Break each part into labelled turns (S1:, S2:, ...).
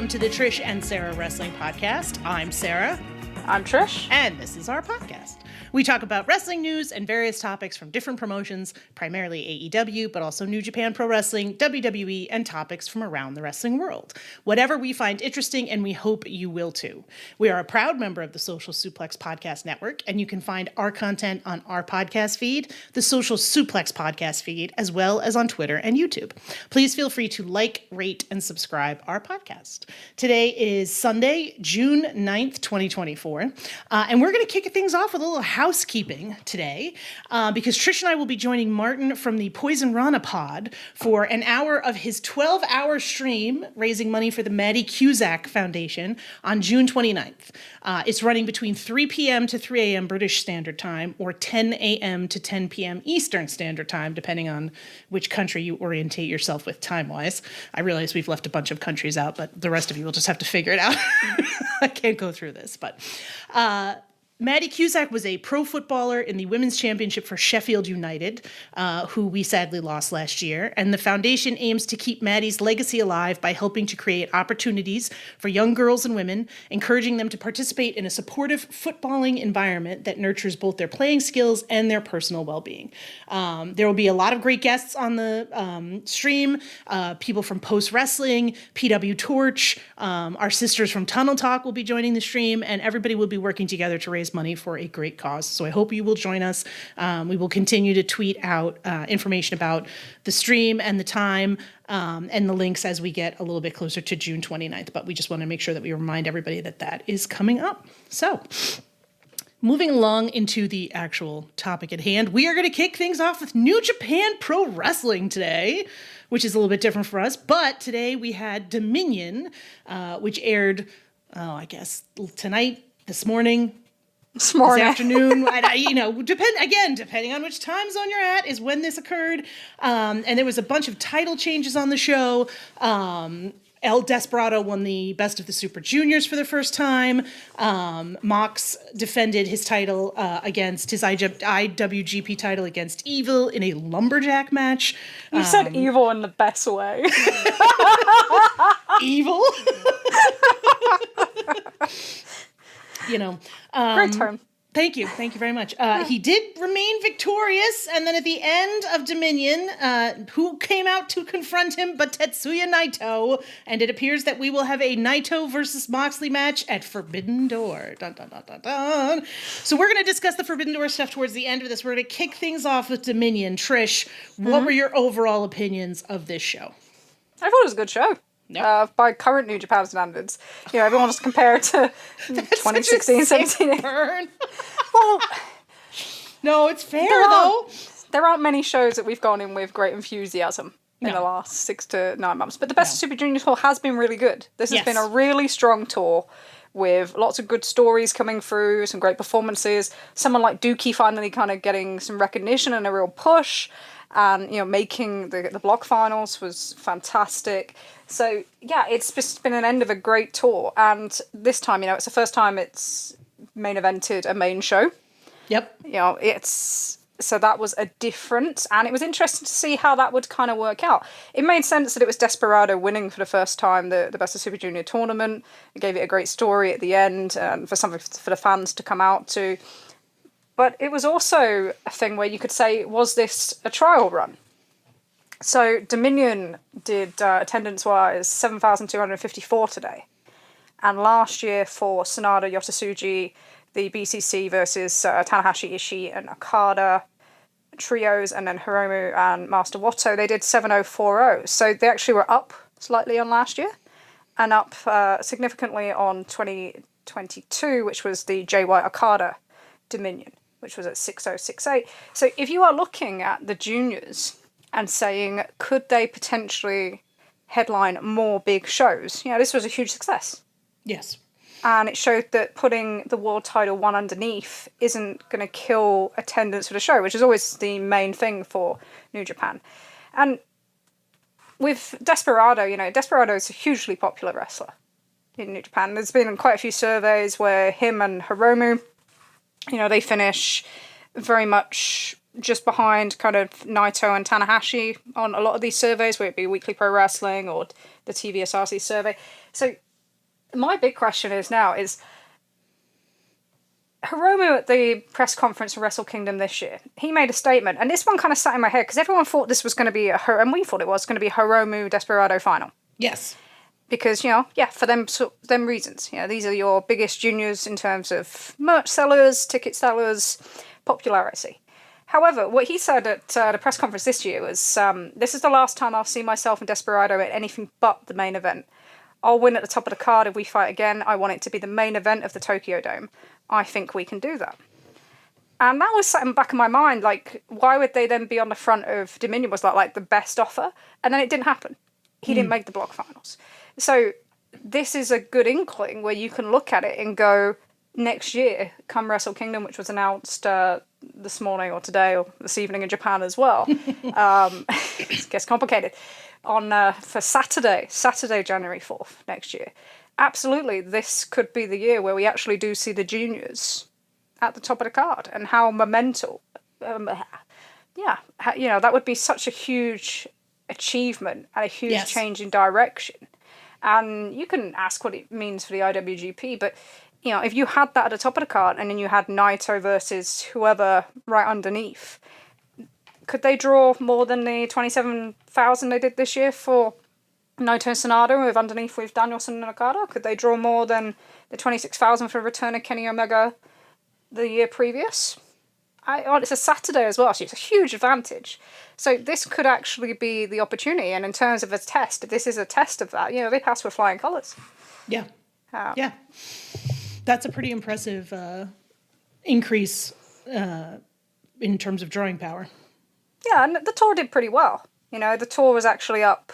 S1: Welcome to the Trish and Sarah Wrestling Podcast. I'm Sarah.
S2: I'm Trish.
S1: And this is our podcast. We talk about wrestling news and various topics from different promotions, primarily AEW, but also New Japan Pro Wrestling, WWE, and topics from around the wrestling world. Whatever we find interesting, and we hope you will too. We are a proud member of the Social Suplex Podcast Network, and you can find our content on our podcast feed, the Social Suplex Podcast feed, as well as on Twitter and YouTube. Please feel free to like, rate, and subscribe our podcast. Today is Sunday, June 9th, 2024, and we're going to kick things off with a little housekeeping today, because Trish and I will be joining Martin from the Poison Rana pod for an hour of his 12-hour stream raising money for the Maddie Cusack Foundation on June 29th. It's running between 3 p.m. to 3 a.m. British Standard Time or 10 a.m. to 10 p.m. Eastern Standard Time, depending on which country you orientate yourself with time-wise. I realize we've left a bunch of countries out, but the rest of you will just have to figure it out. I can't go through this, but Maddie Cusack was a pro footballer in the Women's Championship for Sheffield United, who we sadly lost last year. And the foundation aims to keep Maddie's legacy alive by helping to create opportunities for young girls and women, encouraging them to participate in a supportive footballing environment that nurtures both their playing skills and their personal well-being. There will be a lot of great guests on the stream, people from Post Wrestling, PW Torch, our sisters from Tunnel Talk will be joining the stream, and everybody will be working together to raise money for a great cause. So I hope you will join us. We will continue to tweet out information about the stream and the time and the links as we get a little bit closer to June 29th. But we just want to make sure that we remind everybody that that is coming up. So moving along into the actual topic at hand, we are going to kick things off with New Japan Pro Wrestling today, which is a little bit different for us. But today we had Dominion, which aired, I guess, tonight, this morning, this afternoon, depending on which time zone you're at, is when this occurred. And there was a bunch of title changes on the show. El Desperado won the Best of the Super Juniors for the first time. Mox defended his title against his IWGP title against Evil in a lumberjack match.
S2: You said Evil in the best way.
S1: Evil?
S2: Great term.
S1: Thank you very much. He did remain victorious, and then at the end of Dominion, who came out to confront him but Tetsuya Naito, and it appears that we will have a Naito versus Moxley match at Forbidden Door. Dun, dun, dun, dun, dun. So we're going to discuss the Forbidden Door stuff towards the end of this. We're going to kick things off with Dominion. Trish, what were your overall opinions of this show?
S2: I thought it was a good show. Yep. By current New Japan standards. Everyone wants to compare it to 2016, 17. Well,
S1: no, it's fair, though.
S2: There aren't many shows that we've gone in with great enthusiasm in the last 6 to 9 months. But the Best of Super Junior tour has been really good. This has been a really strong tour with lots of good stories coming through, some great performances. Someone like Dookie finally kind of getting some recognition and a real push. And, making the block finals was fantastic. So, it's just been an end of a great tour. And this time, it's the first time it's main evented a main show.
S1: Yep.
S2: So that was a difference. And it was interesting to see how that would kind of work out. It made sense that it was Desperado winning for the first time the Best of Super Junior tournament. It gave it a great story at the end and for the fans to come out to. But it was also a thing where you could say, was this a trial run? So Dominion did, attendance-wise, 7,254 today. And last year for Sanada, Yotasuji, the BCC versus Tanahashi, Ishii, and Okada trios, and then Hiromu and Master Wato, they did 7,040. So they actually were up slightly on last year and up significantly on 2022, which was the JY Okada Dominion, which was at 6,068. So if you are looking at the juniors and saying, could they potentially headline more big shows? This was a huge success.
S1: Yes.
S2: And it showed that putting the world title one underneath isn't going to kill attendance for the show, which is always the main thing for New Japan. And with Desperado, Desperado is a hugely popular wrestler in New Japan. There's been quite a few surveys where him and Hiromu, they finish very much just behind kind of Naito and Tanahashi on a lot of these surveys, whether it be Weekly Pro Wrestling or the TVSRC survey. So my big question is Hiromu at the press conference for Wrestle Kingdom this year, he made a statement, and this one kind of sat in my head because everyone thought this was going to be and we thought it was going to be a Hiromu Desperado final.
S1: Yes.
S2: Because, for them reasons. These are your biggest juniors in terms of merch sellers, ticket sellers, popularity. However, what he said at the press conference this year was, this is the last time I'll see myself and Desperado at anything but the main event. I'll win at the top of the card if we fight again. I want it to be the main event of the Tokyo Dome. I think we can do that. And that was sat in the back of my mind, like, why would they then be on the front of Dominion? Was that, like, the best offer? And then it didn't happen. He didn't make the block finals. So this is a good inkling where you can look at it and go, next year, come Wrestle Kingdom, which was announced this morning or today or this evening in Japan as well. It gets complicated. For Saturday, January 4th next year. Absolutely, this could be the year where we actually do see the juniors at the top of the card, and how monumental. That would be such a huge achievement and a huge change in direction. And you can ask what it means for the IWGP, but if you had that at the top of the card and then you had Naito versus whoever right underneath, could they draw more than the 27,000 they did this year for Naito and Sanada with Danielson and Okada? Could they draw more than the 26,000 for the return of Kenny Omega the year previous? It's a Saturday as well, so it's a huge advantage. So this could actually be the opportunity, and in terms of a test, if this is a test of that, they pass with flying colours.
S1: Yeah. Yeah. That's a pretty impressive increase in terms of drawing power.
S2: Yeah, and the tour did pretty well. The tour was actually up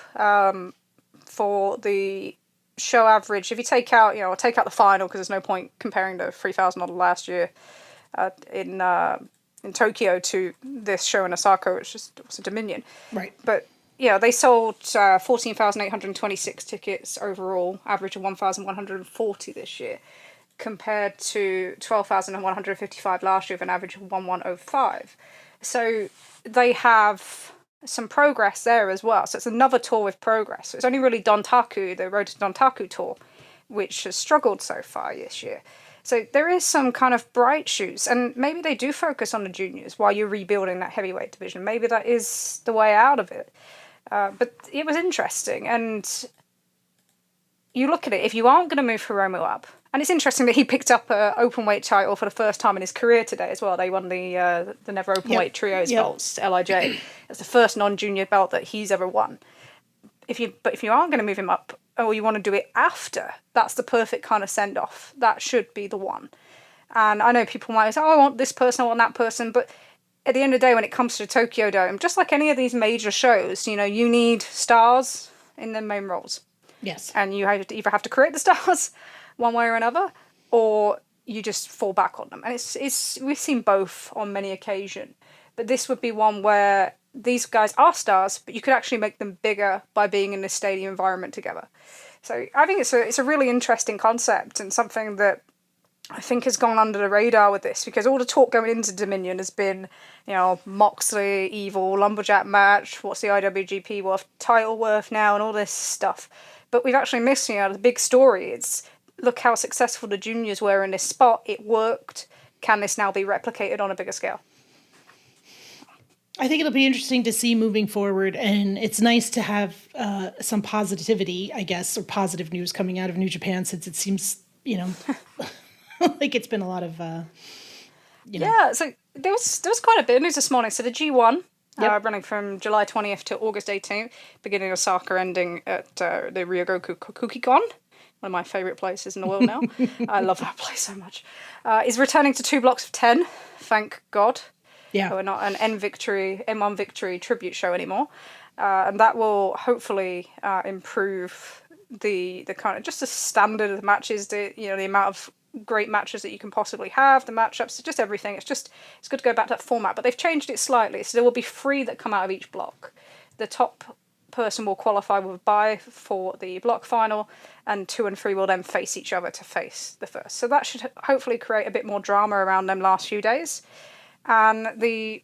S2: for the show average. If you take out the final, because there's no point comparing the $3,000 last year in Tokyo to this show in Osaka, which was a Dominion.
S1: Right.
S2: But they sold 14,826 tickets overall, average of 1,140 this year, compared to 12,155 last year with an average of 1,105. So they have some progress there as well. So it's another tour with progress. So it's only really Dontaku, the Road to Dontaku tour, which has struggled so far this year. So there is some kind of bright shoots, and maybe they do focus on the juniors while you're rebuilding that heavyweight division. Maybe that is the way out of it. But it was interesting, and you look at it, if you aren't going to move Hiromu up, and it's interesting that he picked up an openweight title for the first time in his career today as well. They won the Never Openweight Trios belts, LIJ. It's the first non-junior belt that he's ever won. If you aren't going to move him up, or you want to do it after, that's the perfect kind of send-off. That should be the one. And I know people might say, I want this person, I want that person, but at the end of the day, when it comes to the Tokyo Dome, just like any of these major shows, you need stars in the main roles.
S1: Yes.
S2: And you either have to create the stars one way or another, or you just fall back on them. And it's we've seen both on many occasions. But this would be one where these guys are stars, but you could actually make them bigger by being in this stadium environment together. So I think it's a really interesting concept, and something that I think has gone under the radar with this, because all the talk going into Dominion has been, Moxley, Evil, Lumberjack match, what's the IWGP title worth now, and all this stuff. But we've actually missed, the big story. It's, look how successful the juniors were in this spot. It worked. Can this now be replicated on a bigger scale?
S1: I think it'll be interesting to see moving forward, and it's nice to have some positivity, I guess, or positive news coming out of New Japan, since it seems, like it's been a lot of,
S2: Yeah, so there was quite a bit of news this morning. So the G1, running from July 20th to August 18th, beginning Osaka, ending at the Ryogoku Kokukikon, one of my favourite places in the world now. I love that place so much. Is returning to 2 blocks of 10, thank God.
S1: Yeah.
S2: We're not an M1 Victory tribute show anymore. And that will hopefully improve the kind of just the standard of the matches, the amount of great matches that you can possibly have, the matchups, just everything. It's good to go back to that format, but they've changed it slightly. So there will be 3 that come out of each block. The top person will qualify with a bye for the block final, and 2 and 3 will then face each other to face the first. So that should hopefully create a bit more drama around them last few days. And the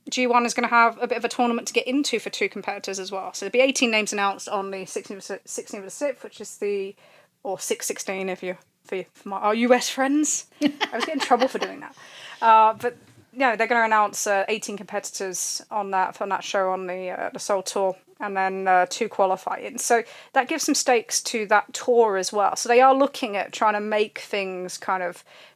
S2: G1 is going to have a bit of a tournament to get into for 2 competitors as well. So there'll be 18 names announced on the 16th of the 6th, which is the or 616 if you for our US friends. I was getting in trouble for doing that. But they're going to announce 18 competitors on that show on the Seoul tour, and then 2 qualifying. So that gives some stakes to that tour as well. So they are looking at trying to make things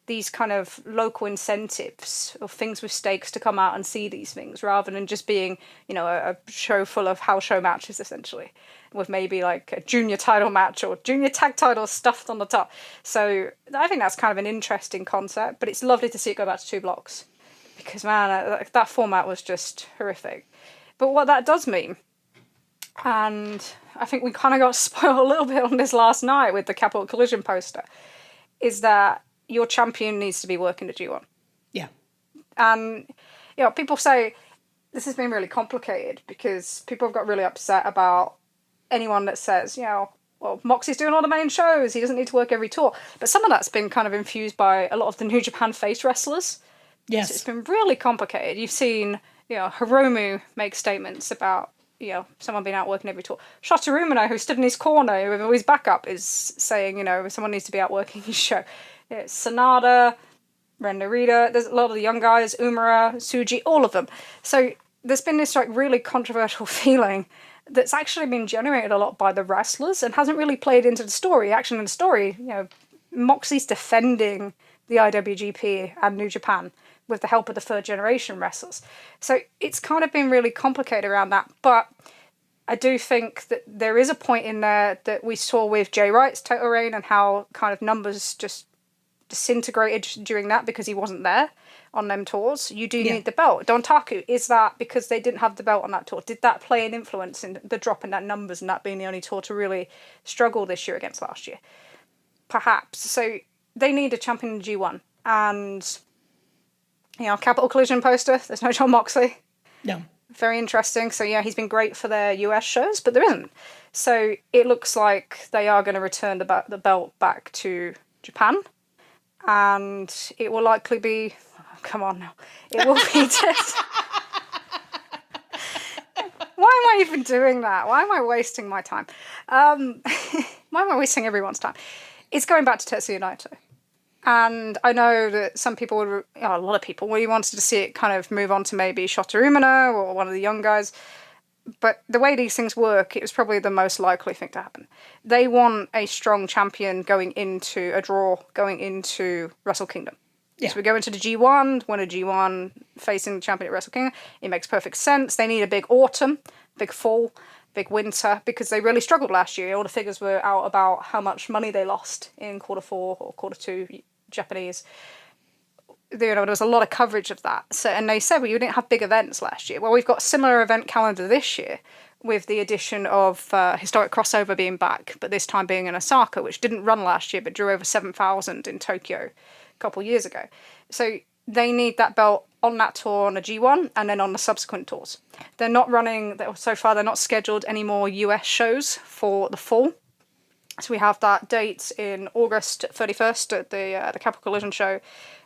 S2: these kind of local incentives or things with stakes to come out and see these things, rather than just being, a show full of house show matches, essentially, with maybe like a junior title match or junior tag title stuffed on the top. So I think that's kind of an interesting concept, but it's lovely to see it go back to 2 blocks, because man, that format was just horrific. But what that does mean, and I think we kind of got spoiled a little bit on this last night with the Capital Collision poster, is that your champion needs to be working the G1.
S1: Yeah.
S2: And, people say this has been really complicated because people have got really upset about anyone that says, well, Moxley's doing all the main shows, he doesn't need to work every tour. But some of that's been kind of infused by a lot of the New Japan face wrestlers.
S1: Yes.
S2: So it's been really complicated. You've seen, Hiromu make statements about, someone being out working every tour. Shota Umino, who stood in his corner with his backup, is saying, someone needs to be out working his show. Sanada, Ren Narita, there's a lot of the young guys, Umura, Tsuji, all of them. So there's been this really controversial feeling that's actually been generated a lot by the wrestlers and hasn't really played into the story. Actually, in the story, Moxley's defending the IWGP and New Japan with the help of the 3rd generation wrestlers. So it's kind of been really complicated around that. But I do think that there is a point in there that we saw with Jay Wright's title reign and how kind of numbers just disintegrated during that because he wasn't there on them tours. You do need the belt. Dontaku, is that because they didn't have the belt on that tour? Did that play an influence in the drop in that numbers and that being the only tour to really struggle this year against last year? Perhaps. So they need a champion in G1. And, Capital Collision poster, there's no John Moxley.
S1: No.
S2: Very interesting. So, he's been great for their US shows, but there isn't. So it looks like they are going to return the belt back to Japan. And it will likely be... Oh, come on now. It will be... Why am I even doing that? Why am I wasting my time? Why am I wasting everyone's time? It's going back to Tetsuya Naito. And I know that some people would... a lot of people really wanted to see it kind of move on to maybe Shota Umino or one of the young guys. But the way these things work, it was probably the most likely thing to happen. They want a strong champion going into Wrestle Kingdom. Yeah. So we go into the G1, win a G1, facing the champion at Wrestle Kingdom. It makes perfect sense. They need a big autumn, big fall, big winter, because they really struggled last year. All the figures were out about how much money they lost in quarter 4 or quarter 2 Japanese. There was a lot of coverage of that. So, and they said, well, you didn't have big events last year. Well, we've got a similar event calendar this year with the addition of Historic Crossover being back, but this time being in Osaka, which didn't run last year, but drew over 7,000 in Tokyo a couple of years ago. So they need that belt on that tour on a G1 and then on the subsequent tours. They're not running, so far they're not scheduled any more US shows for the fall. So we have that date in August 31st at the Capital Collision show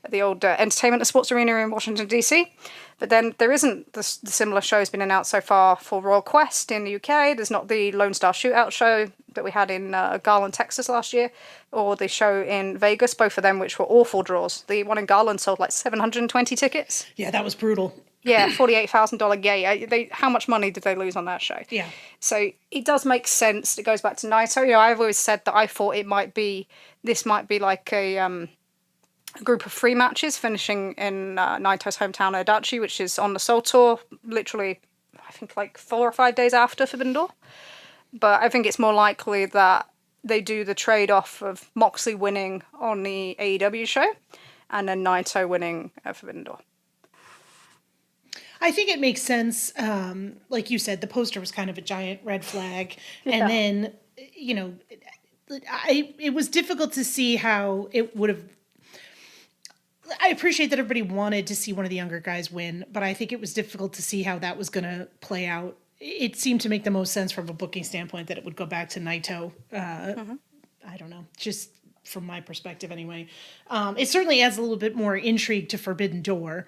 S2: at the old Entertainment and Sports Arena in Washington, D.C. But then there isn't the similar show has been announced so far for Royal Quest in the UK. There's not the Lone Star Shootout show that we had in Garland, Texas last year, or the show in Vegas, both of them which were awful draws. The one in Garland sold like 720 tickets.
S1: Yeah, that was brutal.
S2: Yeah, $48,000 gay. How much money did they lose on that show?
S1: Yeah.
S2: So it does make sense. It goes back to Naito. I've always said that I thought this might be like a group of 3 matches finishing in Naito's hometown Odachi, which is on the Seoul tour, literally, I think like 4 or 5 days after Forbidden Door. But I think it's more likely that they do the trade-off of Moxley winning on the AEW show and then Naito winning at Forbidden Door.
S1: I think it makes sense. Like you said, the poster was kind of a giant red flag. And then, it was difficult to see how it would have... I appreciate that everybody wanted to see one of the younger guys win, but I think it was difficult to see how that was going to play out. It seemed to make the most sense from a booking standpoint that it would go back to Naito. I don't know, just from my perspective anyway. It certainly adds a little bit more intrigue to Forbidden Door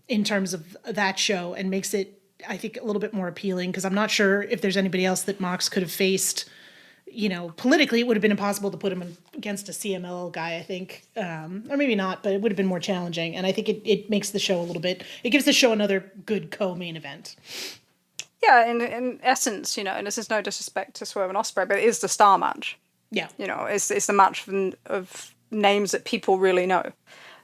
S1: in terms of that show and makes it, I think, a little bit more appealing because I'm not sure if there's anybody else that Mox could have faced, politically it would have been impossible to put him against a CMLL guy, I think. Or maybe not, but it would have been more challenging. And I think it makes the show it gives the show another good co-main event.
S2: Yeah, in essence, and this is no disrespect to Swerve and Ospreay, but it is the star match.
S1: Yeah.
S2: It's the match of names that people really know.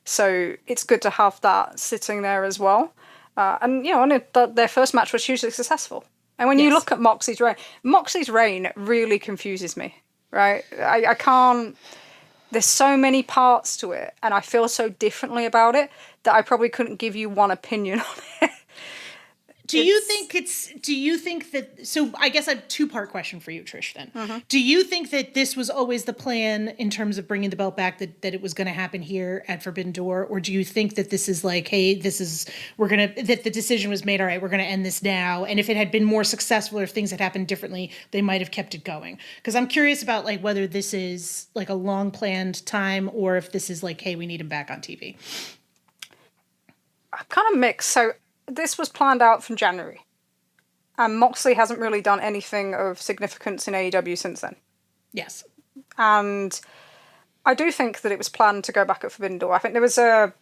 S2: So it's good to have that sitting there as well. And their first match was hugely successful. And when you look at Moxley's reign really confuses me, right? I can't... There's so many parts to it, and I feel so differently about it that I probably couldn't give you one opinion on it.
S1: Do you think that, so I guess a two-part question for you, Trish, then. Mm-hmm. Do you think that this was always the plan in terms of bringing the belt back, that it was going to happen here at Forbidden Door? Or do you think that this is like, hey, that the decision was made, all right, we're going to end this now. And if it had been more successful or if things had happened differently, they might have kept it going? Because I'm curious about like whether this is like a long-planned time or if this is like, hey, we need him back on TV.
S2: I'm kind of mixed. So this was planned out from January, and Moxley hasn't really done anything of significance in AEW since then.
S1: Yes.
S2: And I do think that it was planned to go back at Forbidden Door. I think there was a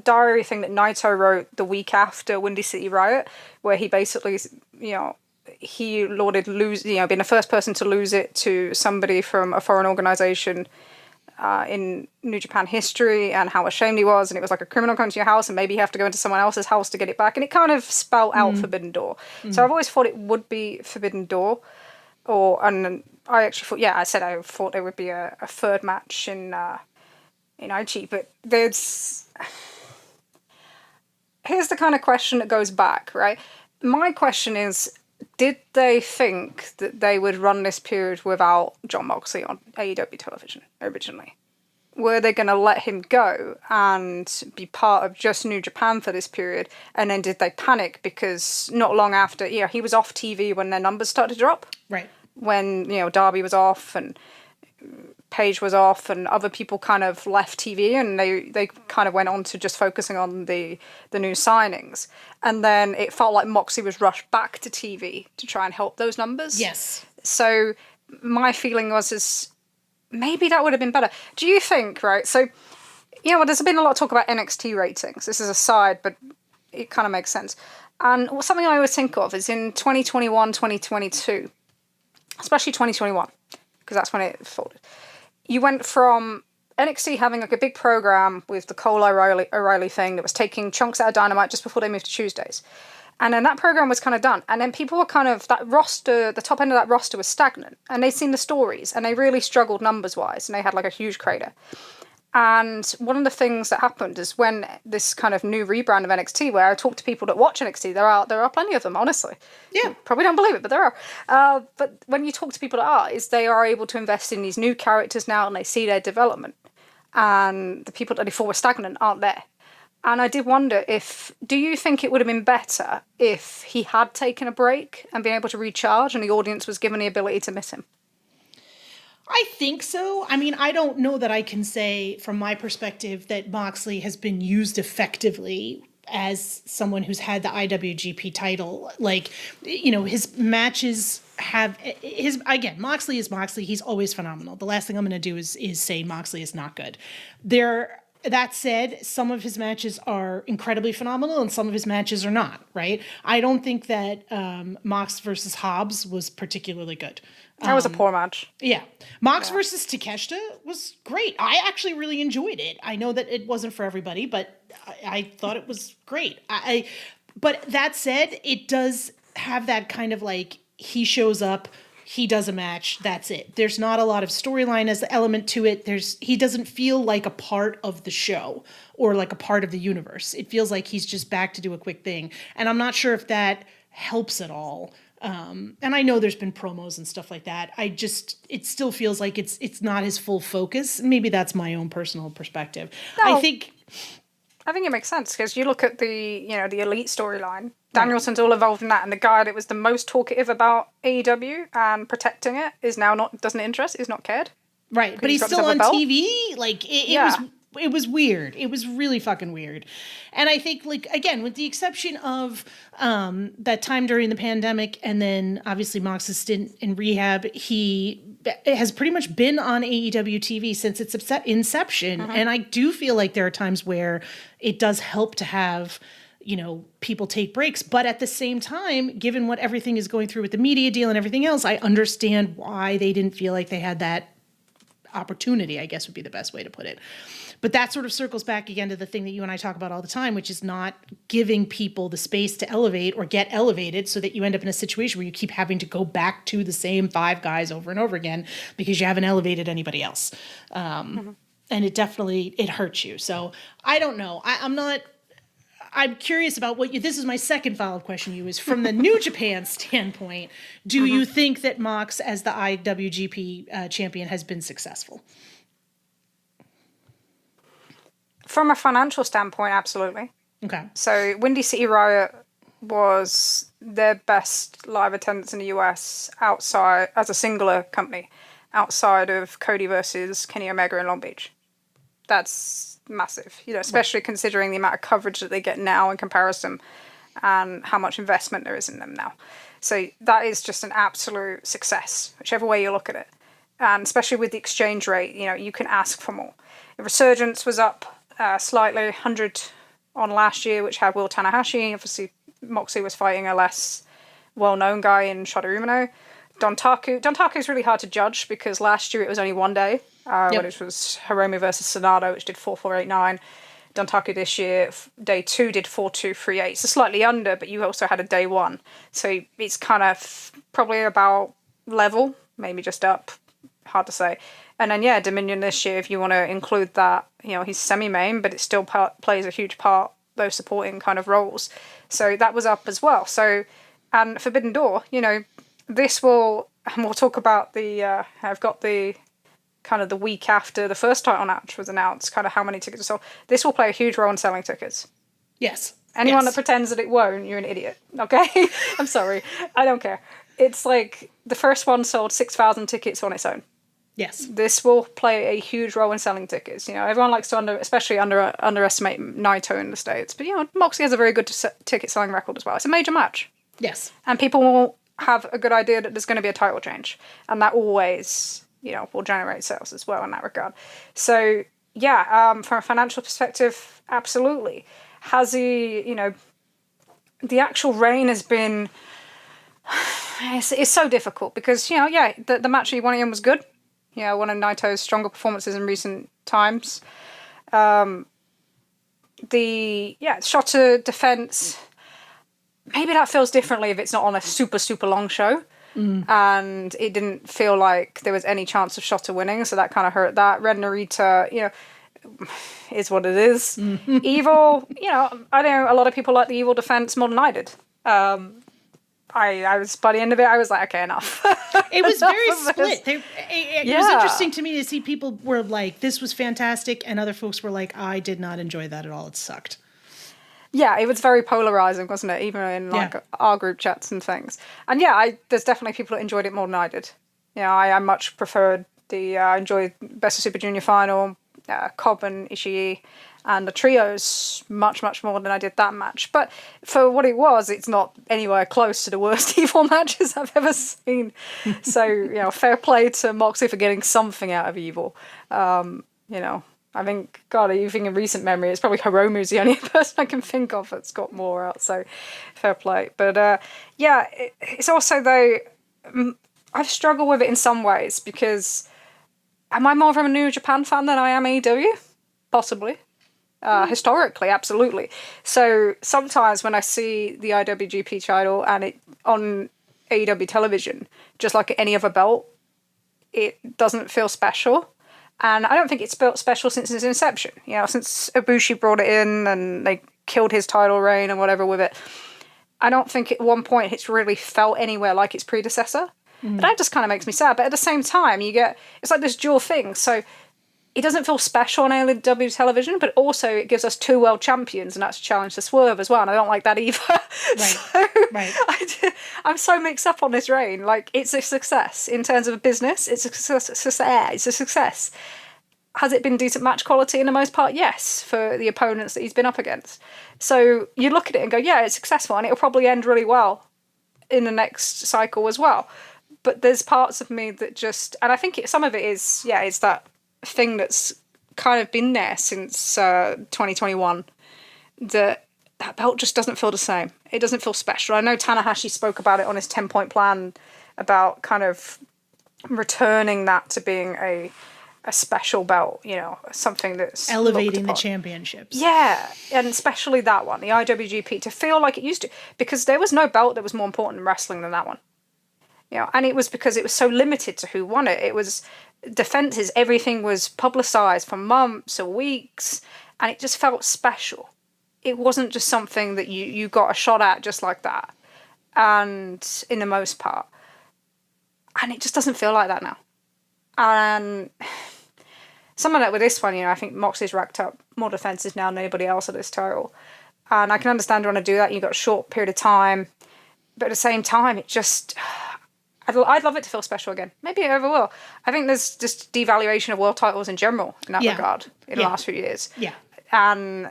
S2: diary thing that Naito wrote the week after Windy City Riot, where he basically, he lauded being the first person to lose it to somebody from a foreign organization in New Japan history, and how ashamed he was, and it was like a criminal coming to your house and maybe you have to go into someone else's house to get it back, and it kind of spelled out Forbidden Door. So I've always thought it would be Forbidden Door, and I actually thought, I thought there would be a third match in IG, but here's the kind of question that goes back, right? My question is, did they think that they would run this period without Jon Moxley on AEW television originally? Were they going to let him go and be part of just New Japan for this period? And then did they panic because not long after, he was off TV when their numbers started to drop?
S1: Right.
S2: When, Darby was off and Paige was off and other people kind of left TV, and they kind of went on to just focusing on the new signings. And then it felt like Moxley was rushed back to TV to try and help those numbers.
S1: Yes.
S2: So my feeling was maybe that would have been better. Do you think, right? So, there's been a lot of talk about NXT ratings. This is a side, but it kind of makes sense. And something I always think of is in 2021, 2022, especially 2021, because that's when it folded. You went from NXT having like a big program with the Cole O'Reilly thing that was taking chunks out of Dynamite just before they moved to Tuesdays. And then that program was kind of done. And then people were kind of, that roster, the top end of that roster was stagnant. And they'd seen the stories and they really struggled numbers-wise. And they had like a huge crater. And one of the things that happened is when this kind of new rebrand of NXT, where I talk to people that watch NXT, there are plenty of them, honestly.
S1: Yeah.
S2: You probably don't believe it, but there are. But when you talk to people that are, is they are able to invest in these new characters now and they see their development. And the people that they thought were stagnant aren't there. And I did wonder do you think it would have been better if he had taken a break and been able to recharge and the audience was given the ability to miss him?
S1: I think so. I mean, I don't know that I can say from my perspective that Moxley has been used effectively as someone who's had the IWGP title. Like, his matches again, Moxley is Moxley. He's always phenomenal. The last thing I'm going to do is say Moxley is not good. That said, some of his matches are incredibly phenomenal and some of his matches are not, right? I don't think that Mox versus Hobbs was particularly good.
S2: That was a poor match.
S1: Yeah. Mox versus Takeshita was great. I actually really enjoyed it. I know that it wasn't for everybody, but I thought it was great. But that said, it does have that kind of like, he shows up, he does a match, that's it. There's not a lot of storyline as the element to it. He doesn't feel like a part of the show or like a part of the universe. It feels like he's just back to do a quick thing. And I'm not sure if that helps at all. And I know there's been promos and stuff like that. It still feels like it's not his full focus. Maybe that's my own personal perspective.
S2: No,
S1: I think
S2: it makes sense because you look at the Elite storyline. Danielson's all involved in that, and the guy that was the most talkative about AEW and protecting it is now doesn't interest, is not cared.
S1: Right, but he's still on TV. Like it was it was weird. It was really fucking weird. And I think, like, again, with the exception of that time during the pandemic, and then obviously Mox's stint in rehab, he has pretty much been on AEW TV since its inception. And I do feel like there are times where it does help to have, you know, people take breaks. But at the same time, given what everything is going through with the media deal and everything else, I understand why they didn't feel like they had that opportunity, I guess would be the best way to put it. But that sort of circles back again to the thing that you and I talk about all the time, which is not giving people the space to elevate or get elevated, so that you end up in a situation where you keep having to go back to the same 5 guys over and over again because you haven't elevated anybody else. And it hurts you. So I don't know. I'm curious about this is my second follow-up question to you, is from the New Japan standpoint, do you think that Mox as the IWGP champion has been successful?
S2: From a financial standpoint, absolutely.
S1: Okay.
S2: So Windy City Riot was their best live attendance in the US outside, as a singular company, outside of Cody versus Kenny Omega in Long Beach. That's massive, you know, especially considering the amount of coverage that they get now in comparison and how much investment there is in them now. So that is just an absolute success, whichever way you look at it. And especially with the exchange rate, you know, you can ask for more. The Resurgence was up slightly, 100 on last year, which had Will Tanahashi. Obviously, Moxley was fighting a less well-known guy in Shota Umino. Dontaku is really hard to judge because last year it was only one day, when it was Hiromu versus Sonata, which did 4,489. Dontaku this year, day 2 did 4,238. So slightly under, but you also had a day 1. So it's kind of probably about level, maybe just up. Hard to say. And then, Dominion this year, if you want to include that, you know, he's semi-main, but it still plays a huge part, those supporting kind of roles. So that was up as well. So, and Forbidden Door, you know, this will, and we'll talk about I've got the kind of the week after the first title match was announced, kind of how many tickets are sold. This will play a huge role in selling tickets.
S1: Yes.
S2: Anyone that pretends that it won't, you're an idiot. Okay? I'm sorry. I don't care. It's like the first one sold 6,000 tickets on its own.
S1: Yes.
S2: This will play a huge role in selling tickets. You know, everyone likes to underestimate Naito in the States. But, you know, Moxley has a very good ticket selling record as well. It's a major match.
S1: Yes. And
S2: people will have a good idea that there's going to be a title change. And that always, you know, will generate sales as well in that regard. So, from a financial perspective, absolutely. Has he, you know, the actual reign has been... It's so difficult because, you know, the match he won in was good. Yeah, one of Naito's stronger performances in recent times. The Shota defense, maybe that feels differently if it's not on a super, super long show. And it didn't feel like there was any chance of Shota winning, so that kind of hurt that. Red Narita, you know, is what it is. Evil, you know, I know a lot of people like the Evil defense more than I did. I was, by the end of it, I was like, okay, enough.
S1: It was very split. It was interesting to me to see people were like, this was fantastic, and other folks were like, I did not enjoy that at all. It sucked.
S2: Yeah, it was very polarizing, wasn't it? Even in our group chats and things. And there's definitely people that enjoyed it more than I did. Yeah, I much preferred I enjoyed Best of Super Junior final, Cobb and Ishii, and the trios much, much more than I did that match. But for what it was, it's not anywhere close to the worst Evil matches I've ever seen. So, you know, fair play to Moxley for getting something out of Evil. You know, I think, God, even in recent memory, it's probably Hiromu's the only person I can think of that's got more out. So, fair play. But, it's also, though, I've struggled with it in some ways because am I more of a New Japan fan than I am AEW? Possibly. Historically, absolutely. So sometimes when I see the IWGP title and it on AEW television, just like any other belt, it doesn't feel special. And I don't think it's felt special since its inception. You know, since Ibushi brought it in and they killed his title reign and whatever with it. I don't think at one point it's really felt anywhere like its predecessor. But that just kind of makes me sad. But at the same time, it's like this dual thing. So it doesn't feel special on AEW television, but also it gives us 2 world champions, and that's a challenge to Swerve as well, and I don't like that either. Right. I'm so mixed up on this reign. Like, it's a success in terms of business. It's a success. has it been decent match quality in the most part? Yes, for the opponents that he's been up against. So you look at it and go, yeah, it's successful, and it'll probably end really well in the next cycle as well. But there's parts of me that just, and I think some of it is, it's that thing that's kind of been there since 2021, that belt just doesn't feel the same. It doesn't feel special. I know Tanahashi spoke about it on his 10-point plan about kind of returning that to being a special belt, something that's
S1: elevating the championships.
S2: Yeah, and especially that one, the IWGP, to feel like it used to, because there was no belt that was more important in wrestling than that one. And it was because it was so limited to who won it. It was defenses, everything was publicized for months or weeks, and it just felt special. It wasn't just something that you got a shot at just like that, and in the most part. And it just doesn't feel like that now. And some of that with this one, I think Moxley's racked up more defenses now than anybody else at this title. And I can understand you want to do that. You've got a short period of time. But at the same time, it just... I'd love it to feel special again. Maybe it ever will. I think there's just devaluation of world titles in general in that regard in the last few years.
S1: Yeah.
S2: And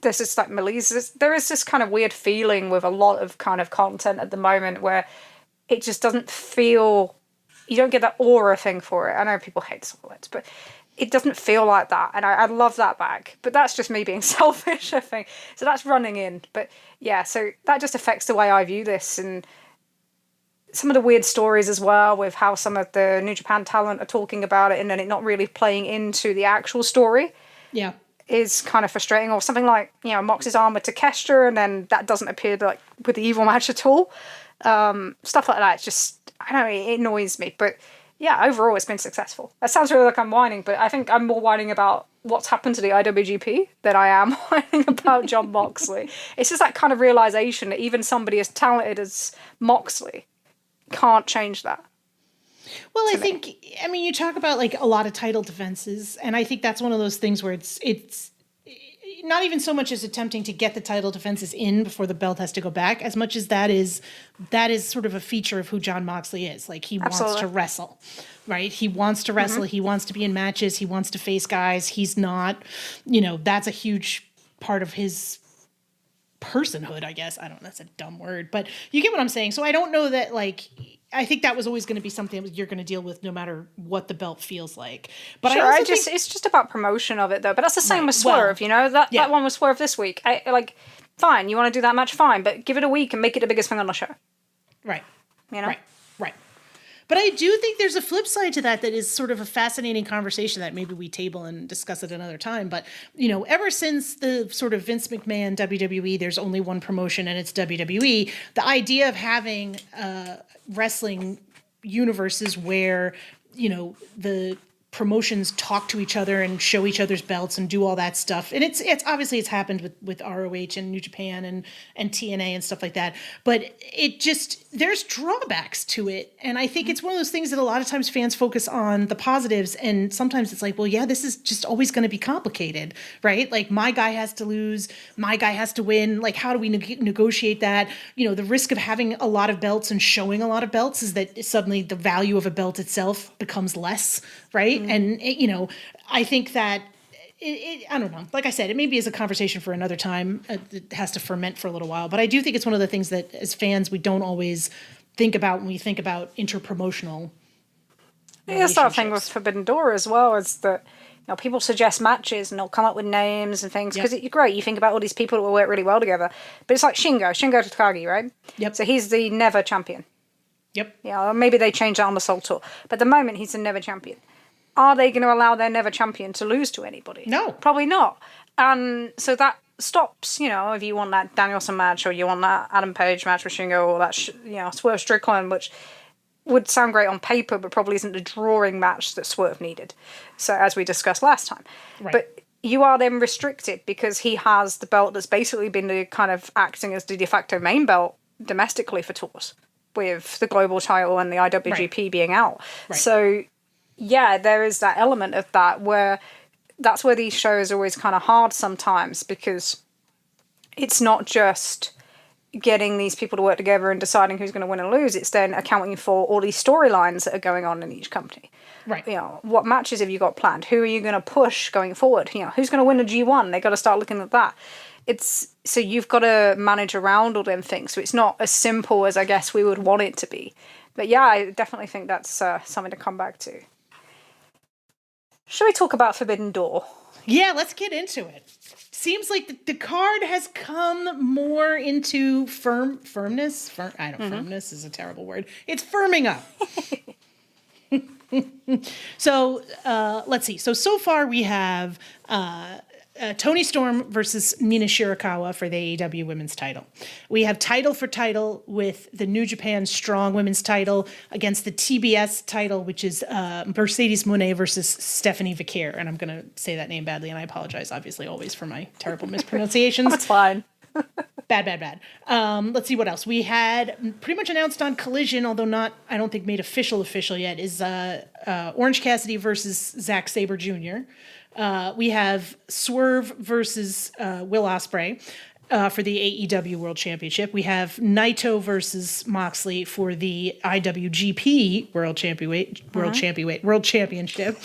S2: there's this like malaise. There is this kind of weird feeling with a lot of kind of content at the moment where it just doesn't feel... You don't get that aura thing for it. I know people hate silhouettes, but it doesn't feel like that. And I'd love that back. But that's just me being selfish, I think. So that's running in. But yeah, so that just affects the way I view this. And some of the weird stories as well with how some of the New Japan talent are talking about it and then it not really playing into the actual story.
S1: Yeah. Is
S2: kind of frustrating. Or something like, Mox's arm with Takeshita and then that doesn't appear like with the evil match at all. Stuff like that. It's just... I know it annoys me, but yeah, overall it's been successful. That sounds really like I'm whining, but I think I'm more whining about what's happened to the IWGP than I am whining about Jon Moxley. It's just that kind of realization that even somebody as talented as Moxley can't change that.
S1: Well, I think, you talk about like a lot of title defenses, and I think that's one of those things where it's not even so much as attempting to get the title defenses in before the belt has to go back, as much as that is sort of a feature of who Jon Moxley is. Like, he wants to wrestle, right? He wants to wrestle. Mm-hmm. He wants to be in matches. He wants to face guys. He's not, that's a huge part of his personhood, I guess. I don't know, that's a dumb word, but you get what I'm saying. So I don't know that, like, I think that was always going to be something that you're going to deal with no matter what the belt feels like. But
S2: sure, it's just about promotion of it though. But that's the same with Swerve, that one was Swerve this week. Fine, you want to do that match, fine, but give it a week and make it the biggest thing on the show.
S1: Right. Right. But I do think there's a flip side to that is sort of a fascinating conversation that maybe we table and discuss at another time. But, ever since the sort of Vince McMahon WWE, there's only one promotion and it's WWE, the idea of having wrestling universes where, the promotions talk to each other and show each other's belts and do all that stuff. And it's obviously it's happened with ROH and New Japan and TNA and stuff like that. But it just, there's drawbacks to it. And I think it's one of those things that a lot of times fans focus on the positives. And sometimes it's like, well, yeah, this is just always going to be complicated, right? Like, my guy has to lose, my guy has to win. Like, how do we negotiate that? The risk of having a lot of belts and showing a lot of belts is that suddenly the value of a belt itself becomes less, right? Mm-hmm. And, I think that I don't know. Like I said, it maybe is a conversation for another time. It has to ferment for a little while. But I do think it's one of the things that as fans, we don't always think about when we think about interpromotional.
S2: Yeah, that's the thing with Forbidden Door as well, is that people suggest matches and they'll come up with names and things because you're great. You think about all these people that will work really well together. But it's like Shingo Takagi, right?
S1: Yep.
S2: So he's the never champion.
S1: Yep.
S2: Yeah, or maybe they change that on the Soul Tour. But at the moment, he's the never champion. Are they going to allow their never champion to lose to anybody?
S1: No.
S2: Probably not. And so that stops, if you want that Danielson match or you want that Adam Page match with Shingo or that, Swerve Strickland, which would sound great on paper but probably isn't the drawing match that Swerve needed. So as we discussed last time.
S1: Right.
S2: But you are then restricted because he has the belt that's basically been the kind of acting as the de facto main belt domestically for tours, with the global title and the IWGP being out. Right. So... yeah, there is that element of that where that's where these shows are always kind of hard sometimes because it's not just getting these people to work together and deciding who's going to win and lose. It's then accounting for all these storylines that are going on in each company.
S1: Right.
S2: You know, what matches have you got planned? Who are you going to push going forward? You know, who's going to win a G1? They got to start looking at that. So you've got to manage around all them things. So it's not as simple as I guess we would want it to be. But yeah, I definitely think that's something to come back to. Should we talk about Forbidden Door?
S1: Yeah, let's get into it. Seems like the card has come more into firmness. Firmness is a terrible word. It's firming up. So let's see. So far we have Toni Storm versus Mina Shirakawa for the AEW Women's title. We have title for title with the New Japan Strong Women's title against the TBS title, which is Mercedes Moné versus Stephanie Vaquer. And I'm going to say that name badly, and I apologize, obviously, always for my terrible mispronunciations.
S2: That's fine.
S1: Bad. Let's see what else. We had pretty much announced on Collision, although not, I don't think made official yet, is Orange Cassidy versus Zack Sabre Jr. We have Swerve versus Will Ospreay for the AEW World Championship. We have Naito versus Moxley for the IWGP World Championship.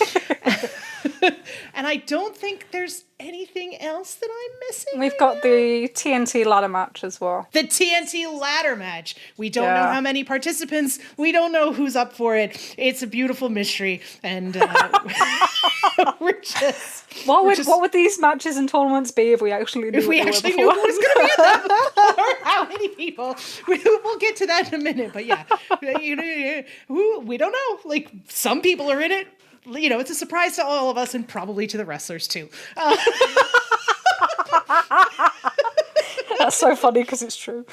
S1: And I don't think there's anything else that I'm missing.
S2: We've got the TNT ladder match as well.
S1: The TNT ladder match. We don't know how many participants. We don't know who's up for it. It's a beautiful mystery. And
S2: What would these matches and tournaments be if we actually knew
S1: who was going to be in them? Or how many people? We'll get to that in a minute. But yeah, we don't know. Like, some people are in it. You know, it's a surprise to all of us and probably to the wrestlers too.
S2: That's so funny because it's true.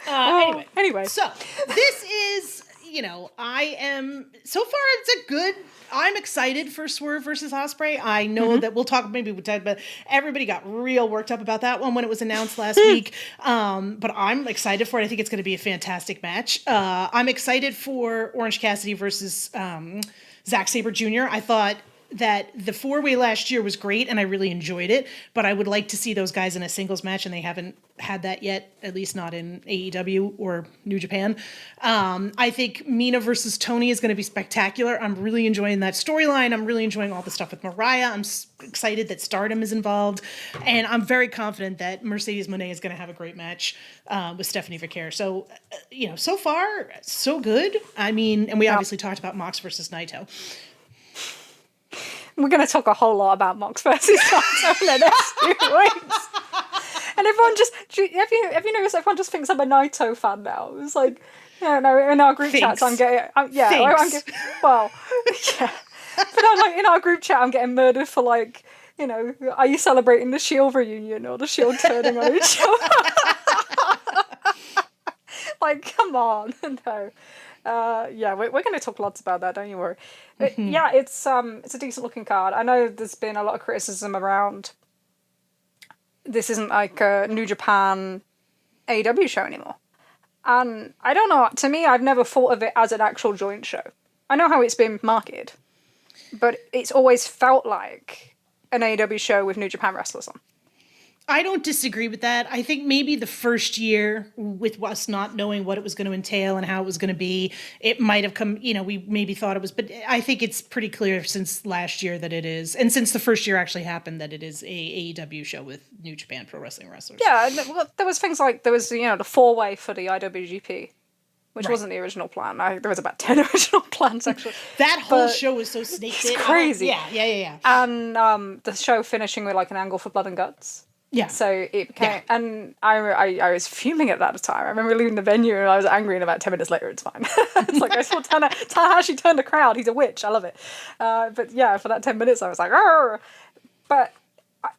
S1: Anyway. So this is, so far I'm excited for Swerve versus Ospreay. I know that we'll talk but everybody got real worked up about that one when it was announced last week. But I'm excited for it. I think it's going to be a fantastic match. I'm excited for Orange Cassidy versus Zack Sabre Jr. I thought that the 4-way last year was great and I really enjoyed it, but I would like to see those guys in a singles match, and they haven't had that yet, at least not in AEW or New Japan. I think Mina versus Toni is going to be spectacular. I'm really enjoying that storyline. I'm really enjoying all the stuff with Mariah. I'm excited that Stardom is involved, and I'm very confident that Mercedes Moné is going to have a great match with Stephanie Vaquer. So, so far, so good. I mean, and we obviously talked about Mox versus Naito.
S2: We're going to talk a whole lot about Mox versus Naito in the next few weeks. And everyone have you noticed everyone just thinks I'm a Naito fan now? It's like, in our group chats, I'm getting, But in our group chat, I'm getting murdered for are you celebrating the Shield reunion or the Shield turning on each other? Come on, no. We're going to talk lots about that, don't you worry. But it's a decent looking card. I know there's been a lot of criticism around this isn't like a New Japan AEW show anymore. And I don't know, to me, I've never thought of it as an actual joint show. I know how it's been marketed, but it's always felt like an AEW show with New Japan wrestlers on.
S1: I don't disagree with that. I think maybe the first year, with us not knowing what it was going to entail and how it was going to be, it might have come, we maybe thought it was, but I think it's pretty clear since last year that it is, and since the first year actually happened, that it is a AEW show with New Japan Pro Wrestling wrestlers.
S2: Yeah, well, there was things like, the 4-way for the IWGP, which wasn't the original plan. There was about 10 original plans, actually.
S1: That whole show was so snaked in.
S2: It's crazy.
S1: Yeah.
S2: And the show finishing with an angle for blood and guts.
S1: Yeah.
S2: So it became, and I was fuming at that time. I remember leaving the venue and I was angry, and about 10 minutes later, it's fine. It's like, I saw Tanahashi turn the crowd. He's a witch. I love it. But yeah, for that 10 minutes, I was like, arr! But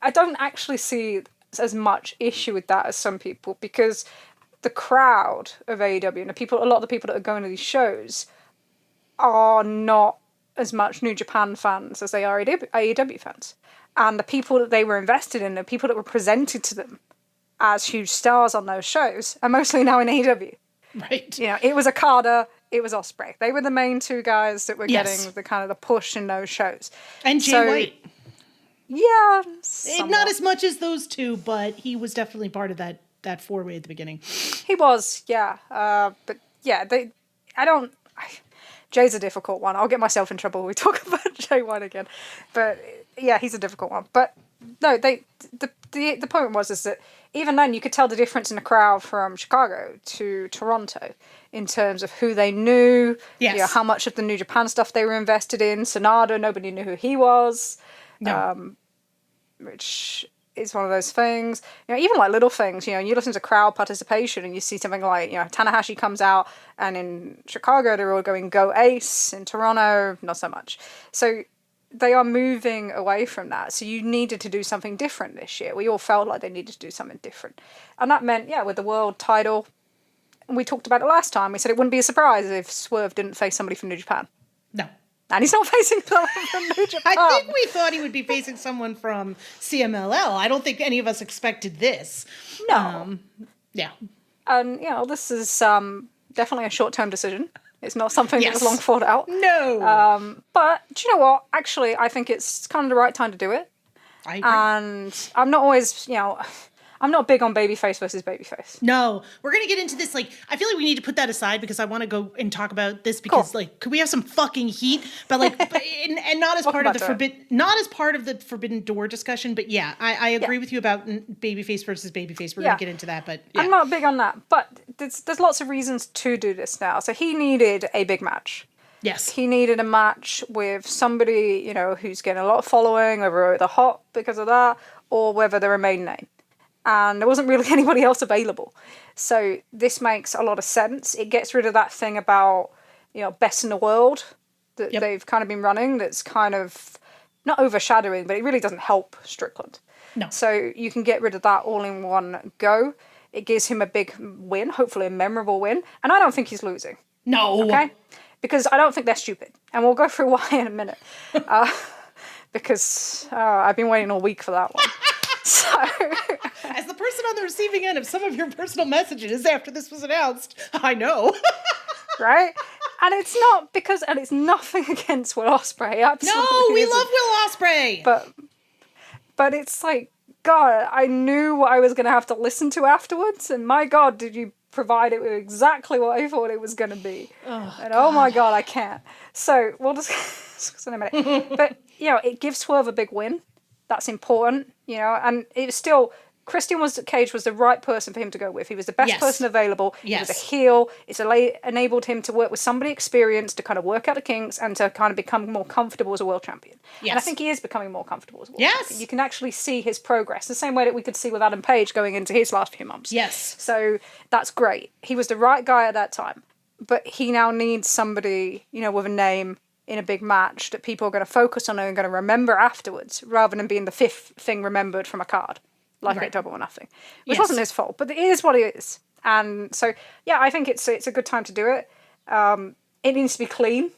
S2: I don't actually see as much issue with that as some people, because the crowd of AEW and a lot of the people that are going to these shows are not as much New Japan fans as they are AEW fans. And the people that they were invested in, the people that were presented to them as huge stars on those shows, are mostly now in AEW.
S1: Right.
S2: It was Okada, it was Ospreay. They were the main two guys that were getting the kind of the push in those shows.
S1: And Jay White.
S2: Yeah.
S1: Not as much as those two, but he was definitely part of that that 4-way at the beginning.
S2: He was, yeah. But yeah, Jay's a difficult one. I'll get myself in trouble when we talk about Jay White again. But yeah, he's a difficult one. But no, the point is that even then you could tell the difference in the crowd from Chicago to Toronto in terms of who they knew,
S1: Yes.
S2: how much of the New Japan stuff they were invested in. Sonada, nobody knew who he was.
S1: No.
S2: Which is one of those things. Even like little things, you listen to crowd participation and you see something like, Tanahashi comes out, and in Chicago they're all going go Ace, in Toronto not so much. So they are moving away from that. So you needed to do something different this year. We all felt like they needed to do something different. And that meant, with the world title, we talked about it last time, we said it wouldn't be a surprise if Swerve didn't face somebody from New Japan.
S1: No.
S2: And he's not facing someone from New Japan.
S1: I think we thought he would be facing someone from CMLL. I don't think any of us expected this.
S2: No.
S1: Yeah.
S2: And, this is definitely a short-term decision. It's not something that was
S1: Yes.
S2: long thought out.
S1: No.
S2: But do you know what? Actually, I think it's kind of the right time to do it.
S1: I agree.
S2: And I'm not always, I'm not big on babyface versus babyface.
S1: No, we're going to get into this. I feel like we need to put that aside because I want to go and talk about this because,
S2: Cool.
S1: could we have some fucking heat? But, and not as part of the not as part of the Forbidden Door discussion. But yeah, I agree with you about babyface versus babyface. We're going to get into that. But yeah.
S2: I'm not big on that. But there's lots of reasons to do this now. So he needed a big match.
S1: Yes.
S2: He needed a match with somebody, who's getting a lot of following, whether they're hot because of that or whether they're a main name. And there wasn't really anybody else available. So this makes a lot of sense. It gets rid of that thing about, best in the world that they've kind of been running that's kind of not overshadowing, but it really doesn't help Strickland.
S1: No.
S2: So you can get rid of that all in one go. It gives him a big win, hopefully a memorable win. And I don't think he's losing.
S1: No.
S2: Okay? Because I don't think they're stupid. And we'll go through why in a minute. Because I've been waiting all week for that one. So,
S1: as the person on the receiving end of some of your personal messages after this was announced, I know.
S2: Right? And it's not because, and it's nothing against Will Ospreay. Absolutely
S1: No, we
S2: isn't.
S1: love Will Ospreay.
S2: But it's like, God, I knew what I was going to have to listen to afterwards. And my God, did you provide it with exactly what I thought it was going to be. Oh my God, I can't. So we'll discuss in a minute. But, it gives Swerve a big win. That's important, and it's still, Christian Cage was the right person for him to go with. He was the best person available. He was a heel. It's enabled him to work with somebody experienced to kind of work out the kinks and to kind of become more comfortable as a world champion. Yes. And I think he is becoming more comfortable as a world champion. You can actually see his progress, the same way that we could see with Adam Page going into his last few months.
S1: Yes.
S2: So that's great. He was the right guy at that time. But he now needs somebody, with a name in a big match that people are going to focus on and are going to remember afterwards, rather than being the fifth thing remembered from a card, like at Double or Nothing, which wasn't his fault, but it is what it is. And so, I think it's a good time to do it. It needs to be clean,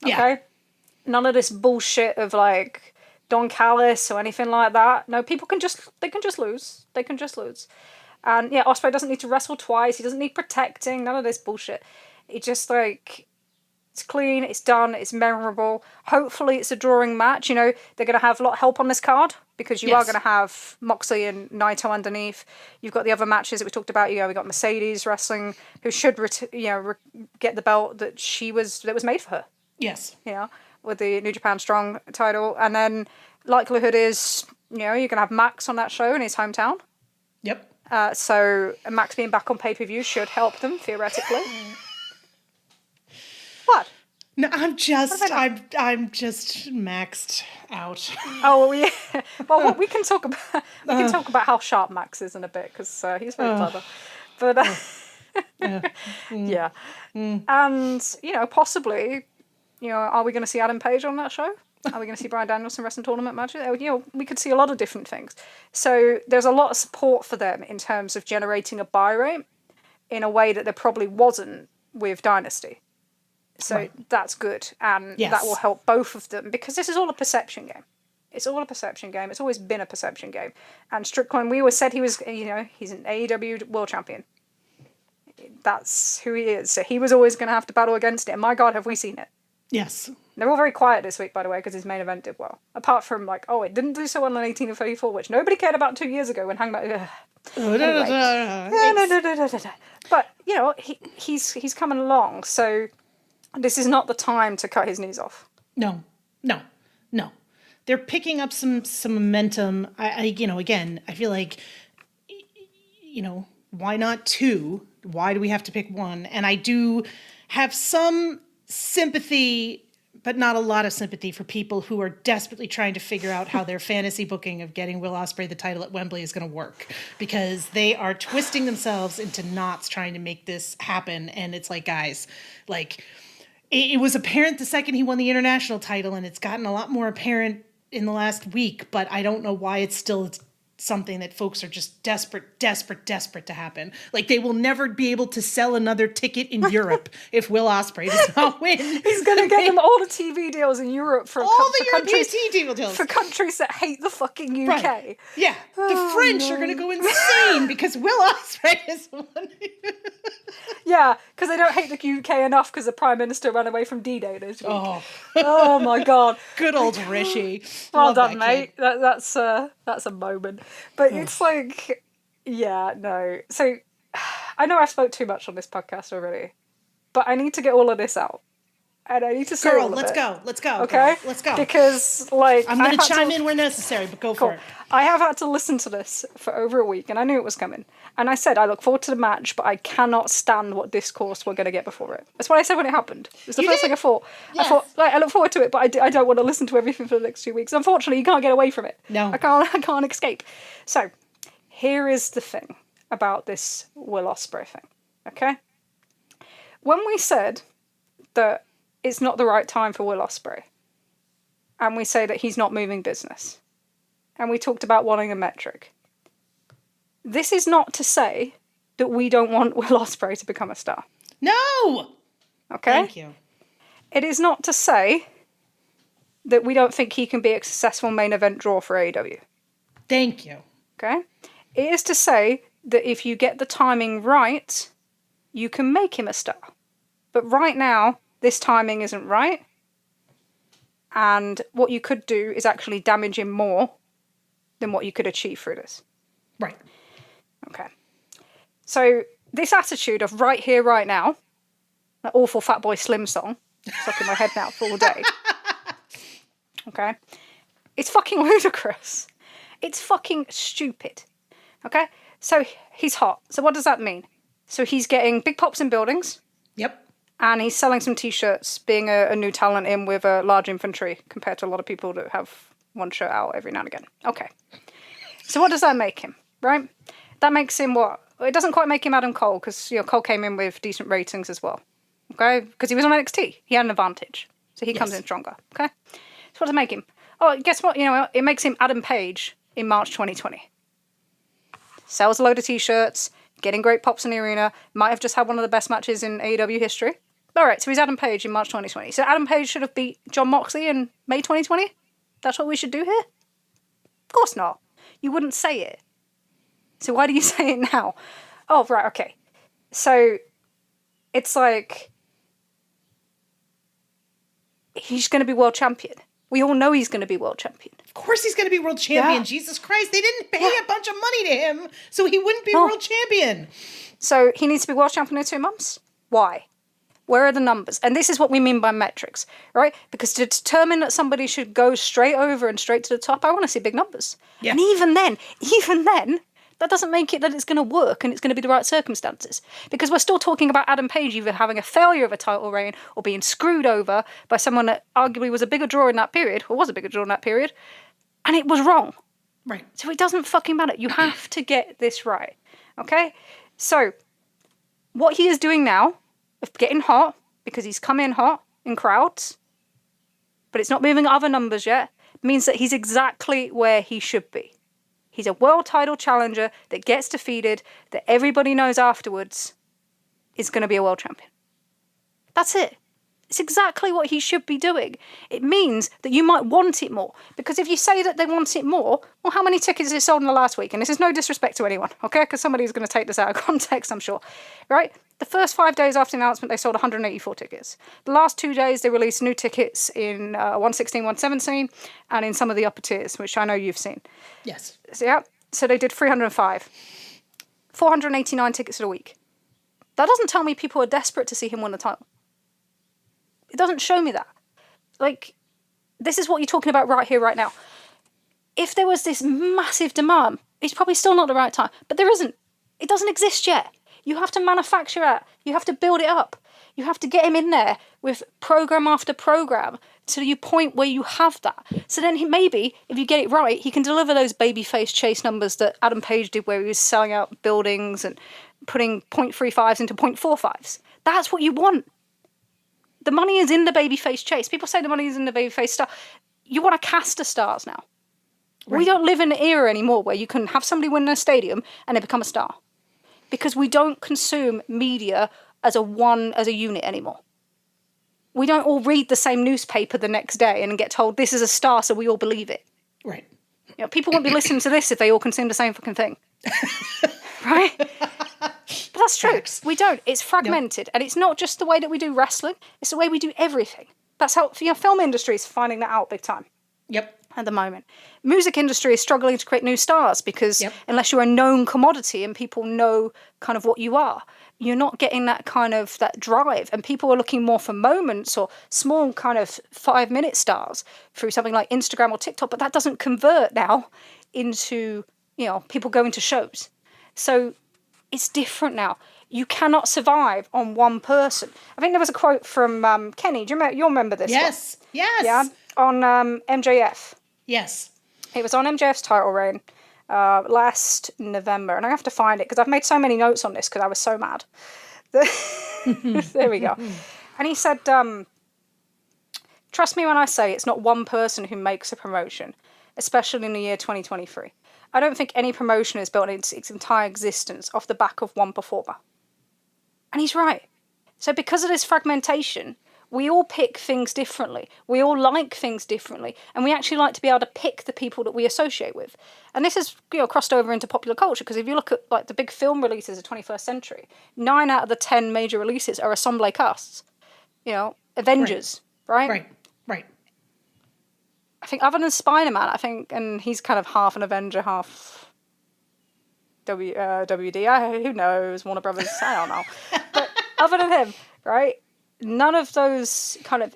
S2: okay? Yeah. None of this bullshit of Don Callis or anything like that. No, people can just lose. They can just lose. And Ospreay doesn't need to wrestle twice. He doesn't need protecting. None of this bullshit. It just it's clean, it's done, it's memorable. Hopefully it's a drawing match. They're going to have a lot of help on this card because you are going to have Moxley and Naito underneath. You've got the other matches that we talked about. We got Mercedes wrestling, who should get the belt that was made for her.
S1: Yes.
S2: With the New Japan Strong title. And then likelihood is, you're going to have Max on that show in his hometown.
S1: Yep.
S2: So Max being back on pay-per-view should help them, theoretically. What?
S1: No, I'm just maxed out.
S2: Oh, yeah. Well, we can talk about how sharp Max is in a bit because he's very clever. But yeah, and possibly, are we going to see Adam Page on that show? Are we going to see Bryan Danielson wrestling tournament matches? We could see a lot of different things. So there's a lot of support for them in terms of generating a buy rate in a way that there probably wasn't with Dynasty. So that's good, and that will help both of them, because this is all a perception game. It's all a perception game. It's always been a perception game. And Strickland, we always said he was, he's an AEW world champion. That's who he is. So he was always going to have to battle against it. And my God, have we seen it?
S1: Yes.
S2: They're all very quiet this week, by the way, because his main event did well. Apart from, it didn't do so well in 18 and 34, which nobody cared about 2 years ago when Hangman... But you know, he's coming along, so this is not the time to cut his knees off.
S1: No. They're picking up some momentum. Again, I feel like, why not two? Why do we have to pick one? And I do have some sympathy, but not a lot of sympathy for people who are desperately trying to figure out how their fantasy booking of getting Will Ospreay the title at Wembley is going to work, because they are twisting themselves into knots trying to make this happen. And it's like, guys, like, it was apparent the second he won the international title, and it's gotten a lot more apparent in the last week, but I don't know why it's still something that folks are just desperate to happen. Like, they will never be able to sell another ticket in Europe if Will Ospreay does not win.
S2: He's going to get them all the TV deals in Europe for
S1: European TV deals
S2: for countries that hate the fucking UK.
S1: Right. Yeah, the French are going to go insane because Will Ospreay is won.
S2: Yeah, because they don't hate the UK enough because the Prime Minister ran away from D-Day this week. Oh my God.
S1: Good old Rishi.
S2: Well done, mate. That's a moment. But it's like, yeah, no. So I know I've spoke too much on this podcast already, but I need to get all of this out. And I need to say all of
S1: let's
S2: it.
S1: go.
S2: Okay?
S1: Girl, let's go.
S2: Because, like,
S1: I'm going to chime in where necessary, but go for it.
S2: I have had to listen to this for over a week, and I knew it was coming. And I said, I look forward to the match, but I cannot stand what discourse we're going to get before it. That's what I said when it happened. It was the first thing I thought. Yes. I thought, like, I look forward to it, but I don't want to listen to everything for the next 2 weeks. Unfortunately, you can't get away from it.
S1: No.
S2: I can't escape. So, here is the thing about this Will Ospreay thing, okay? When we said that it's not the right time for Will Ospreay, and we say that he's not moving business, and we talked about wanting a metric, this is not to say that we don't want Will Ospreay to become a star.
S1: No!
S2: Okay?
S1: Thank you.
S2: It is not to say that we don't think he can be a successful main event draw for AEW.
S1: Thank you.
S2: Okay? It is to say that if you get the timing right, you can make him a star. But right now, this timing isn't right. And what you could do is actually damage him more than what you could achieve through this.
S1: Right.
S2: Okay. So this attitude of right here, right now, that awful Fatboy Slim song, stuck in my head now for all day. Okay. It's fucking ludicrous. It's fucking stupid. Okay. So he's hot. So what does that mean? So he's getting big pops in buildings.
S1: Yep.
S2: And he's selling some t-shirts, being a new talent in with a large infantry compared to a lot of people that have one shirt out every now and again. Okay. So what does that make him, right? That makes him what? It doesn't quite make him Adam Cole, because Cole came in with decent ratings as well. Okay? Because he was on NXT. He had an advantage. So he comes in stronger. Okay? So what does it make him? Oh, guess what? It makes him Adam Page in March 2020. Sells a load of t-shirts, getting great pops in the arena, might have just had one of the best matches in AEW history. All right, so he's Adam Page in March 2020. So Adam Page should have beat John Moxley in May 2020? That's what we should do here? Of course not. You wouldn't say it. So why do you say it now? Oh, right, okay. So it's like, he's going to be world champion. We all know he's going to be world champion.
S1: Of course he's going to be world champion. Yeah. Jesus Christ, they didn't pay a bunch of money to him, so he wouldn't be world champion.
S2: So he needs to be world champion in 2 months? Why? Where are the numbers? And this is what we mean by metrics, right? Because to determine that somebody should go straight over and straight to the top, I want to see big numbers. Yeah. And even then, that doesn't make it that it's going to work and it's going to be the right circumstances. Because we're still talking about Adam Page either having a failure of a title reign or being screwed over by someone that arguably was a bigger draw in that period, or was a bigger draw in that period, and it was wrong.
S1: Right.
S2: So it doesn't fucking matter. You have to get this right. Okay? So, what he is doing now, of getting hot, because he's come in hot in crowds, but it's not moving other numbers yet, means that he's exactly where he should be. He's a world title challenger that gets defeated, that everybody knows afterwards is going to be a world champion. That's it. It's exactly what he should be doing. It means that you might want it more. Because if you say that they want it more, well, how many tickets is sold in the last week? And this is no disrespect to anyone, okay? Because somebody's going to take this out of context, I'm sure. Right? The first 5 days after the announcement, they sold 184 tickets. The last 2 days, they released new tickets in 116, 117, and in some of the upper tiers, which I know you've seen.
S1: Yes.
S2: So, yeah. So they did 305. 489 tickets a week. That doesn't tell me people are desperate to see him win the title. It doesn't show me that. Like, this is what you're talking about right here, right now. If there was this massive demand, it's probably still not the right time. But there isn't. It doesn't exist yet. You have to manufacture it. You have to build it up. You have to get him in there with program after program to the point where you have that. So then maybe, if you get it right, he can deliver those babyface chase numbers that Adam Page did where he was selling out buildings and putting 0.35s into 0.45s. That's what you want. The money is in the babyface chase. People say the money is in the babyface star. You want to cast the stars now. Right. We don't live in an era anymore where you can have somebody win a stadium and they become a star. Because we don't consume media as a unit anymore. We don't all read the same newspaper the next day and get told this is a star, so we all believe it.
S1: Right.
S2: You know, people won't be listening to this if they all consume the same fucking thing. Right? But that's true. Facts. We don't. It's fragmented. Yep. And it's not just the way that we do wrestling. It's the way we do everything. That's how, film industry is finding that out big time.
S1: Yep.
S2: At the moment. Music industry is struggling to create new stars because unless you're a known commodity and people know kind of what you are, you're not getting that kind of that drive. And people are looking more for moments or small kind of 5-minute stars through something like Instagram or TikTok, but that doesn't convert now into, people going to shows. So it's different now. You cannot survive on one person. I think there was a quote from Kenny. You'll remember this
S1: Yes.
S2: one?
S1: Yes.
S2: Yeah. On MJF.
S1: Yes.
S2: It was on MJF's title reign last November. And I have to find it because I've made so many notes on this because I was so mad. There we go. And he said, trust me when I say it's not one person who makes a promotion, especially in the year 2023. I don't think any promotion is built its entire existence off the back of one performer. And he's right. So because of this fragmentation, we all pick things differently. We all like things differently. And we actually like to be able to pick the people that we associate with. And this has crossed over into popular culture, because if you look at like the big film releases of the 21st century, 9 out of the 10 major releases are ensemble casts. Avengers, right?
S1: Right.
S2: I think other than Spider-Man, and he's kind of half an Avenger, half WD. Who knows? Warner Brothers, I don't know. But other than him, right? None of those kind of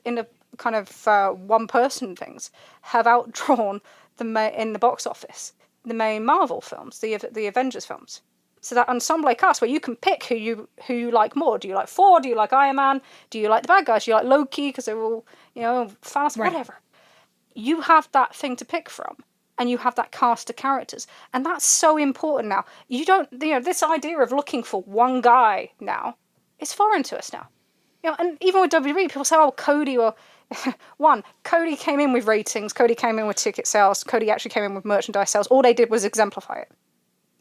S2: one-person things have outdrawn in the box office the main Marvel films, the Avengers films. So that ensemble cast where you can pick who you like more. Do you like Thor? Do you like Iron Man? Do you like the bad guys? Do you like Loki because they're all fast? Right. Whatever. You have that thing to pick from, and you have that cast of characters, and that's so important now. You don't, this idea of looking for one guy now is foreign to us now. And even with WWE, people say, oh, Cody, or Cody came in with ratings, Cody came in with ticket sales, Cody actually came in with merchandise sales. All they did was exemplify it.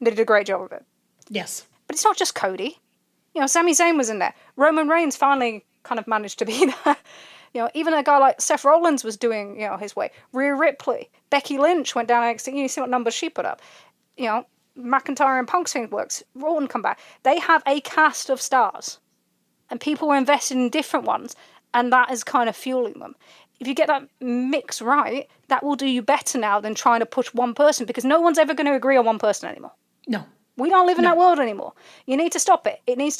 S2: They did a great job of it.
S1: Yes.
S2: But it's not just Cody. Sami Zayn was in there. Roman Reigns finally kind of managed to be there. Even a guy like Seth Rollins was doing, his way. Rhea Ripley, Becky Lynch went down NXT. You see what numbers she put up. McIntyre and Punk's thing works. Orton come back. They have a cast of stars. And people are invested in different ones, and that is kind of fueling them. If you get that mix right, that will do you better now than trying to push one person, because no one's ever going to agree on one person anymore.
S1: No.
S2: We don't live in that world anymore. You need to stop it. You need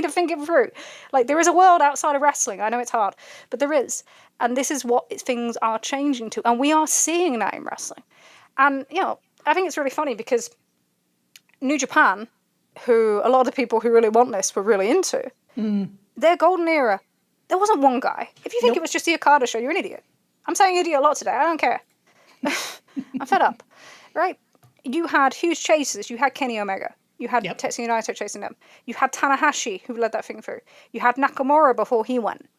S2: to think it through. Like, there is a world outside of wrestling. I know it's hard, but there is. And this is what things are changing to. And we are seeing that in wrestling. And, I think it's really funny because New Japan, who a lot of the people who really want this were really into, their golden era, there wasn't one guy. If you think it was just the Okada show, you're an idiot. I'm saying idiot a lot today. I don't care. I'm fed up. Right? You had huge chasers. You had Kenny Omega. You had Tetsuya Naito chasing them. You had Tanahashi, who led that thing through. You had Nakamura before he went.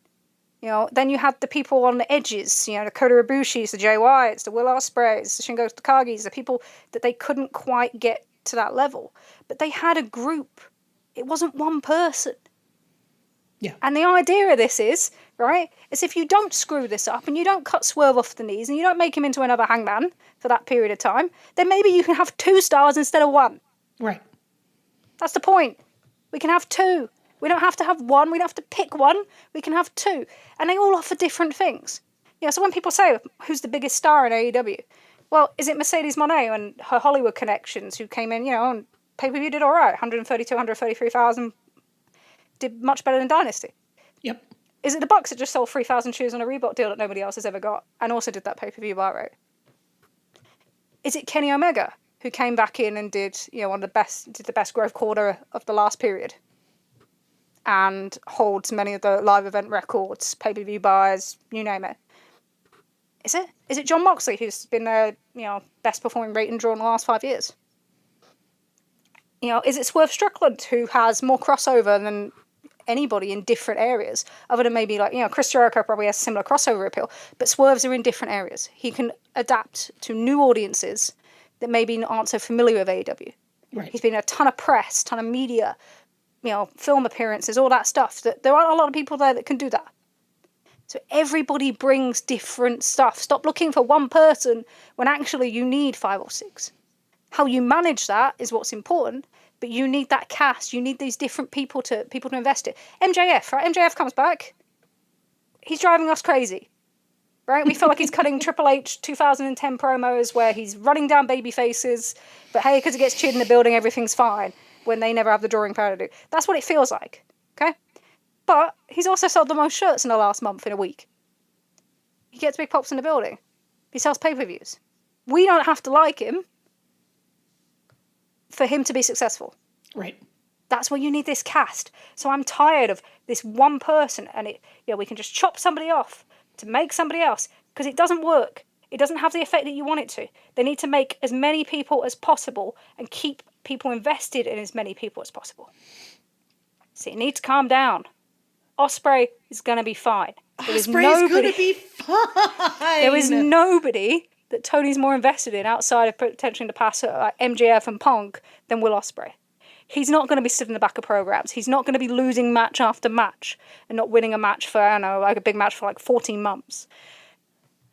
S2: Then you had the people on the edges, the Kota Ibushi's, the Jay Whites, the Will Ospreays, the Shingo Takagi's, the people that they couldn't quite get to that level. But they had a group. It wasn't one person.
S1: Yeah.
S2: And the idea of this is if you don't screw this up and you don't cut Swerve off the knees and you don't make him into another Hangman for that period of time, then maybe you can have 2 stars instead of 1.
S1: Right.
S2: That's the point. We can have 2. We don't have to have 1. We don't have to pick 1. We can have 2. And they all offer different things. So when people say, who's the biggest star in AEW? Well, is it Mercedes Moné and her Hollywood connections who came in, and Pay-per-view did all right. 132, 133,000. Did much better than Dynasty.
S1: Yep.
S2: Is it the Bucks that just sold 3,000 shoes on a Reebok deal that nobody else has ever got and also did that pay-per-view bar rate? Is it Kenny Omega who came back in and did, the best growth quarter of the last period and holds many of the live event records, pay-per-view buys, you name it? Is it? Is it John Moxley who's been the best performing rating draw in the last 5 years? Is it Swerve Strickland who has more crossover than anybody in different areas, other than maybe Chris Jericho probably has similar crossover appeal, but Swerves are in different areas. He can adapt to new audiences that maybe aren't so familiar with AEW.
S1: Right.
S2: He's been in a ton of press, ton of media, film appearances, all that stuff. That there aren't a lot of people there that can do that. So everybody brings different stuff. Stop looking for one person when actually you need 5 or 6. How you manage that is what's important. But you need that cast. You need these different people to invest in. MJF, right? MJF comes back. He's driving us crazy, right? We feel like he's cutting Triple H 2010 promos where he's running down baby faces, but hey, because he gets cheered in the building, everything's fine, when they never have the drawing power to do. That's what it feels like, okay? But he's also sold the most shirts in the last month in a week. He gets big pops in the building. He sells pay-per-views. We don't have to like him for him to be successful.
S1: Right.
S2: That's why you need this cast. So I'm tired of this one person and we can just chop somebody off to make somebody else because it doesn't work. It doesn't have the effect that you want it to. They need to make as many people as possible and keep people invested in as many people as possible. So you need to calm down. Ospreay is going to be fine.
S1: Ospreay is going to be fine.
S2: There is nobody that Tony's more invested in outside of potentially the past like MJF and Punk than Will Ospreay. He's not going to be sitting in the back of programs. He's not going to be losing match after match and not winning a match for, a big match for 14 months.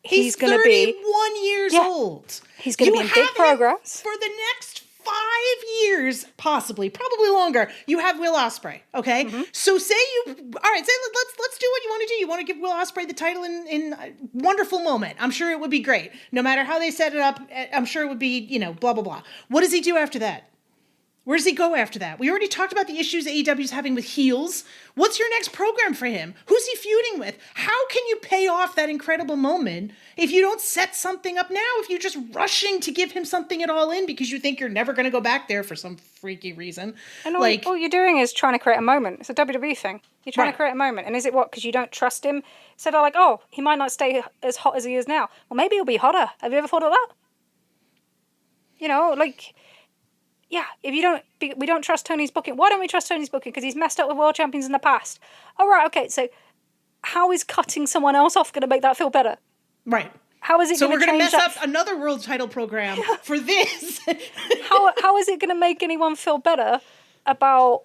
S2: He's going to be
S1: 31 years old.
S2: He's going to be in big programs.
S1: For the next 5 years, possibly, probably longer, you have Will Ospreay, okay? Mm-hmm. So let's do what you want to do. You want to give Will Ospreay the title in a wonderful moment. I'm sure it would be great. No matter how they set it up, I'm sure it would be, blah, blah, blah. What does he do after that? Where does he go after that? We already talked about the issues AEW is having with heels. What's your next program for him? Who's he feuding with? How can you pay off that incredible moment if you don't set something up now? If you're just rushing to give him something at All In because you think you're never going to go back there for some freaky reason.
S2: And all you're doing is trying to create a moment. It's a WWE thing. You're trying to create a moment. And is it what? Because you don't trust him? So they're like, oh, he might not stay as hot as he is now. Well, maybe he'll be hotter. Have you ever thought of that? Yeah, we don't trust Tony's booking. Why don't we trust Tony's booking? Because he's messed up with world champions in the past. All right, okay, so how is cutting someone else off going to make that feel better?
S1: Right.
S2: How is it going to change that? So we're going to
S1: mess up another world title program for this.
S2: How is it going to make anyone feel better about,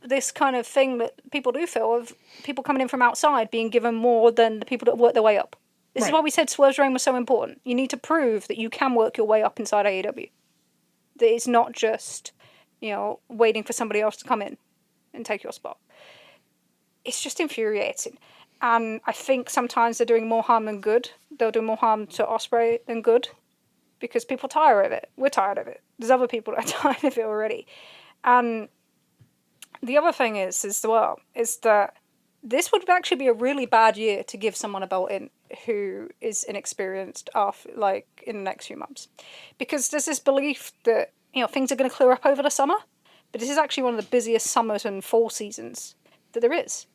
S2: this kind of thing that people do feel of people coming in from outside being given more than the people that work their way up? This is why we said Swerve's reign was so important. You need to prove that you can work your way up inside AEW. That it's not just, waiting for somebody else to come in and take your spot. It's just infuriating. And I think sometimes they're doing more harm than good. They'll do more harm to Ospreay than good because people tire of it. We're tired of it. There's other people that are tired of it already. And the other thing is that this would actually be a really bad year to give someone a belt in who is inexperienced in the next few months. Because there's this belief that, things are going to clear up over the summer, but this is actually one of the busiest summers and fall seasons that there is.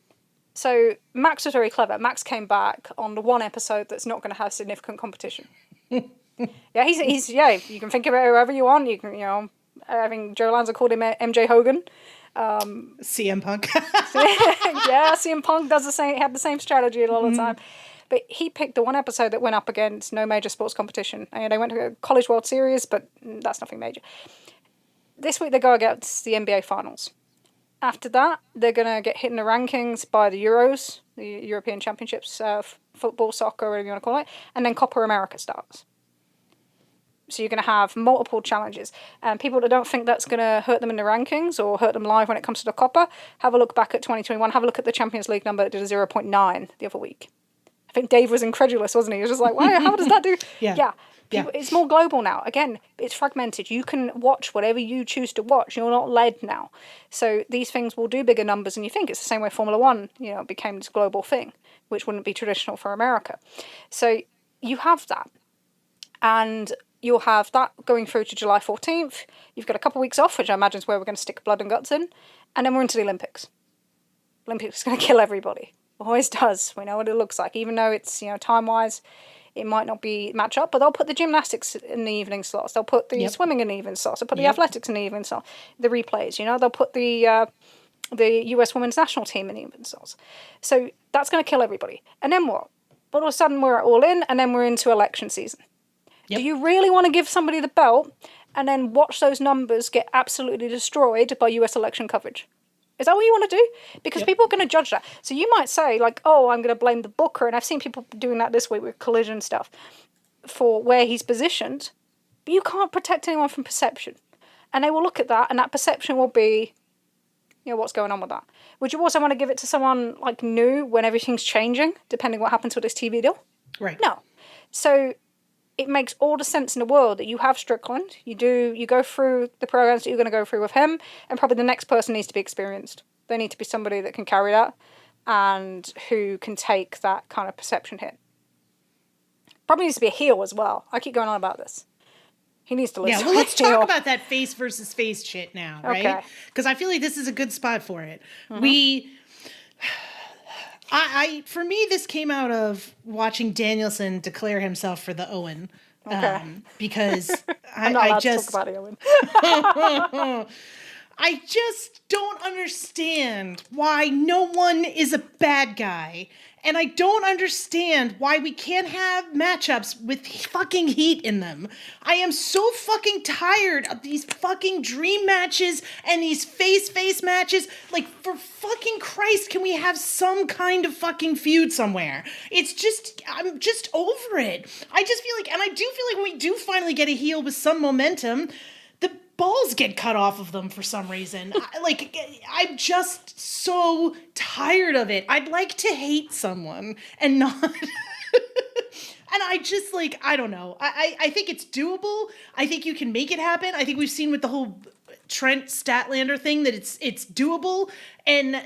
S2: So Max was very clever. Max came back on the one episode that's not going to have significant competition. Yeah, he's you can think of it however you want. You can, I think Joe Lanza called him MJ Hogan.
S1: CM Punk.
S2: Yeah, CM Punk does had the same strategy a lot of the time. But he picked the one episode that went up against no major sports competition. And they went to a College World Series, but that's nothing major. This week they go against the NBA Finals. After that, they're going to get hit in the rankings by the Euros, the European Championships, football, soccer, whatever you want to call it. And then Copa America starts. So you're going to have multiple challenges. And people that don't think that's going to hurt them in the rankings or hurt them live when it comes to the Copa, have a look back at 2021. Have a look at the Champions League number that did a 0.9 the other week. I think Dave was incredulous, wasn't he? He was just like, wow, how does that do?
S1: Yeah.
S2: It's more global now. Again, it's fragmented. You can watch whatever you choose to watch. You're not led now. So these things will do bigger numbers than you think. It's the same way Formula One, became this global thing, which wouldn't be traditional for America. So you have that. And you'll have that going through to July 14th. You've got a couple of weeks off, which I imagine is where we're going to stick blood and guts in. And then we're into the Olympics. Olympics is going to kill everybody. Always does. We know what it looks like. Even though it's, time-wise, it might not be match up, but they'll put the gymnastics in the evening slots. They'll put the swimming in the evening slots. They'll put the athletics in the evening slots. The replays, they'll put the US women's national team in the evening slots. So that's going to kill everybody. And then what? All of a sudden we're all in, and then we're into election season. Yep. Do you really want to give somebody the belt and then watch those numbers get absolutely destroyed by US election coverage? Is that what you want to do? Because people are going to judge that. So you might say, like, oh, I'm going to blame the booker. And I've seen people doing that this week with Collision stuff for where he's positioned. But you can't protect anyone from perception. And they will look at that, and that perception will be, what's going on with that? Would you also want to give it to someone, like, new when everything's changing, depending what happens with this TV deal?
S1: Right.
S2: No. So it makes all the sense in the world that you have Strickland, you go through the programs that you're going to go through with him, and probably the next person needs to be experienced. They need to be somebody that can carry that and who can take that kind of perception hit. Probably needs to be a heel as well. I keep going on about this. He needs to lose.
S1: Yeah, well, let's talk about that face versus face shit now, right? Because I feel like this is a good spot for it. Mm-hmm. For me, this came out of watching Danielson declare himself for the Owen. Because I just
S2: talk about Owen.
S1: I just don't understand why no one is a bad guy. And I don't understand why we can't have matchups with fucking heat in them. I am so fucking tired of these fucking dream matches and these face matches. Like, for fucking Christ, can we have some kind of fucking feud somewhere? I'm just over it. I just feel like, and I do feel like when we do finally get a heel with some momentum, the balls get cut off of them for some reason. I'm just so tired of it. I'd like to hate someone and not... And I just, I don't know. I think it's doable. I think you can make it happen. I think we've seen with the whole Trent Statlander thing that it's doable. And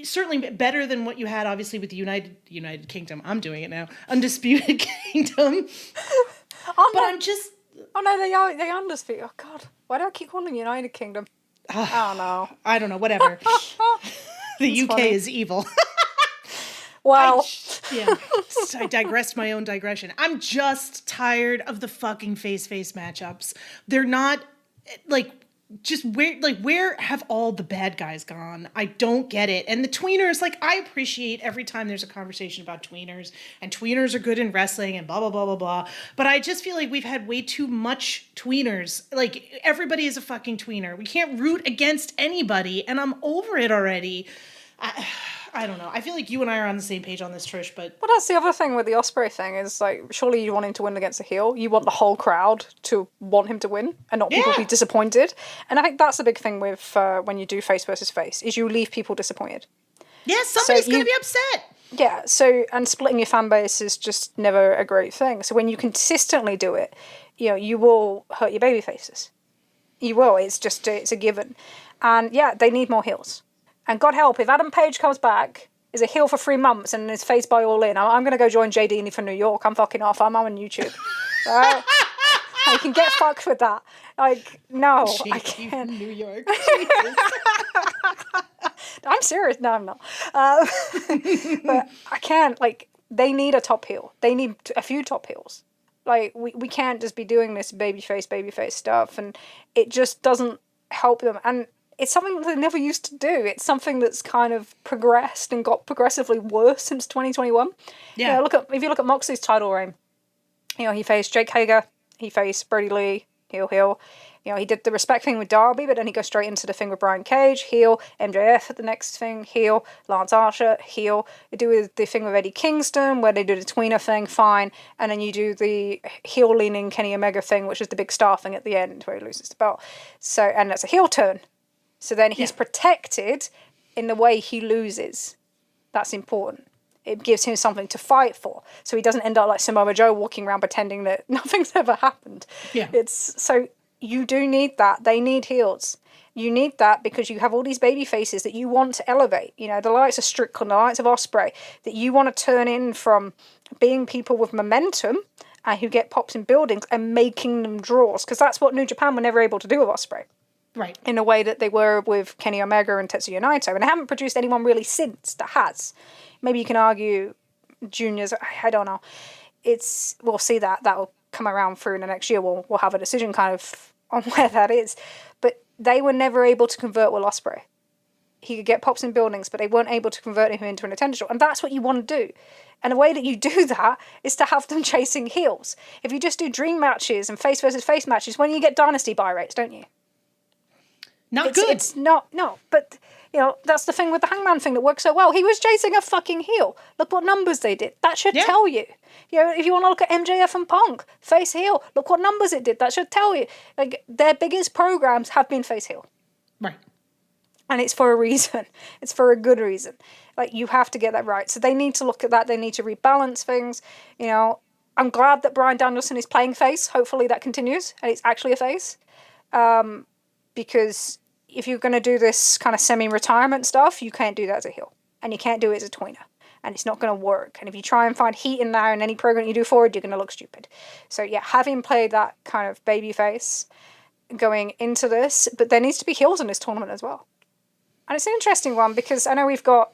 S1: certainly better than what you had, obviously, with the United Kingdom. I'm doing it now. Undisputed Kingdom. I'm just...
S2: Oh, no, they are undisputed. Oh, God. Why do I keep calling them United Kingdom? I don't know.
S1: I don't know. Whatever. The UK funny. Is evil.
S2: Well.
S1: I digressed my own digression. I'm just tired of the fucking face matchups. They're not, just where have all the bad guys gone? I don't get it. And the tweeners, I appreciate every time there's a conversation about tweeners, and tweeners are good in wrestling and blah, blah, blah, blah, blah. But I just feel like we've had way too much tweeners. Everybody is a fucking tweener. We can't root against anybody, and I'm over it already. I don't know. I feel like you and I are on the same page on this, Trish, but...
S2: Well, that's the other thing with the Ospreay thing is, surely you want him to win against a heel. You want the whole crowd to want him to win and not people be disappointed. And I think that's the big thing with when you do face versus face, is you leave people disappointed.
S1: Yeah, somebody's going to be upset.
S2: Yeah, and splitting your fan base is just never a great thing. So when you consistently do it, you will hurt your baby faces. You will. It's a given. And, they need more heels. And God help, if Adam Page comes back, is a heel for 3 months and is faced by All In, I'm going to go join Jay Deeney for New York. I'm fucking off. I'm on YouTube. Right? I can get fucked with that. No, I can't.
S1: New York.
S2: I'm serious. No, I'm not. But I can't. They need a top heel. They need a few top heels. We can't just be doing this babyface stuff, and it just doesn't help them. And it's something that they never used to do. It's something that's kind of progressed and got progressively worse since 2021. Yeah. If you look at Moxley's title reign, he faced Jake Hager, he faced Brody Lee, heel. He did the respect thing with Darby, but then he goes straight into the thing with Brian Cage, heel. MJF at the next thing, heel. Lance Archer, heel. You do the thing with Eddie Kingston, where they do the tweener thing, fine. And then you do the heel-leaning Kenny Omega thing, which is the big star thing at the end, where he loses the belt. And that's a heel turn. So then he's protected in the way he loses. That's important. It gives him something to fight for, so he doesn't end up like Samoa Joe walking around pretending that nothing's ever happened.
S1: Yeah.
S2: It's so you do need that. They need heels. You need that because you have all these baby faces that you want to elevate. You know, the likes of Strickland, the likes of Ospreay, that you want to turn in from being people with momentum and who get pops in buildings and making them draws, because that's what New Japan were never able to do with Ospreay.
S1: Right.
S2: In a way that they were with Kenny Omega and Tetsuya Naito. And they haven't produced anyone really since that has. Maybe you can argue juniors, I don't know. We'll see that'll come around through in the next year. We'll have a decision kind of on where that is. But they were never able to convert Will Ospreay. He could get pops in buildings, but they weren't able to convert him into an attendance draw. And that's what you want to do. And the way that you do that is to have them chasing heels. If you just do dream matches and face versus face matches, when you get dynasty buy rates, don't you?
S1: Not good.
S2: It's not, no, but, you know, that's the thing with the Hangman thing that works so well. He was chasing a fucking heel. Look what numbers they did. That should tell you. You know, if you want to look at MJF and Punk, face heel, look what numbers it did. That should tell you. Like, their biggest programs have been face heel.
S1: Right.
S2: And it's for a reason. It's for a good reason. Like, you have to get that right. So they need to look at that. They need to rebalance things. You know, I'm glad that Bryan Danielson is playing face. Hopefully that continues and it's actually a face. Because if you're going to do this kind of semi-retirement stuff, you can't do that as a heel. And you can't do it as a tweener. And it's not going to work. And if you try and find heat in there in any program you do forward, you're going to look stupid. So yeah, having played that kind of baby face going into this, but there needs to be heels in this tournament as well. And it's an interesting one because I know we've got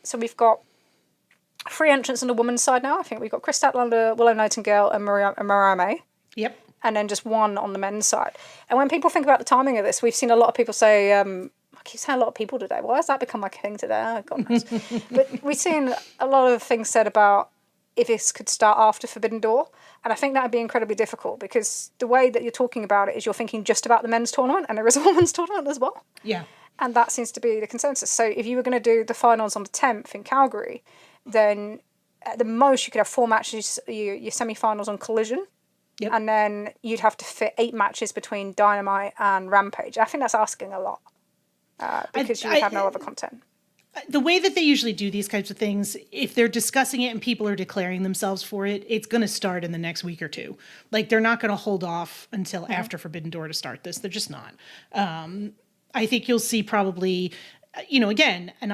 S2: 3 entrants on the women's side now. I think we've got Chris Statlander, Willow Nightingale, and Mariah May.
S1: Yep.
S2: And then just 1 on the men's side. And when people think about the timing of this, we've seen a lot of people say, I keep saying a lot of people today. Why has that become like a thing today? Oh, God knows. But we've seen a lot of things said about if this could start after Forbidden Door. And I think that would be incredibly difficult because the way that you're talking about it is you're thinking just about the men's tournament and there is a women's tournament as well.
S1: Yeah.
S2: And that seems to be the consensus. So if you were going to do the finals on the 10th in Calgary, then at the most you could have 4 matches, your semi-finals on Collision.
S1: Yep.
S2: And then you'd have to fit 8 matches between Dynamite and Rampage. I think that's asking a lot because you would have no other content.
S1: The way that they usually do these types of things, if they're discussing it and people are declaring themselves for it, it's going to start in the next week or 2. Like, they're not going to hold off until after Forbidden Door to start this. They're just not. I think you'll see probably, you know, again, and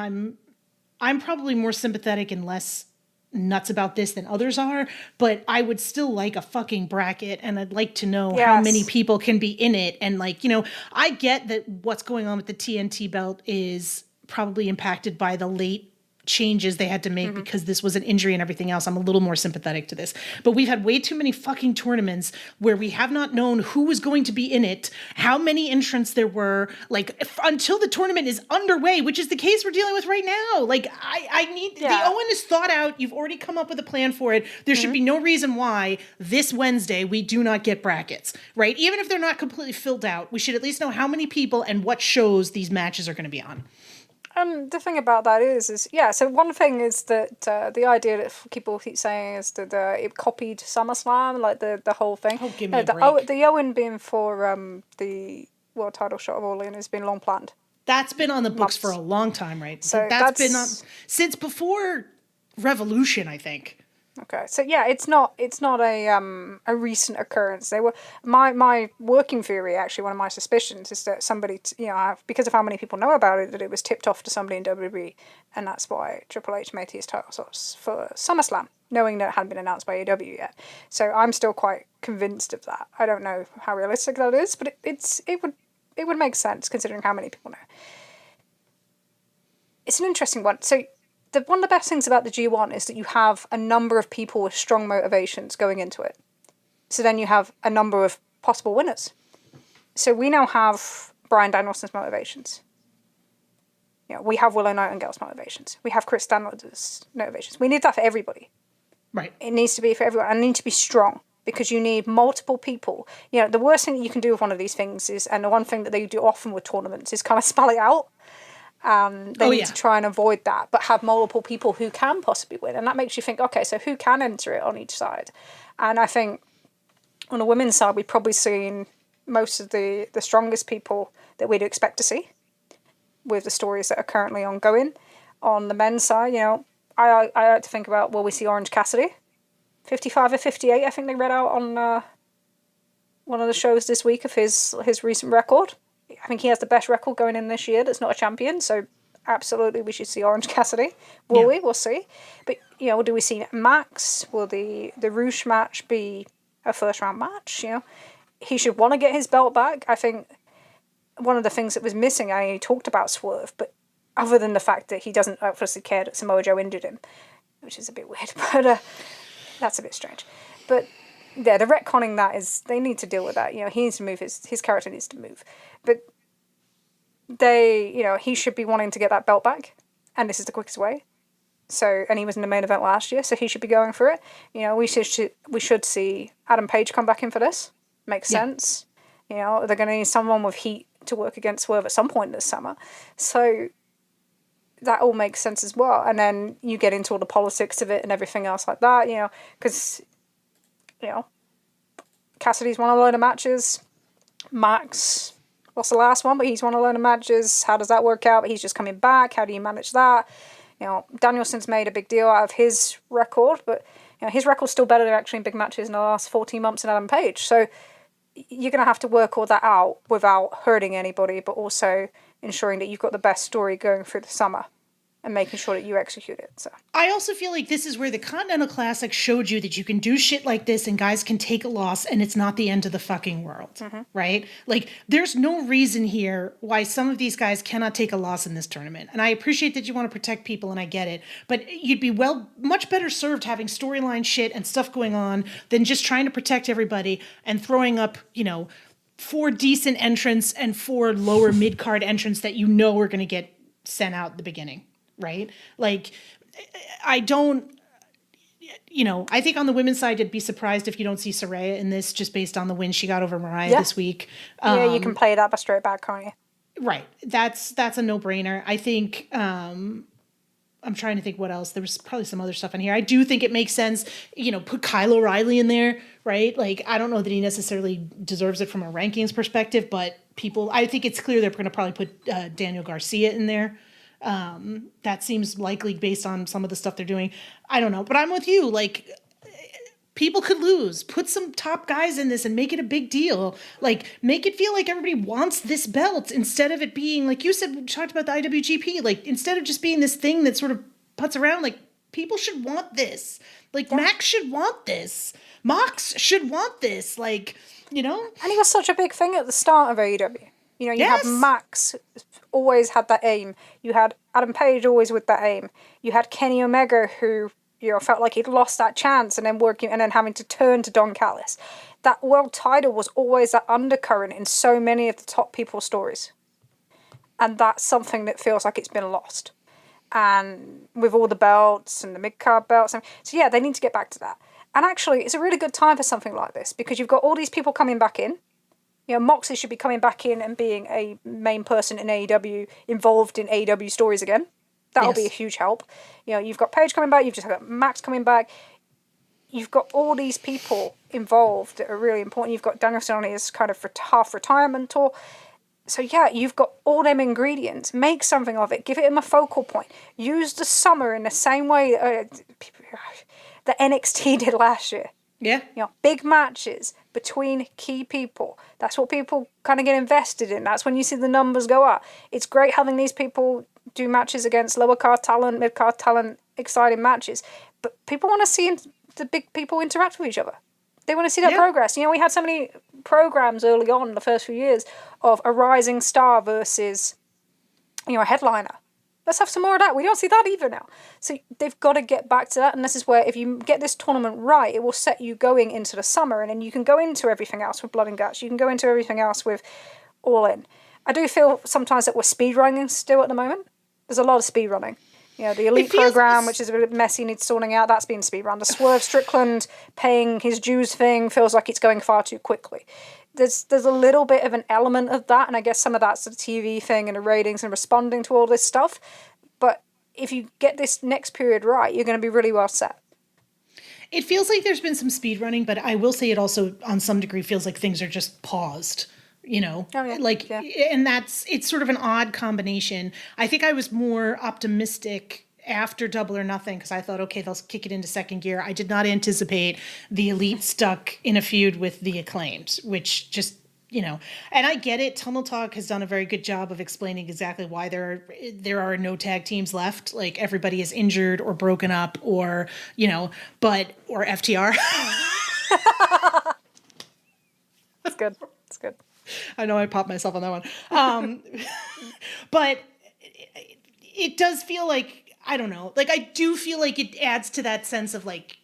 S1: I'm probably more sympathetic and less nuts about this than others are, but I would still like a fucking bracket and I'd like to know how many people can be in it. And like, you know, I get that what's going on with the TNT belt is probably impacted by the late changes they had to make because this was an injury and everything else. I'm a little more sympathetic to this, but we've had way too many fucking tournaments where we have not known who was going to be in it, how many entrants there were, like until the tournament is underway, which is the case we're dealing with right now. Like I need the Owen is thought out. You've already come up with a plan for it. There should be no reason why this Wednesday we do not get brackets, right? Even if they're not completely filled out, we should at least know how many people and what shows these matches are going to be on.
S2: The thing about that is so one thing is that the idea that people keep saying is that it copied SummerSlam, like the whole thing.
S1: Oh, give me a break.
S2: The Owen being for the world title shot of All In has been long planned.
S1: That's been on the books for a long time, right?
S2: So
S1: that's been on since before Revolution, I think.
S2: Okay, so yeah, it's not a recent occurrence. They were my working theory, actually, one of my suspicions is that somebody, because of how many people know about it, that it was tipped off to somebody in WWE, and that's why Triple H made his title shots for SummerSlam, knowing that it hadn't been announced by AEW yet. So I'm still quite convinced of that. I don't know how realistic that is, but it would make sense considering how many people know. It's an interesting one. So. One of the best things about the G1 is that you have a number of people with strong motivations going into it. So then you have a number of possible winners. So we now have Bryan Danielson's motivations. You know, we have Willow Nightingale's motivations. We have Chris Statlander's motivations. We need that for everybody.
S1: Right.
S2: It needs to be for everyone. And it needs to be strong because you need multiple people. You know, the worst thing that you can do with one of these things is, and the one thing that they do often with tournaments is kind of spell it out. They need to try and avoid that, but have multiple people who can possibly win. And that makes you think, okay, so who can enter it on each side? And I think on the women's side, we've probably seen most of the strongest people that we'd expect to see with the stories that are currently ongoing. On the men's side, I like to think about, will we see Orange Cassidy? 55 or 58, I think they read out on one of the shows this week of his recent record. I think he has the best record going in this year that's not a champion, so absolutely we should see Orange Cassidy. Will we? We'll see. But, do we see Max? Will the Roosh match be a first-round match? He should want to get his belt back. I think one of the things that was missing, I talked about Swerve, but other than the fact that he doesn't obviously care that Samoa Joe injured him, which is a bit weird, but that's a bit strange. But yeah, the retconning that is, they need to deal with that. He needs to move, his character needs to move. But he should be wanting to get that belt back, and this is the quickest way. So, and he was in the main event last year, so he should be going for it. We should see Adam Page come back in for this. Makes sense. They're going to need someone with heat to work against Swerve at some point this summer. So that all makes sense as well. And then you get into all the politics of it and everything else like that, because, Cassidy's won a load of matches. Max lost the last one, but he's won a load of matches. How does that work out? But he's just coming back. How do you manage that? Danielson's made a big deal out of his record, but his record's still better than actually in big matches in the last 14 months in Adam Page. So you're going to have to work all that out without hurting anybody, but also ensuring that you've got the best story going through the summer and making sure that you execute it. So
S1: I also feel like this is where the Continental Classic showed you that you can do shit like this and guys can take a loss and it's not the end of the fucking world, right? Like, there's no reason here why some of these guys cannot take a loss in this tournament. And I appreciate that you want to protect people, and I get it, but you'd be much better served having storyline shit and stuff going on than just trying to protect everybody and throwing up, 4 decent entrants and 4 lower mid-card entrants that are going to get sent out at the beginning. Right? Like, I don't, I think on the women's side, I'd be surprised if you don't see Saraya in this just based on the win she got over Mariah this week.
S2: You can play that straight back, can't you?
S1: Right. That's a no-brainer. I think, I'm trying to think what else. There was probably some other stuff in here. I do think it makes sense, put Kyle O'Reilly in there, right? Like, I don't know that he necessarily deserves it from a rankings perspective, but I think it's clear they're going to probably put Daniel Garcia in there. That seems likely based on some of the stuff they're doing. I don't know, but I'm with you. Like, people could lose. Put some top guys in this and make it a big deal. Like, make it feel like everybody wants this belt instead of it being, like you said, we talked about the IWGP. Like, instead of just being this thing that sort of puts around, like, people should want this. Like, Max should want this. Mox should want this. Like, And
S2: he was such a big thing at the start of AEW. You had Max always had that aim. You had Adam Page always with that aim. You had Kenny Omega who, felt like he'd lost that chance and then having to turn to Don Callis. That world title was always that undercurrent in so many of the top people's stories. And that's something that feels like it's been lost. And with all the belts and the mid-card belts. So they need to get back to that. And actually, it's a really good time for something like this because you've got all these people coming back in. Moxley should be coming back in and being a main person in AEW, involved in AEW stories again. That'll be a huge help. You've got Paige coming back, you've just got Max coming back. You've got all these people involved that are really important. You've got Danielson on his kind of half retirement tour. So you've got all them ingredients. Make something of it. Give it him a focal point. Use the summer in the same way that NXT did last year.
S1: Yeah.
S2: Big matches between key people. That's what people kind of get invested in. That's when you see the numbers go up. It's great having these people do matches against lower card talent, mid card talent, exciting matches. But people want to see the big people interact with each other. They want to see that progress. We had so many programs early on in the first few years of a rising star versus, a headliner. Let's have some more of that. We don't see that either now. So they've got to get back to that. And this is where if you get this tournament right, it will set you going into the summer. And then you can go into everything else with Blood and Guts. You can go into everything else with All In. I do feel sometimes that we're speed running still at the moment. There's a lot of speed running. The Elite program, which is a bit messy, needs sorting out. That's been speed run. The Swerve Strickland paying his dues thing feels like it's going far too quickly. There's a little bit of an element of that, and I guess some of that's the TV thing and the ratings and responding to all this stuff. But if you get this next period right, you're going to be really well set.
S1: It feels like there's been some speed running, but I will say it also, on some degree, feels like things are just paused. And it's sort of an odd combination. I think I was more optimistic after Double or Nothing, because I thought, okay, they'll kick it into second gear. I did not anticipate the Elite stuck in a feud with the Acclaimed, which just, and I get it. Tunnel Talk has done a very good job of explaining exactly why there are no tag teams left. Like, everybody is injured or broken up or, or FTR.
S2: It's good. It's good.
S1: I know I popped myself on that one. But it does feel like, I don't know, like, I do feel like it adds to that sense of, like,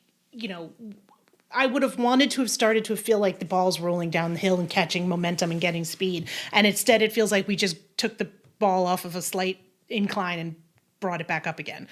S1: I would have wanted to have started to feel like the ball's rolling down the hill and catching momentum and getting speed. And instead it feels like we just took the ball off of a slight incline and brought it back up again.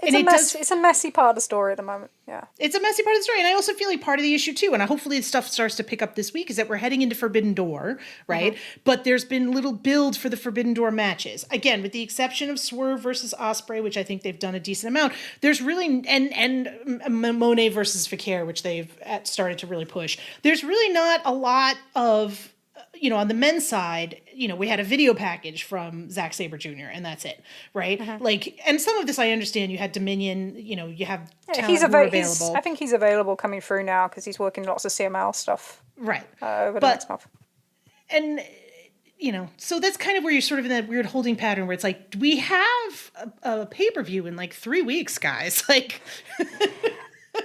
S2: It's a messy part of the story at the moment. Yeah.
S1: It's a messy part of the story. And I also feel like part of the issue too, and hopefully stuff starts to pick up this week, is that we're heading into Forbidden Door, right? But there's been little build for the Forbidden Door matches. Again, with the exception of Swerve versus Ospreay, which I think they've done a decent amount. There's really, and Monet versus Fakir, which they've started to really push. There's really not a lot of, on the men's side, we had a video package from Zack Sabre Jr. and that's it, right? Like, and some of this I understand. You had Dominion, you have talent available.
S2: I think he's available coming through now because he's working lots of CML stuff.
S1: Right.
S2: Over the next month.
S1: And, so that's kind of where you're sort of in that weird holding pattern where it's like, we have a pay-per-view in like 3 weeks, guys. Like...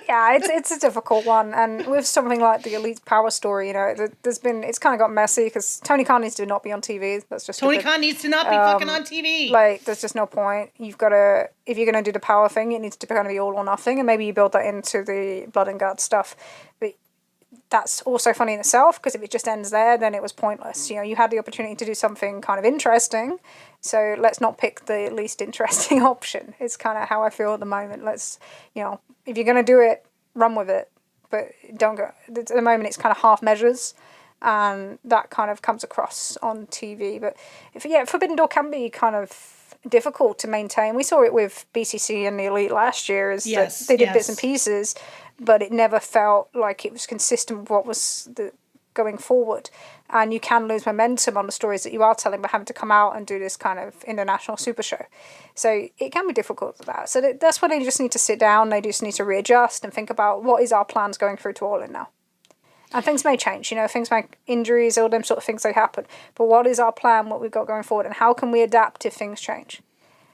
S2: Yeah, it's a difficult one, and with something like the Elite Power story, it's kind of got messy because Tony Khan needs to not be on TV. That's just
S1: Tony Khan needs to not be fucking on TV.
S2: Like, there's just no point. You've got to, if you're going to do the power thing, it needs to kind of be all or nothing, and maybe you build that into the Blood and Guts stuff. But that's also funny in itself because if it just ends there, then it was pointless. You had the opportunity to do something kind of interesting. So let's not pick the least interesting option. It's kind of how I feel at the moment. Let's, if you're going to do it, run with it. But don't go, at the moment it's kind of half measures. And that kind of comes across on TV. But Forbidden Door can be kind of difficult to maintain. We saw it with BCC and the Elite last year. That they did bits and pieces, but it never felt like it was consistent with what was going forward. And you can lose momentum on the stories that you are telling by having to come out and do this kind of international super show. So it can be difficult for that. So that's why they just need to sit down. They just need to readjust and think about what is our plans going through to All In now. And things may change, things like injuries, all them sort of things that happen. But what is our plan, what we've got going forward, and how can we adapt if things change?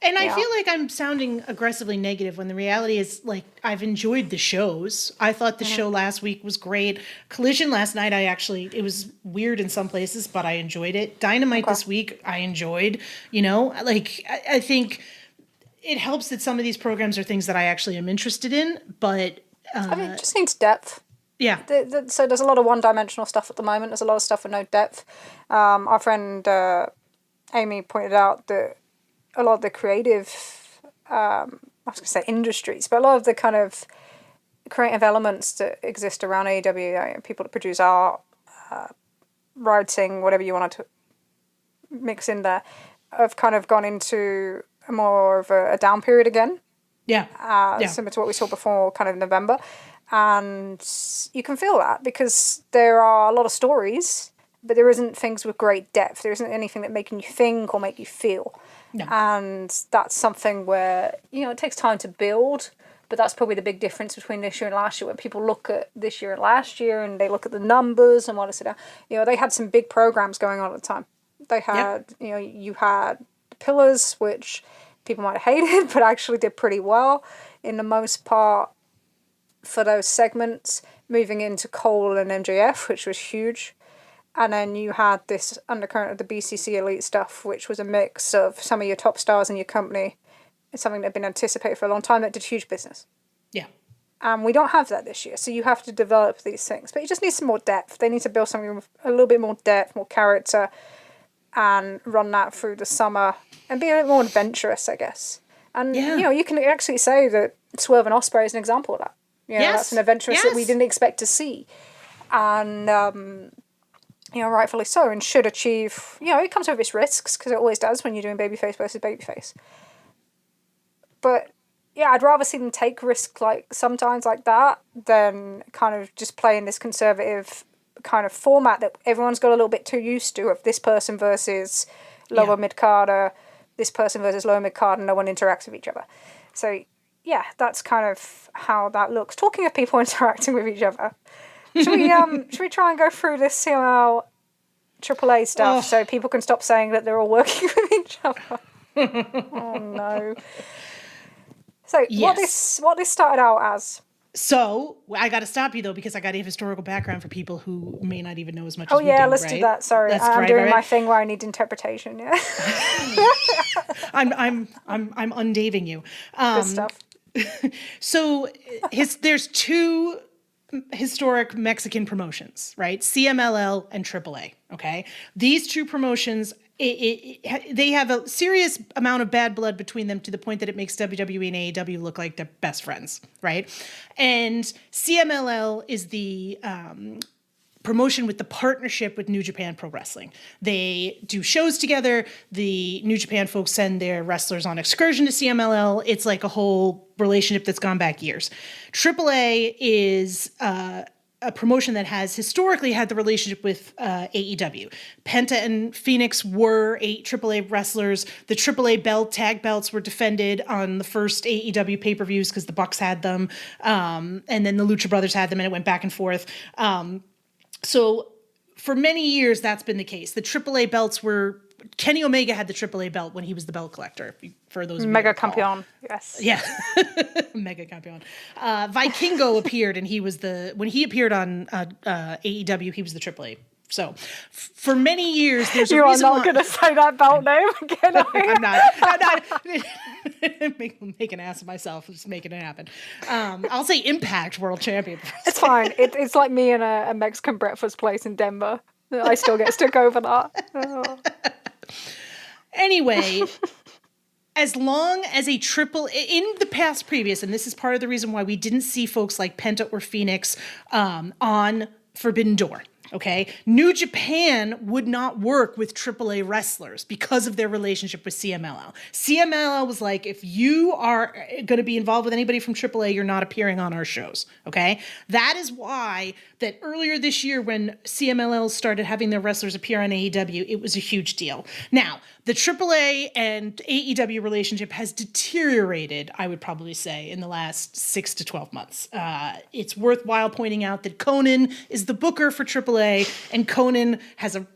S1: And I feel like I'm sounding aggressively negative when the reality is, like, I've enjoyed the shows. I thought the show last week was great. Collision last night, it was weird in some places, but I enjoyed it. Dynamite this week, I enjoyed. I think it helps that some of these programs are things that I actually am interested in, but...
S2: it just needs depth.
S1: Yeah.
S2: So there's a lot of one-dimensional stuff at the moment. There's a lot of stuff with no depth. Our friend Amy pointed out that a lot of the creative, I was going to say industries, but a lot of the kind of creative elements that exist around AEW, people that produce art, writing, whatever you want to mix in there, have kind of gone into more of a down period again. Similar to what we saw before, kind of November. And you can feel that because there are a lot of stories, but there isn't things with great depth. There isn't anything that making you think or make you feel.
S1: No.
S2: And that's something where, it takes time to build, but that's probably the big difference between this year and last year. When people look at this year and last year and they look at the numbers and want to sit down, they had some big programs going on at the time. They had, you had Pillars, which people might have hated, but actually did pretty well in the most part for those segments, moving into Cole and MJF, which was huge. And then you had this undercurrent of the BCC Elite stuff, which was a mix of some of your top stars in your company. It's something that had been anticipated for a long time that did huge business.
S1: Yeah.
S2: And we don't have that this year, so you have to develop these things. But you just need some more depth. They need to build something with a little bit more depth, more character, and run that through the summer and be a bit more adventurous, I guess. And, you can actually say that Swerve and Ospreay is an example of that. That's an adventurous that we didn't expect to see. And... rightfully so, and should achieve, it comes with its risks, because it always does when you're doing babyface versus babyface. But, I'd rather see them take risks sometimes like that than kind of just playing this conservative kind of format that everyone's got a little bit too used to of this person versus lower mid-carder this person versus lower mid card and no one interacts with each other. So yeah, that's kind of how that looks. Talking of people interacting with each other, should we try and go through this CML AAA stuff so people can stop saying that they're all working with each other? Oh no. So
S1: Yes.
S2: what this started out as.
S1: So I got to stop you though, because I got a historical background for people who may not even know as much as
S2: Oh
S1: we
S2: yeah,
S1: do,
S2: let's
S1: right?
S2: do that. Sorry, I'm doing my thing where I need interpretation. Yeah.
S1: I'm undaving you.
S2: Good stuff.
S1: So there's two historic Mexican promotions, right? CMLL and AAA. Okay, these two promotions, they have a serious amount of bad blood between them to the point that it makes WWE and AEW look like they're best friends, right? And CMLL is the promotion with the partnership with New Japan Pro Wrestling. They do shows together. The New Japan folks send their wrestlers on excursion to CMLL. It's like a whole relationship that's gone back years. AAA is a promotion that has historically had the relationship with AEW. Penta and Phoenix were AAA wrestlers. The AAA tag belts were defended on the first AEW pay-per-views because the Bucks had them. And then the Lucha Brothers had them, and it went back and forth. So for many years, that's been the case. The AAA belts were... Kenny Omega had the AAA belt when he was the belt collector, for those of you
S2: Mega Campeon, yes.
S1: Yeah. Mega Campeon. Vikingo appeared, and when he appeared on AEW, he was the AAA. So for many years, there's a reason
S2: You are not going to say that belt name again.
S1: I'm not make an ass of myself, just making it happen. I'll say Impact World Champion.
S2: It's fine. It's like me in a Mexican breakfast place in Denver. I still get stuck over that. Oh.
S1: Anyway, as long as in the past previous, and this is part of the reason why we didn't see folks like Penta or Phoenix on Forbidden Door. Okay, New Japan would not work with AAA wrestlers because of their relationship with CMLL. CMLL was like, if you are going to be involved with anybody from AAA, you're not appearing on our shows. Okay, that is why that earlier this year when CMLL started having their wrestlers appear on AEW, it was a huge deal. Now, the AAA and AEW relationship has deteriorated, I would probably say, in the last 6 to 12 months. It's worthwhile pointing out that Conan is the booker for AAA, and Conan has a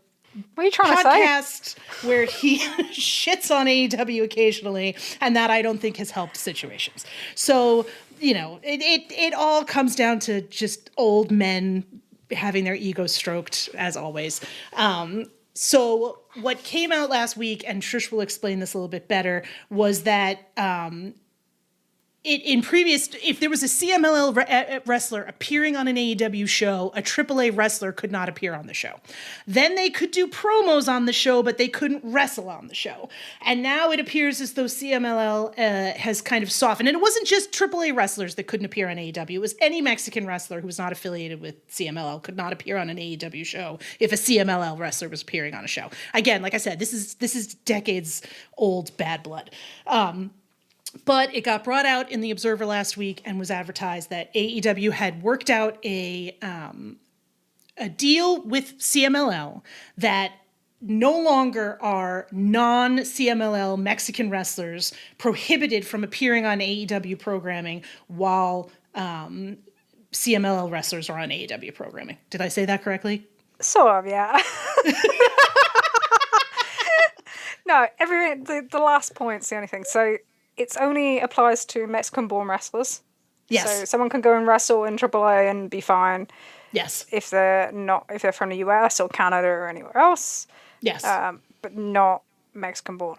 S2: what are you trying
S1: podcast where he shits on AEW occasionally, and that I don't think has helped situations. So, it all comes down to just old men having their egos stroked, as always. So what came out last week, and Trish will explain this a little bit better, was that if there was a CMLL wrestler appearing on an AEW show, a AAA wrestler could not appear on the show. Then they could do promos on the show, but they couldn't wrestle on the show. And now it appears as though CMLL has kind of softened. And it wasn't just AAA wrestlers that couldn't appear on AEW. It was any Mexican wrestler who was not affiliated with CMLL could not appear on an AEW show if a CMLL wrestler was appearing on a show. Again, like I said, this is decades old bad blood. But it got brought out in the Observer last week and was advertised that AEW had worked out a deal with CMLL that no longer are non-CMLL Mexican wrestlers prohibited from appearing on AEW programming while CMLL wrestlers are on AEW programming. Did I say that correctly?
S2: Sort of, yeah. No, the last point's the only thing. So it only applies to Mexican-born wrestlers.
S1: Yes.
S2: So someone can go and wrestle in AAA and be fine.
S1: Yes.
S2: If they're from the US or Canada or anywhere else.
S1: Yes.
S2: But not Mexican-born.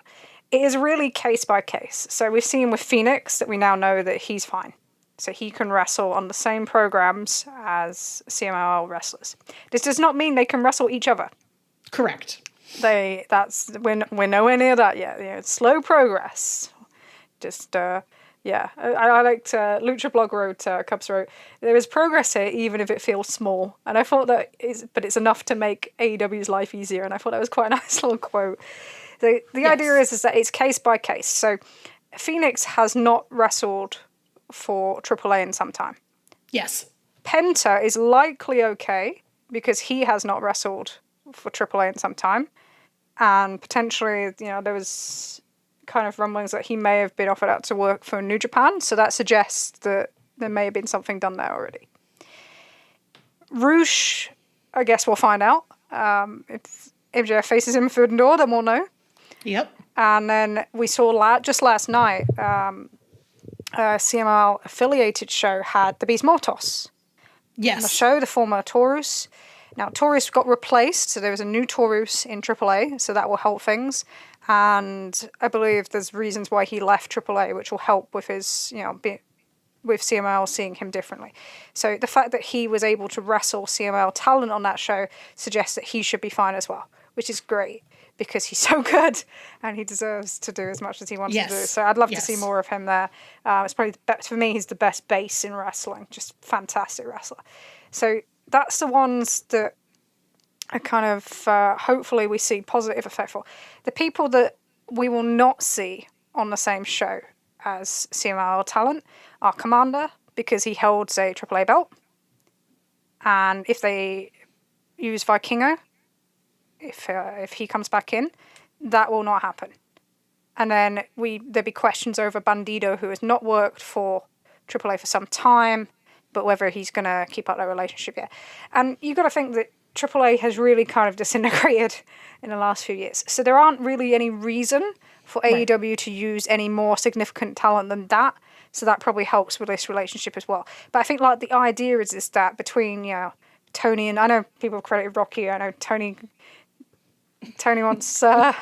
S2: It is really case by case. So we've seen with Phoenix that we now know that he's fine. So he can wrestle on the same programs as CMLL wrestlers. This does not mean they can wrestle each other.
S1: Correct.
S2: We're nowhere near that yet. It's slow progress. Just, I liked Lucha Blog Cubs wrote, there is progress here even if it feels small. And I thought but it's enough to make AEW's life easier. And I thought that was quite a nice little quote. The idea is that it's case by case. So Phoenix has not wrestled for AAA in some time.
S1: Yes.
S2: Penta is likely okay because he has not wrestled for AAA in some time. And potentially, there was kind of rumblings that he may have been offered out to work for New Japan, so that suggests that there may have been something done there already. Roosh, I guess we'll find out. If MJF faces him for Door, then we'll know.
S1: Yep.
S2: And then we saw just last night, CMLL affiliated show had the Beast Mortos.
S1: Yes.
S2: On the show, the former Taurus. Now, Taurus got replaced, so there was a new Taurus in AAA, so that will help things. And I believe there's reasons why he left AAA, which will help with his, with CMLL seeing him differently. So the fact that he was able to wrestle CMLL talent on that show suggests that he should be fine as well, which is great because he's so good and he deserves to do as much as he wants to do. So I'd love to see more of him there. It's probably, for me, he's the best base in wrestling, just fantastic wrestler. So that's the ones that are kind of, hopefully we see positive effect for. The people that we will not see on the same show as CMLL talent are Commander, because he holds a AAA belt. And if they use Vikingo, if he comes back in, that will not happen. And then there'll be questions over Bandido, who has not worked for AAA for some time, but whether he's going to keep up that relationship yet. And you've got to think that AAA has really kind of disintegrated in the last few years. So there aren't really any reason for AEW to use any more significant talent than that. So that probably helps with this relationship as well. But I think like the idea is that between, Tony and, I know people credited Rocky, I know Tony wants, you know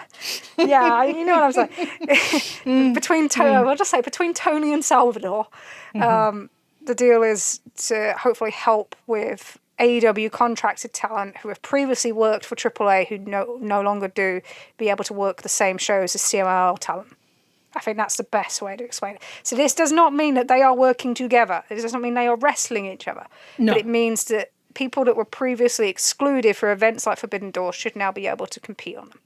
S2: what I'm saying. I'll just say between Tony and Salvador, the deal is to hopefully help with AEW contracted talent who have previously worked for AAA who no longer do, be able to work the same shows as CMLL talent. I think that's the best way to explain it. So this does not mean that they are working together. It doesn't mean they are wrestling each other. No. But it means that people that were previously excluded for events like Forbidden Door should now be able to compete on them.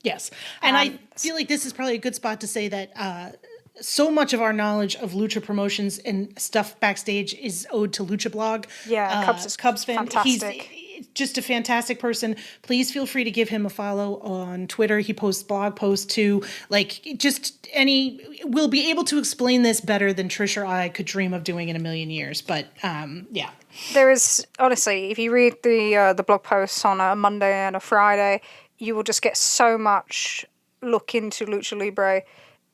S1: Yes. And I feel like this is probably a good spot to say that so much of our knowledge of Lucha promotions and stuff backstage is owed to Lucha Blog.
S2: Yeah,
S1: Cubs fan.
S2: Fantastic.
S1: He's just a fantastic person. Please feel free to give him a follow on Twitter. He posts blog posts too. We'll be able to explain this better than Trish or I could dream of doing in a million years. But yeah.
S2: There is, honestly, if you read the blog posts on a Monday and a Friday, you will just get so much look into Lucha Libre,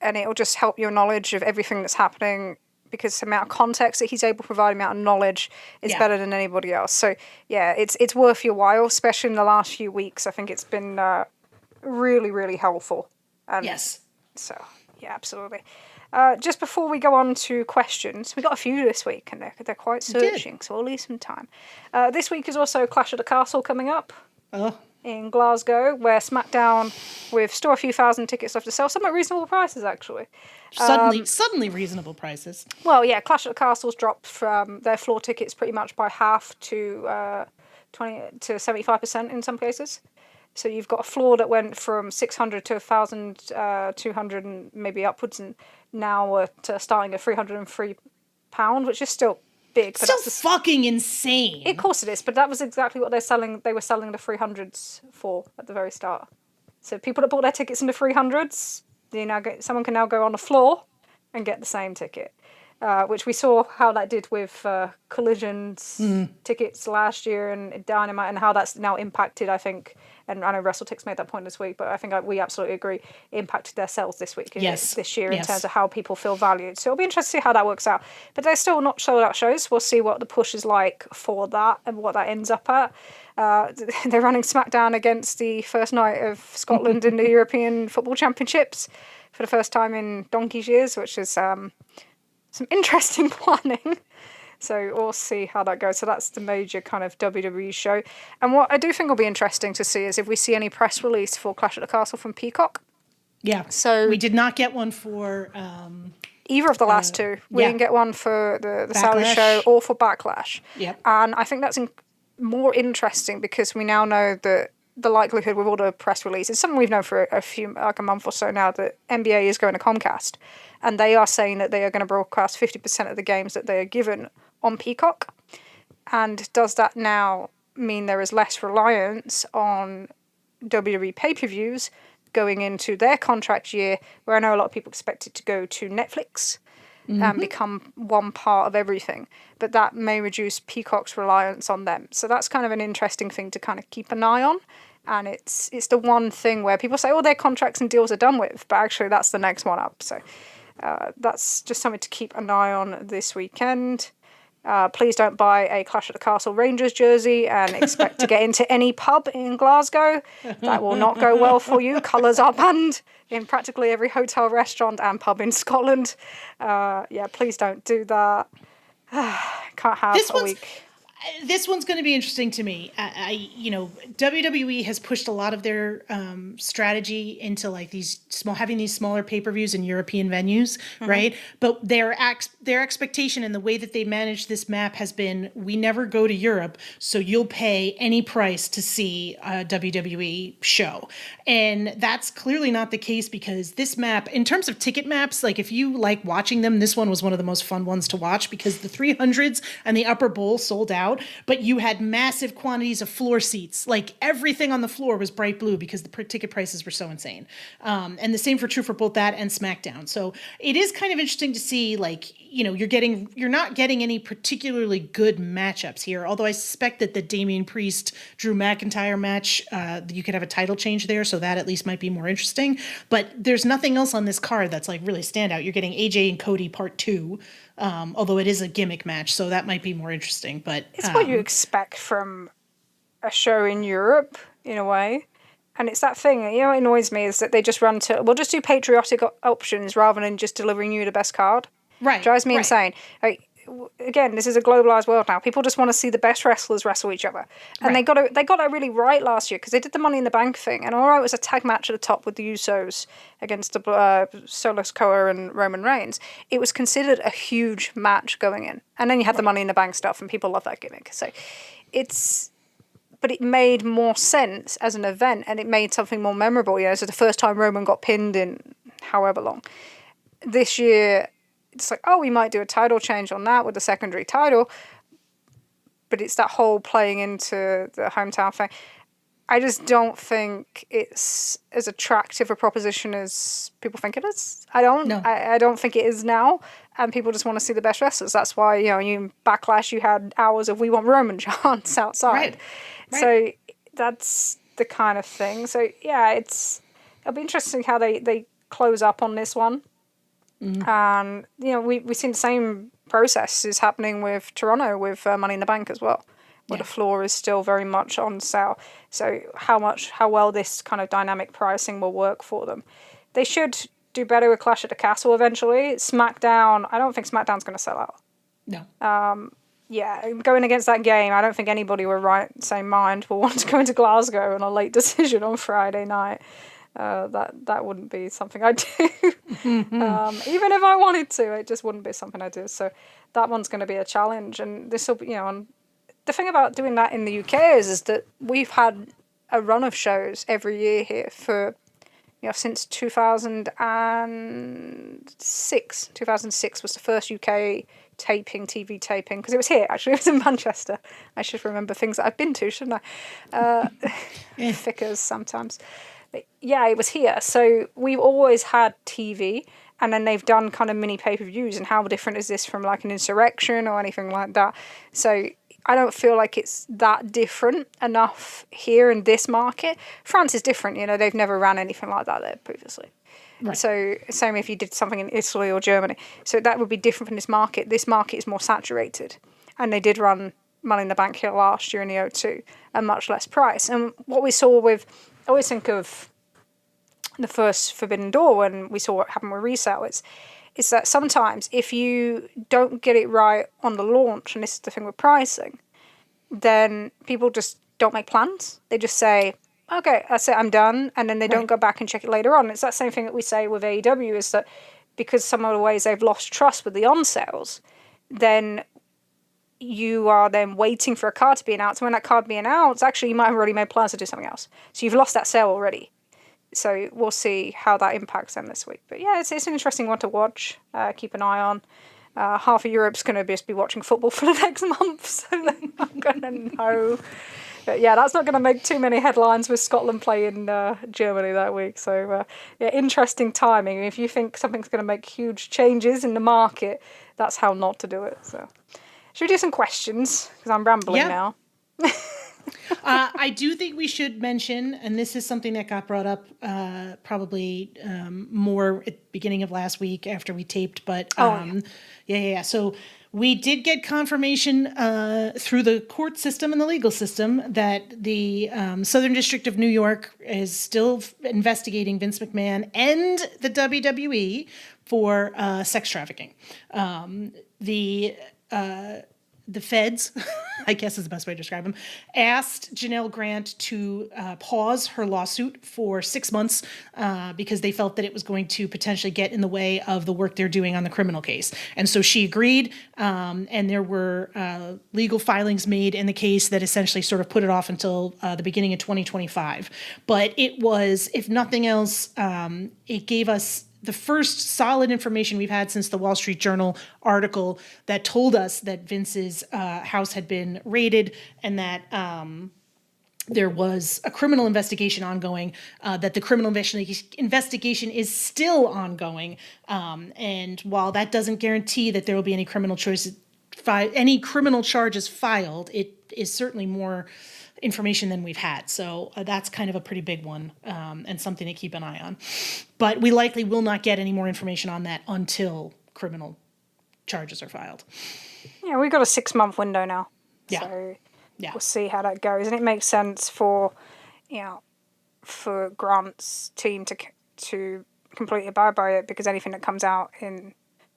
S2: and it will just help your knowledge of everything that's happening, because the amount of context that he's able to provide, the amount of knowledge is better than anybody else. So yeah, it's worth your while, especially in the last few weeks. I think it's been really, really helpful.
S1: Yes.
S2: So yeah, absolutely. Just before we go on to questions, we got a few this week, and they're quite searching, so we'll leave some time. This week is also Clash at the Castle coming up. In Glasgow, where SmackDown, with still a few thousand tickets left to sell, some at reasonable prices, actually.
S1: Suddenly reasonable prices.
S2: Well, yeah, Clash at the Castle's dropped from their floor tickets pretty much by half to 20 to 75% in some cases. So you've got a floor that went from 600 to 1,200 and maybe upwards, and now we're starting at £303, which is still big. But
S1: still fucking insane.
S2: Of course it is, but that was exactly what they're selling. They were selling the 300s for at the very start. So people that bought their tickets in the 300s, someone can now go on the floor and get the same ticket, which we saw how that did with Collision's tickets last year and Dynamite, and how that's now impacted, I think. And I know WrestleTix made that point this week, but I think we absolutely agree, it impacted their sales this week, this year, in terms of how people feel valued. So it'll be interesting to see how that works out. But they're still not sold out shows. We'll see what the push is like for that and what that ends up at. They're running SmackDown against the first night of Scotland in the European Football Championships for the first time in donkey's years, which is some interesting planning. So we'll see how that goes. So that's the major kind of WWE show. And what I do think will be interesting to see is if we see any press release for Clash at the Castle from Peacock.
S1: Yeah.
S2: So
S1: we did not get one for
S2: either of the last two. We didn't get one for the Saudi show or for Backlash.
S1: Yep.
S2: And I think that's more interesting because we now know that the likelihood with all the press releases, something we've known for a month or so now, that NBA is going to Comcast. And they are saying that they are going to broadcast 50% of the games that they are given on Peacock. And does that now mean there is less reliance on WWE pay-per-views going into their contract year, where I know a lot of people expect it to go to Netflix and become one part of everything. But that may reduce Peacock's reliance on them. So that's kind of an interesting thing to kind of keep an eye on. And it's the one thing where people say, oh, their contracts and deals are done with. But actually, that's the next one up. So that's just something to keep an eye on this weekend. Please don't buy a Clash at the Castle Rangers jersey and expect to get into any pub in Glasgow. That will not go well for you. Colours are banned in practically every hotel, restaurant and pub in Scotland. Please don't do that. Can't have a week.
S1: This one's going to be interesting to me. WWE has pushed a lot of their strategy into like having these smaller pay-per-views in European venues, right? But their expectation and the way that they manage this map has been, we never go to Europe, so you'll pay any price to see a WWE show. And that's clearly not the case, because this map, in terms of ticket maps, like if you like watching them, this one was one of the most fun ones to watch, because the 300s and the upper bowl sold out. But you had massive quantities of floor seats. Like everything on the floor was bright blue because the ticket prices were so insane. And the same true for both that and SmackDown. So it is kind of interesting to see, like, you're not getting any particularly good matchups here. Although I suspect that the Damian Priest Drew McIntyre match, you could have a title change there, so that at least might be more interesting. But there's nothing else on this card that's like really standout. You're getting AJ and Cody Part 2. Although it is a gimmick match, so that might be more interesting. But
S2: it's what you expect from a show in Europe, in a way. And it's that thing, what annoys me is that they just we'll just do patriotic options rather than just delivering you the best card.
S1: Right.
S2: Drives me insane. Like, again, this is a globalized world now. People just want to see the best wrestlers wrestle each other. And they got it really right last year, because they did the Money in the Bank thing. And all right, it was a tag match at the top with the Usos against the Solo Sikoa and Roman Reigns. It was considered a huge match going in. And then you had the Money in the Bank stuff, and people love that gimmick. So but it made more sense as an event, and it made something more memorable. So the first time Roman got pinned in however long. This year, it's like, oh, we might do a title change on that with the secondary title, but it's that whole playing into the hometown thing. I just don't think it's as attractive a proposition as people think it is. I don't think it is now, and people just want to see the best wrestlers. That's why, you Backlash, you had hours of "We Want Roman" chants outside. Right. So that's the kind of thing. So yeah, it'll be interesting how they close up on this one. And we've seen the same process is happening with Toronto with Money in the Bank as well, where the floor is still very much on sale. So how well this kind of dynamic pricing will work for them. They should do better with Clash at the Castle eventually. SmackDown, I don't think SmackDown's going to sell out.
S3: No.
S2: Going against that game, I don't think anybody with same mind will want to go into Glasgow on a late decision on Friday night. That wouldn't be something I'd do. Even if I wanted to, it just wouldn't be something I'd do. So that one's going to be a challenge. And this will be, and the thing about doing that in the UK is that we've had a run of shows every year here for, since 2006. 2006 was the first UK TV taping, because it was here, actually. It was in Manchester. I should remember things that I've been to, shouldn't I? Thickers sometimes. Yeah, it was here. So we've always had TV, and then they've done kind of mini pay-per-views. And how different is this from like an Insurrection or anything like that? So I don't feel like it's that different enough here in this market. France is different, they've never ran anything like that there previously. Right. So same if you did something in Italy or Germany. So that would be different from this market. This market is more saturated. And they did run Money in the Bank here last year in the O2 at much less price. And what we saw with, I always think of the first Forbidden Door when we saw what happened with resale. It's that sometimes if you don't get it right on the launch, and this is the thing with pricing, then people just don't make plans. They just say, okay, that's it, I'm done. And then they don't go back and check it later on. It's that same thing that we say with AEW, is that because some of the ways they've lost trust with the on-sales, then you are then waiting for a card to be announced. And when that card be announced, actually, you might have already made plans to do something else. So you've lost that sale already. So we'll see how that impacts them this week. But yeah, it's an interesting one to watch, keep an eye on. Half of Europe's going to just be watching football for the next month, so they're not going to know But yeah, that's not going to make too many headlines with Scotland playing Germany that week. So yeah, interesting timing. If you think something's going to make huge changes in the market, that's how not to do it. So should we do some questions? Because I'm rambling now.
S1: I do think we should mention, and this is something that got brought up probably more at the beginning of last week after we taped, but So we did get confirmation through the court system and the legal system that the Southern District of New York is still investigating Vince McMahon and the WWE for sex trafficking. The feds, I guess is the best way to describe them, asked Janelle Grant to pause her lawsuit for 6 months because they felt that it was going to potentially get in the way of the work they're doing on the criminal case. And so she agreed, and there were legal filings made in the case that essentially sort of put it off until the beginning of 2025. But it was, if nothing else, it gave us the first solid information we've had since the Wall Street Journal article that told us that Vince's house had been raided and that there was a criminal investigation ongoing, that the criminal investigation is still ongoing. And while that doesn't guarantee that there will be any criminal charges filed, it is certainly more information than we've had. So that's kind of a pretty big one and something to keep an eye on. But we likely will not get any more information on that until criminal charges are filed.
S2: Yeah, we've got a 6-month window now.
S1: Yeah.
S2: So we'll see how that goes. And it makes sense for Grant's team to completely abide by it, because anything that comes out in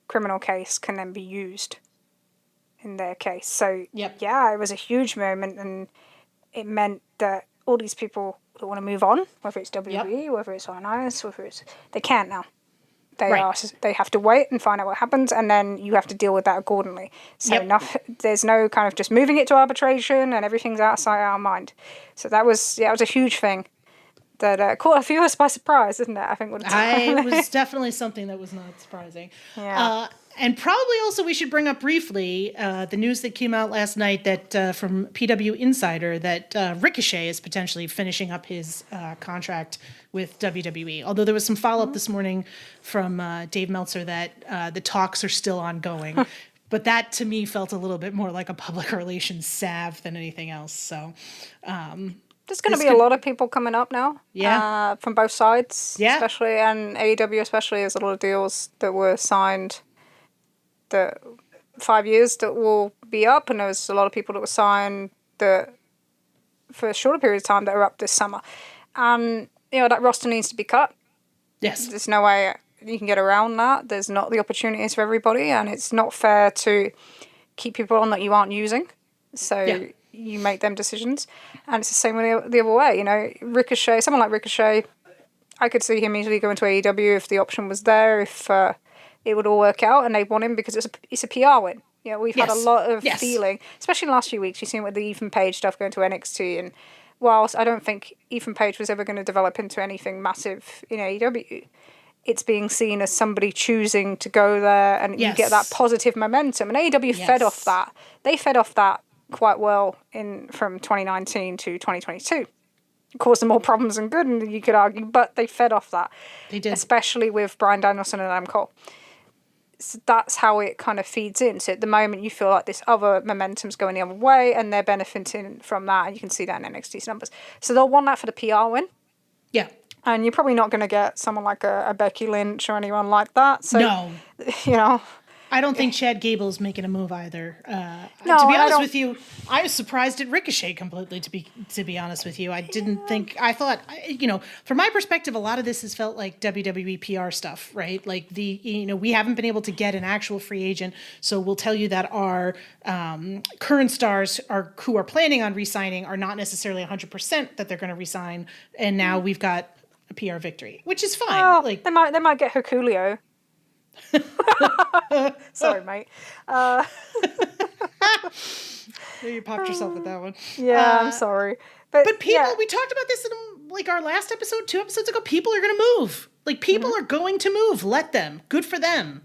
S2: criminal case can then be used in their case. So yeah, it was a huge moment, and it meant that all these people that want to move on, whether it's WWE, whether it's INIS, they can't now. They have to wait and find out what happens, and then you have to deal with that accordingly. So there's no kind of just moving it to arbitration and everything's outside our mind. So it was a huge thing that caught a few of us by surprise, isn't it? I think
S1: it was definitely something that was not surprising. Yeah. And probably also we should bring up briefly the news that came out last night that from PW Insider that Ricochet is potentially finishing up his contract with WWE. Although there was some follow-up this morning from Dave Meltzer that the talks are still ongoing. But that to me felt a little bit more like a public relations salve than anything else. So
S2: there's going to be a lot of people coming up now.
S1: Yeah.
S2: From both sides.
S1: Yeah.
S2: Especially, and AEW especially, there's a lot of deals that were signed that 5 years that will be up, and there's a lot of people that were signed that for a shorter period of time that are up this summer. And, that roster needs to be cut.
S1: Yes.
S2: There's no way you can get around that. There's not the opportunities for everybody, and it's not fair to keep people on that you aren't using. So you make them decisions. And it's the same with the other way. Ricochet, someone like Ricochet, I could see him easily going to AEW if the option was there, if it would all work out, and they want him because it's a PR win. We've had a lot of feeling, especially in the last few weeks. You've seen with the Ethan Page stuff going to NXT, and whilst I don't think Ethan Page was ever going to develop into anything massive in AEW, it's being seen as somebody choosing to go there, and you get that positive momentum. And AEW fed off that. They fed off that quite well from 2019 to 2022. Caused them more problems than good, and you could argue, but they fed off that.
S1: They did. Especially
S2: with Bryan Danielson and Adam Cole. So that's how it kind of feeds in. So at the moment, you feel like this other momentum's going the other way, and they're benefiting from that, and you can see that in NXT's numbers. So they'll want that for the PR win.
S1: Yeah.
S2: And you're probably not going to get someone like a Becky Lynch or anyone like that. So,
S1: no. I don't think Chad Gable's making a move either.
S2: No,
S1: to be honest with you, I was surprised at Ricochet completely. To be honest with you, I thought, from my perspective, a lot of this has felt like WWE PR stuff, right? Like we haven't been able to get an actual free agent, so we'll tell you that our current stars who are planning on re-signing are not necessarily 100% that they're going to re-sign, and now we've got a PR victory, which is fine.
S2: Well, they might get Herculeo. Sorry, mate.
S1: You popped yourself with that one.
S2: Yeah, I'm sorry. But
S1: people, we talked about this in our last episode, 2 episodes ago. People are going to move. People are going to move. Let them. Good for them.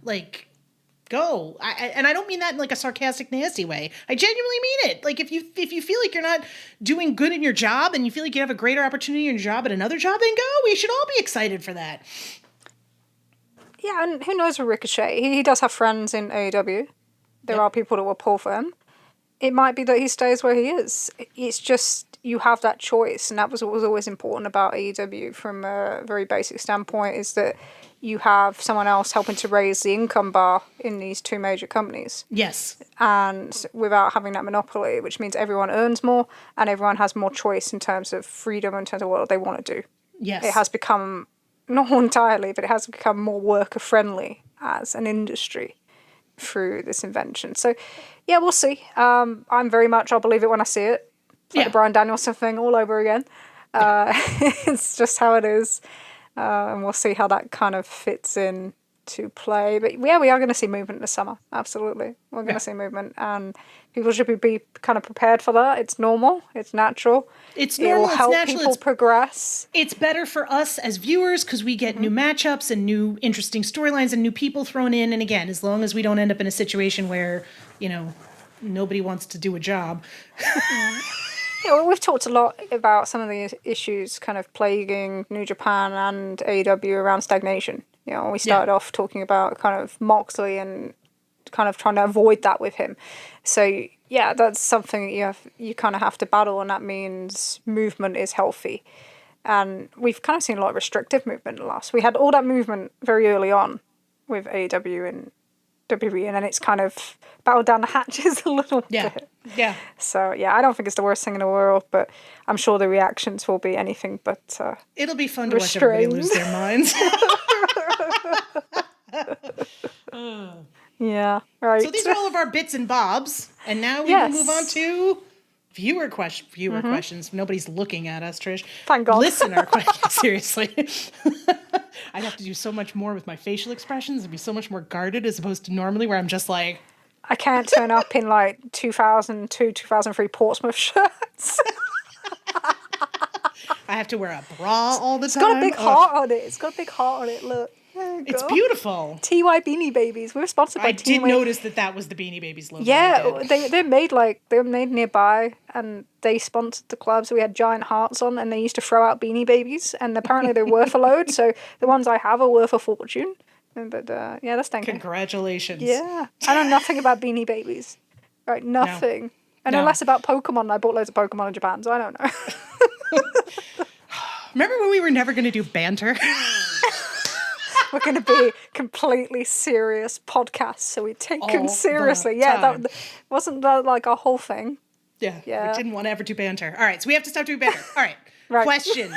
S1: Go. And I don't mean that in like a sarcastic, nasty way. I genuinely mean it. Like if you feel like you're not doing good in your job and you feel like you have a greater opportunity in your job at another job, then go. We should all be excited for that.
S2: Yeah, and who knows with Ricochet? He does have friends in AEW. There are people that will pull for him. It might be that he stays where he is. It's just you have that choice, and that was what was always important about AEW from a very basic standpoint, is that you have someone else helping to raise the income bar in these two major companies.
S1: Yes.
S2: And without having that monopoly, which means everyone earns more and everyone has more choice in terms of freedom, in terms of what they want to do.
S1: Yes.
S2: It has become, not entirely, but it has become more worker-friendly as an industry through this invention. So, yeah, we'll see. I'll believe it when I see it. It's like the Bryan Danielson thing all over again. It's just how it is. And we'll see how that kind of fits in to play. But yeah, we are going to see movement this summer. Absolutely. We're going to see movement. And people should be kind of prepared for that. It's normal. It's natural.
S1: It's normal.
S2: It will help
S1: it's natural.
S2: people progress.
S1: It's better for us as viewers because we get new matchups and new interesting storylines and new people thrown in. And again, as long as we don't end up in a situation where, nobody wants to do a job.
S2: Yeah, well, we've talked a lot about some of the issues kind of plaguing New Japan and AEW around stagnation. We started off talking about kind of Moxley and kind of trying to avoid that with him. So, yeah, that's something you kind of have to battle, and that means movement is healthy. And we've kind of seen a lot of restrictive movement in the last. We had all that movement very early on with AEW and WWE, and then it's kind of battled down the hatches a little bit.
S1: Yeah.
S2: So, yeah, I don't think it's the worst thing in the world, but I'm sure the reactions will be anything but
S1: it'll be fun to watch everybody lose their minds.
S2: Yeah, right.
S1: So these are all of our bits and bobs, and now we will move on to viewer questions. Nobody's looking at us, Trish.
S2: Thank God.
S1: Listener questions. Seriously. I'd have to do so much more with my facial expressions and be so much more guarded as opposed to normally where I'm just like...
S2: I can't turn up in like 2002, 2003 Portsmouth shirts.
S1: I have to wear a bra all the time.
S2: It's got a big heart on it. It's got a big heart on it. Look.
S1: It's beautiful.
S2: TY Beanie Babies. We're sponsored by TY.
S1: I did notice that was the Beanie Babies logo.
S2: Yeah, they're made nearby, and they sponsored the club. So we had giant hearts on, and they used to throw out Beanie Babies, and apparently they're worth a load. So the ones I have are worth a fortune. But yeah, that's thank you.
S1: Congratulations.
S2: Yeah, I know nothing about Beanie Babies. Right, nothing. I know less about Pokemon. I bought loads of Pokemon in Japan, so I don't know.
S1: Remember when we were never going to do banter?
S2: We're going to be completely serious podcasts, so we take them seriously. Yeah, that wasn't that like our whole thing.
S1: Yeah. We didn't want to ever do banter. All right, so we have to stop doing banter. All right. Questions.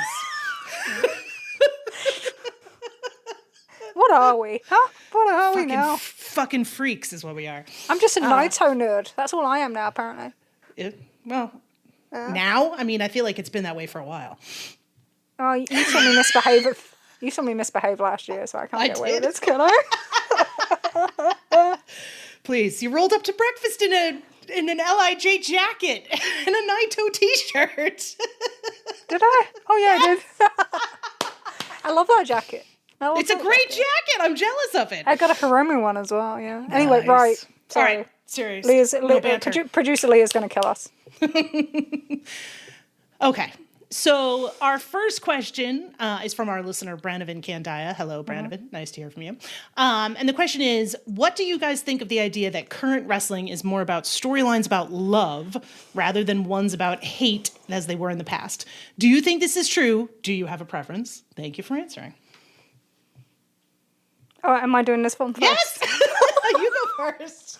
S2: What are we? Huh? What are we now?
S1: Fucking freaks is what we are.
S2: I'm just a Naito nerd. That's all I am now, apparently.
S1: Now? I mean, I feel like it's been that way for a while.
S2: Oh, you saw me misbehave. You saw me misbehave last year, so I can't get away with this, can I?
S1: Please, you rolled up to breakfast in an LIJ jacket and a Naito t-shirt.
S2: Did I? Oh yeah, I did. I love that jacket.
S1: It's a great jacket. I'm jealous of it.
S2: I got a Hiromu one as well. Yeah. Nice. Anyway, right. Sorry.
S1: All right. Serious.
S2: Producer Leah's going to kill us.
S1: Okay. So our first question is from our listener, Branovan Candia. Hello, Branovan. Nice to hear from you. And the question is, what do you guys think of the idea that current wrestling is more about storylines about love rather than ones about hate as they were in the past? Do you think this is true? Do you have a preference? Thank you for answering.
S2: Oh, am I doing this one first?
S1: Yes! You go first.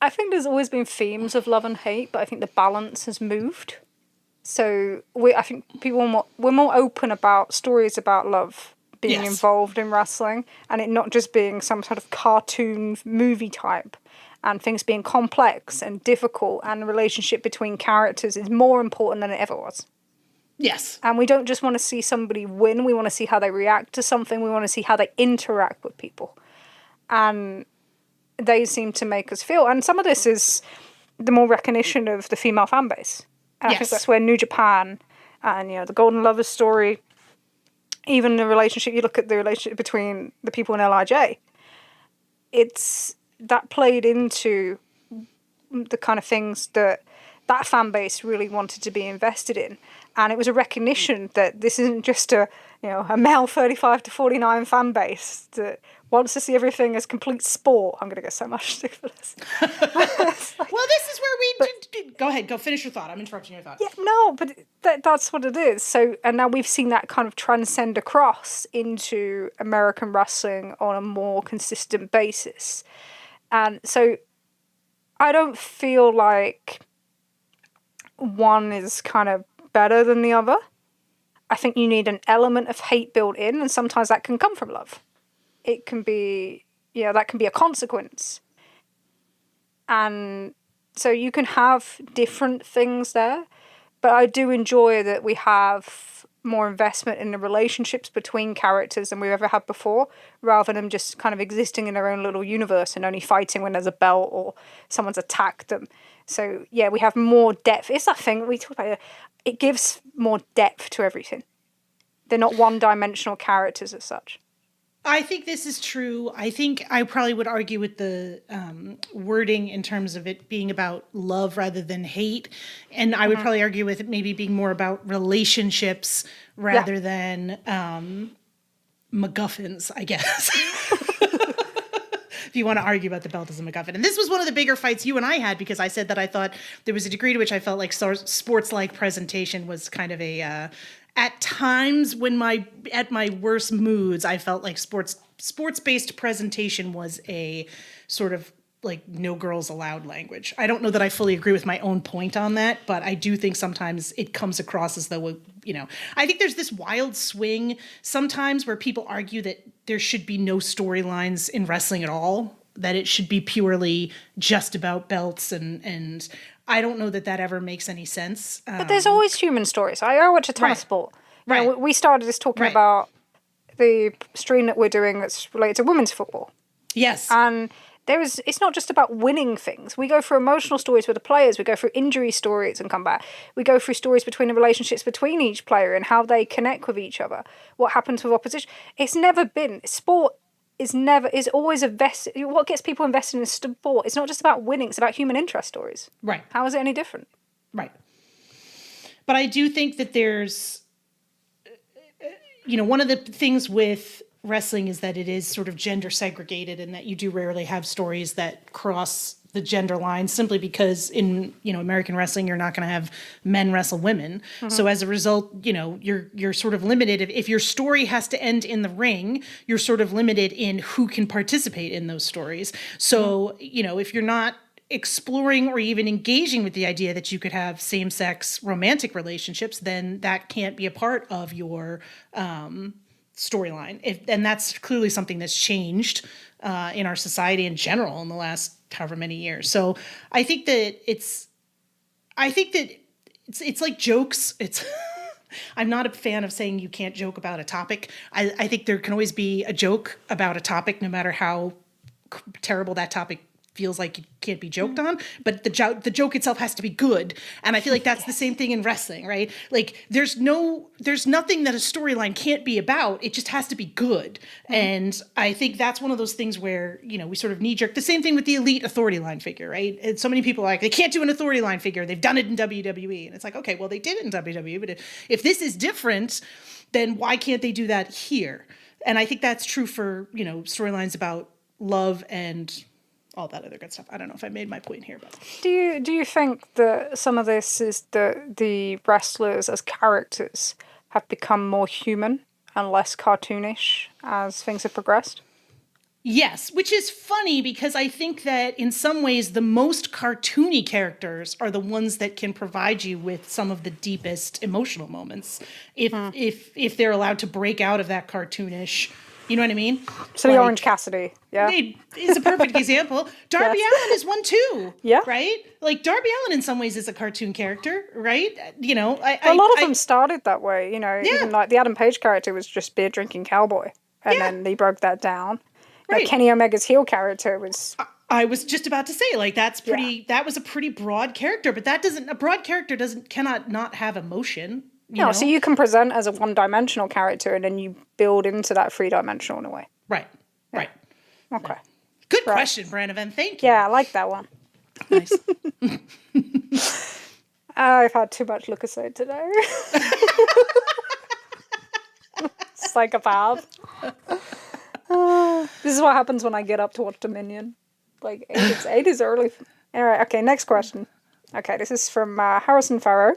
S2: I think there's always been themes of love and hate, but I think the balance has moved. So I think we're more open about stories about love being involved in wrestling, and it not just being some sort of cartoon movie type, and things being complex and difficult, and the relationship between characters is more important than it ever was.
S1: Yes.
S2: And we don't just want to see somebody win, we want to see how they react to something, we want to see how they interact with people. And they seem to make us feel, and some of this is the more recognition of the female fan base. And I think that's where New Japan and, the Golden Lovers story even the relationship, you look at the relationship between the people in LIJ, that played into the kind of things that fan base really wanted to be invested in. And it was a recognition that this isn't just a male 35 to 49 fan base that wants to see everything as complete sport. I'm going to get so much stick for this.
S1: Well, this is where we... Go ahead, go finish your thought. I'm interrupting your thought.
S2: Yeah, no, but that's what it is. So, and now we've seen that kind of transcend across into American wrestling on a more consistent basis. And so I don't feel like one is kind of better than the other. I think you need an element of hate built in, and sometimes that can come from love. It can be, that can be a consequence. And so you can have different things there, but I do enjoy that we have more investment in the relationships between characters than we've ever had before, rather than just kind of existing in their own little universe and only fighting when there's a belt or someone's attacked them. So, yeah, we have more depth. It's that thing we talked about. It gives more depth to everything. They're not one-dimensional characters as such.
S1: I think this is true. I think I probably would argue with the wording in terms of it being about love rather than hate. And I would probably argue with it maybe being more about relationships rather than MacGuffins, I guess. If you want to argue about the belt as a MacGuffin. And this was one of the bigger fights you and I had, because I said that I thought there was a degree to which I felt like sports-like presentation was kind of a... at times at my worst moods, I felt like sports-based presentation was a sort of like no girls allowed language. I don't know that I fully agree with my own point on that, but I do think sometimes it comes across as though, I think there's this wild swing sometimes where people argue that there should be no storylines in wrestling at all, that it should be purely just about belts, and I don't know that ever makes any sense.
S2: But there's always human stories. I watch a ton of sport. We started this talking about the stream that we're doing that's related to women's football.
S1: Yes.
S2: And it's not just about winning things. We go through emotional stories with the players. We go through injury stories and come back. We go through stories between the relationships between each player and how they connect with each other. What happens with opposition. It's never been... Sport is always what gets people invested in sport. It's not just about winning. It's about human interest stories.
S1: Right.
S2: How is it any different?
S1: Right. But I do think that there's... one of the things with wrestling is that it is sort of gender segregated, and that you do rarely have stories that cross the gender line, simply because in American wrestling you're not going to have men wrestle women. So as a result, you're sort of limited. If your story has to end in the ring, you're sort of limited in who can participate in those stories. So if you're not exploring or even engaging with the idea that you could have same-sex romantic relationships, then that can't be a part of your storyline. And that's clearly something that's changed in our society in general in the last however many years. So I think that it's like jokes. I'm not a fan of saying you can't joke about a topic. I think there can always be a joke about a topic, no matter how terrible that topic feels like it can't be joked on, but the joke itself has to be good. And I feel like that's the same thing in wrestling, right? Like there's nothing that a storyline can't be about. It just has to be good. And I think that's one of those things where, we sort of knee jerk. The same thing with the elite authority line figure, right? And so many people are like, they can't do an authority line figure. They've done it in WWE. And it's like, okay, well, they did it in WWE, but if this is different, then why can't they do that here? And I think that's true for, storylines about love and all that other good stuff. I don't know if I made my point here, but
S2: do you think that some of this is that the wrestlers as characters have become more human and less cartoonish as things have progressed?
S1: Yes, which is funny because I think that in some ways the most cartoony characters are the ones that can provide you with some of the deepest emotional moments if they're allowed to break out of that cartoonish. You know what I mean?
S2: So the Orange Cassidy,
S1: is a perfect example. Darby Allin is one too, right? Like Darby Allin in some ways is a cartoon character, right? A
S2: lot of them started that way. Even like the Adam Page character was just beer drinking cowboy, and then they broke that down.
S1: Right.
S2: Like Kenny Omega's heel character was.
S1: I was just about to say, like, that's pretty. That was a pretty broad character, but a broad character cannot not have emotion. You know?
S2: So you can present as a one-dimensional character and then you build into that three-dimensional in a way.
S1: Right. Right.
S2: Okay.
S1: Good question, Brandon. Thank you.
S2: Yeah, I like that one.
S1: Nice.
S2: I've had too much Lucasade today. Psychopath. This is what happens when I get up to watch Dominion. Like, 8 is early. Alright, okay, next question. Okay, this is from Harrison Farrow.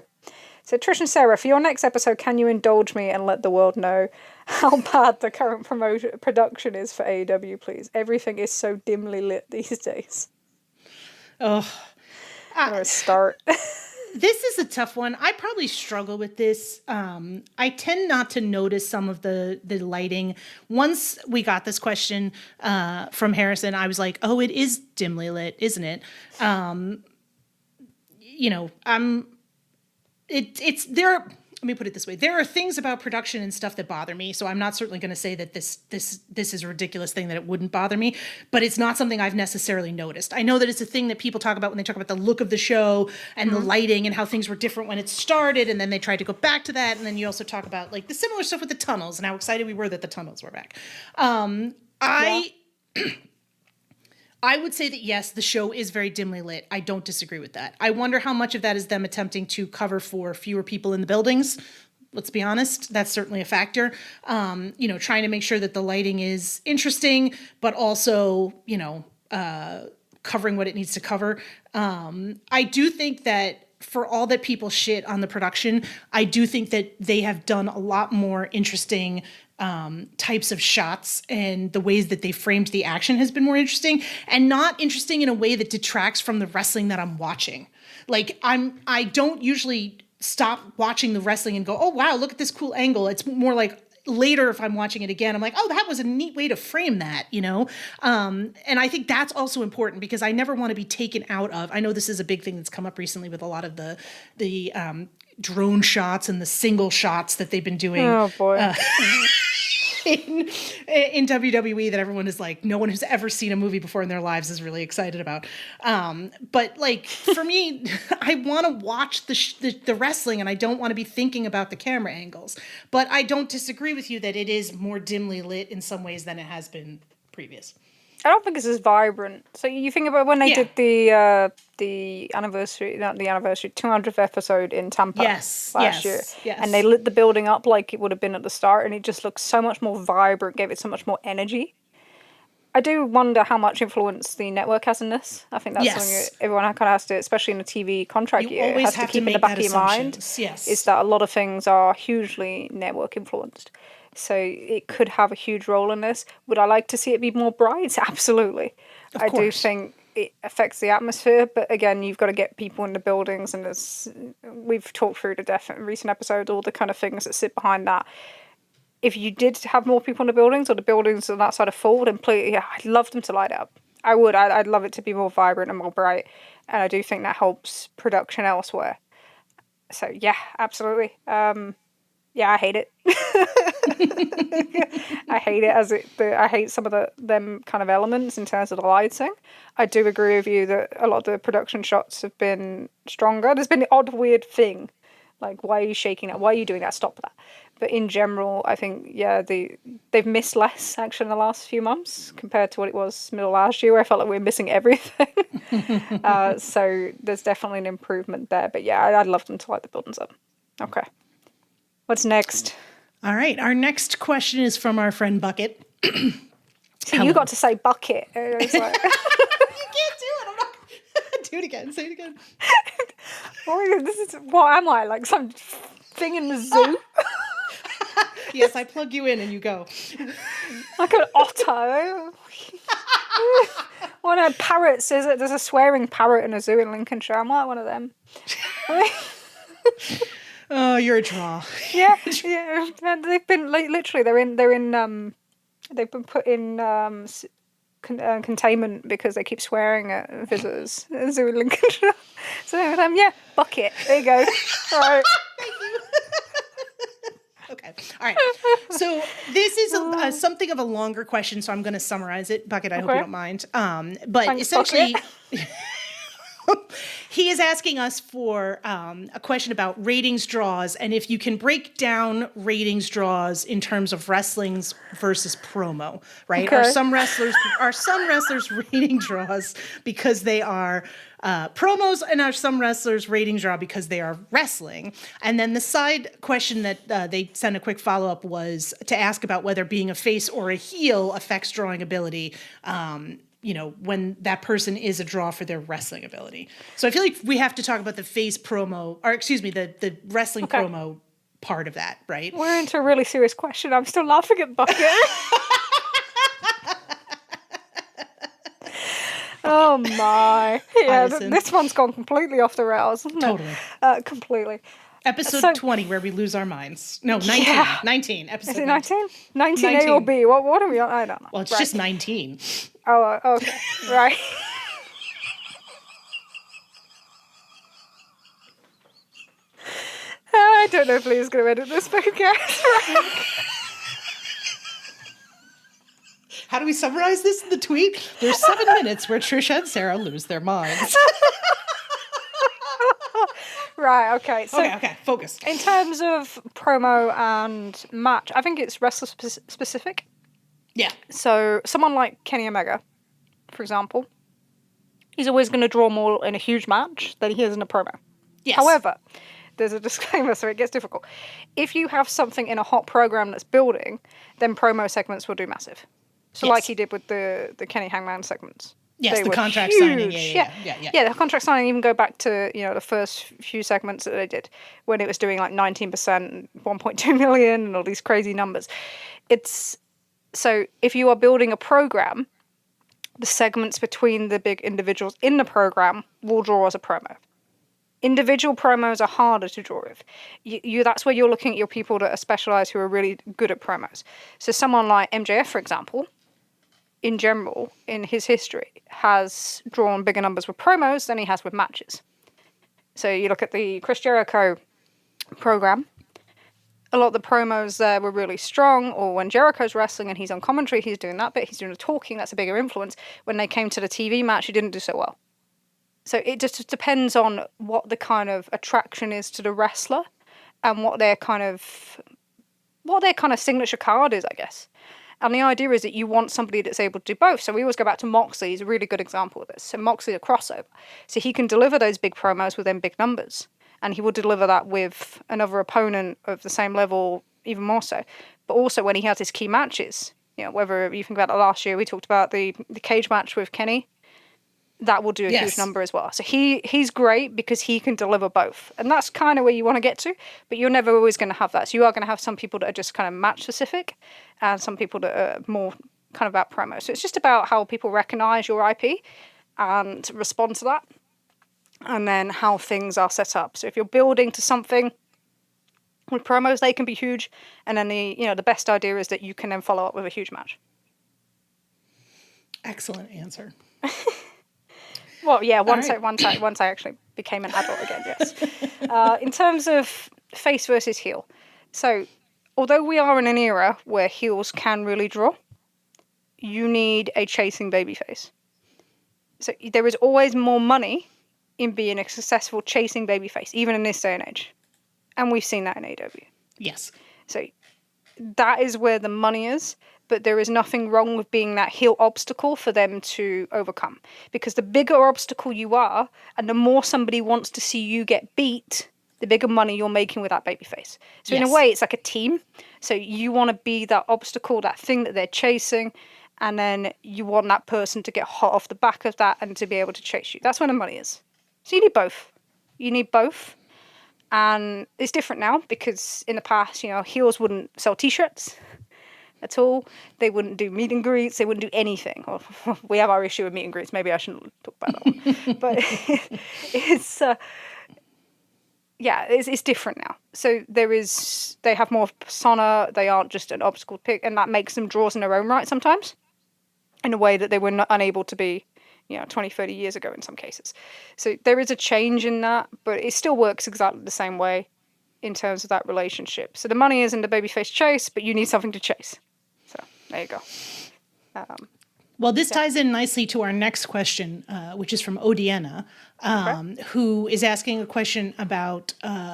S2: So, Trish and Sarah, for your next episode, can you indulge me and let the world know how bad the current production is for AEW, please? Everything is so dimly lit these days.
S1: Oh.
S2: I'm going to start.
S1: This is a tough one. I probably struggle with this. I tend not to notice some of the lighting. Once we got this question from Harrison, I was like, oh, it is dimly lit, isn't it? It's there. Let me put it this way. There are things about production and stuff that bother me. So I'm not certainly going to say that this is a ridiculous thing that it wouldn't bother me, but it's not something I've necessarily noticed. I know that it's a thing that people talk about when they talk about the look of the show and the lighting and how things were different when it started. And then they tried to go back to that. And then you also talk about like the similar stuff with the tunnels and how excited we were that the tunnels were back. I would say that, yes, the show is very dimly lit. I don't disagree with that. I wonder how much of that is them attempting to cover for fewer people in the buildings. Let's be honest. That's certainly a factor. Trying to make sure that the lighting is interesting, but also, covering what it needs to cover. I do think that for all that people shit on the production, I do think that they have done a lot more interesting types of shots, and the ways that they framed the action has been more interesting, and not interesting in a way that detracts from the wrestling that I'm watching. Like I don't usually stop watching the wrestling and go, oh wow, look at this cool angle. It's more like later if I'm watching it again, I'm like, oh, that was a neat way to frame that, And I think that's also important because I never want to be taken out of. I know this is a big thing that's come up recently with a lot of the drone shots and the single shots that they've been doing.
S2: Oh boy.
S1: In WWE that everyone is like, no one who's ever seen a movie before in their lives is really excited about. But like for me, I want to watch the wrestling and I don't want to be thinking about the camera angles. But I don't disagree with you that it is more dimly lit in some ways than it has been previous.
S2: I don't think it's as vibrant. So you think about when they did the anniversary, not the anniversary, 200th episode in Tampa last year. Yes. And they lit the building up like it would have been at the start, and it just looked so much more vibrant, gave it so much more energy. I do wonder how much influence the network has in this. I think that's something that everyone kind of has to, especially in a TV contract year, has to keep in the back of your mind.
S1: Yes.
S2: Is that a lot of things are hugely network influenced. So it could have a huge role in this. Would I like to see it be more bright? Absolutely. I do think it affects the atmosphere, but again, you've got to get people in the buildings, and we've talked through the recent episodes, all the kind of things that sit behind that. If you did have more people in the buildings, or the buildings on that side are full, then please, I'd love them to light up. I would. I'd love it to be more vibrant and more bright, and I do think that helps production elsewhere. So yeah, absolutely. Yeah, I hate it. I hate it I hate some of them kind of elements in terms of the lighting. I do agree with you that a lot of the production shots have been stronger. There's been the odd weird thing, like why are you shaking that? Why are you doing that? Stop that. But in general, I think they've missed less action in the last few months compared to what it was middle of last year, where I felt like we were missing everything. So there's definitely an improvement there. But yeah, I'd love them to light the buildings up. Okay. What's next?
S1: All right. Our next question is from our friend Bucket.
S2: See, you got to say Bucket. I was like...
S1: You can't do it. I'm not... Do it again. Say it again.
S2: What am I? Like some thing in the zoo?
S1: Yes, I plug you in and you go.
S2: Like an otter. One of the parrots. There's a swearing parrot in a zoo in Lincolnshire. I'm like one of them.
S1: Oh, you're a draw.
S2: Yeah. They've been literally. They've been put in containment because they keep swearing at visitors. Zoo in Lincolnshire. So Bucket. There you go. All right.
S1: Thank you. Okay. All right. So this is something of a longer question, so I'm going to summarize it. Bucket, I hope you don't mind. But
S2: Thanks,
S1: essentially... He is asking us for a question about ratings draws, and if you can break down ratings draws in terms of wrestling's versus promo, right?
S2: Okay.
S1: Are some wrestlers rating draws because they are promos, and are some wrestlers rating draw because they are wrestling? And then the side question that they sent a quick follow-up was to ask about whether being a face or a heel affects drawing ability, when that person is a draw for their wrestling ability. So I feel like we have to talk about the face promo, or excuse me, the wrestling promo part of that, right?
S2: We're into a really serious question. I'm still laughing at Bucket. Oh my. Yeah, this one's gone completely off the rails, hasn't it?
S1: Totally.
S2: Completely.
S1: Episode 20, where we lose our minds. No, 19.
S2: Yeah.
S1: 19. Episode
S2: Is it 19? 19 A or B? What are we on? I don't know.
S1: Well, it's just 19.
S2: Oh, okay. Right. I don't know if Leah's going to edit this podcast.
S1: How do we summarize this in the tweet? There's 7 minutes where Trish and Sarah lose their minds.
S2: Right, okay. So
S1: okay, focus.
S2: In terms of promo and match, I think it's wrestler specific.
S1: Yeah.
S2: So someone like Kenny Omega, for example, he's always going to draw more in a huge match than he is in a promo.
S1: Yes.
S2: However, there's a disclaimer, so it gets difficult. If you have something in a hot program that's building, then promo segments will do massive. So like he did with the Kenny Hangman segments.
S1: Yes,
S2: they
S1: the
S2: were
S1: contract
S2: huge.
S1: signing. Yeah,
S2: the contract signing even go back to, the first few segments that they did when it was doing like 19% and 1.2 million and all these crazy numbers. So if you are building a program, the segments between the big individuals in the program will draw as a promo. Individual promos are harder to draw with. That's where you're looking at your people that are specialized who are really good at promos. So someone like MJF, for example, in general, in his history, has drawn bigger numbers with promos than he has with matches. So you look at the Chris Jericho program, a lot of the promos there were really strong, or when Jericho's wrestling and he's on commentary, he's doing that bit, he's doing the talking, that's a bigger influence. When they came to the TV match, he didn't do so well. So it just depends on what the kind of attraction is to the wrestler and what their kind of signature card is, I guess. And the idea is that you want somebody that's able to do both. So we always go back to Moxley. He's a really good example of this. So Moxley's a crossover. So he can deliver those big promos with them big numbers. And he will deliver that with another opponent of the same level, even more so. But also when he has his key matches, whether you think about it last year, we talked about the cage match with Kenny. That will do a huge number as well. So he's great because he can deliver both. And that's kind of where you want to get to, but you're never always going to have that. So you are going to have some people that are just kind of match specific and some people that are more kind of about promo. So it's just about how people recognize your IP and respond to that, and then how things are set up. So if you're building to something with promos, they can be huge. And then the best idea is that you can then follow up with a huge match.
S1: Excellent answer.
S2: Well, yeah, once I actually became an adult again, yes. In terms of face versus heel, so although we are in an era where heels can really draw, you need a chasing babyface. So there is always more money in being a successful chasing babyface, even in this day and age. And we've seen that in AEW.
S1: Yes.
S2: So that is where the money is. But there is nothing wrong with being that heel obstacle for them to overcome. Because the bigger obstacle you are, and the more somebody wants to see you get beat, the bigger money you're making with that babyface. So in a way, it's like a team. So you want to be that obstacle, that thing that they're chasing, and then you want that person to get hot off the back of that and to be able to chase you. That's where the money is. So you need both. You need both. And it's different now because in the past, heels wouldn't sell t-shirts at all. They wouldn't do meet and greets. They wouldn't do anything. Well, we have our issue with meet and greets. Maybe I shouldn't talk about that one. But it's different now. So they have more persona. They aren't just an obstacle pick, and that makes them draws in their own right sometimes, in a way that they were not unable to be, 20, 30 years ago in some cases. So there is a change in that, but it still works exactly the same way in terms of that relationship. So the money is in the babyface chase, but you need something to chase. So there you go.
S1: Well, this ties in nicely to our next question which is from Odiana, who is asking a question about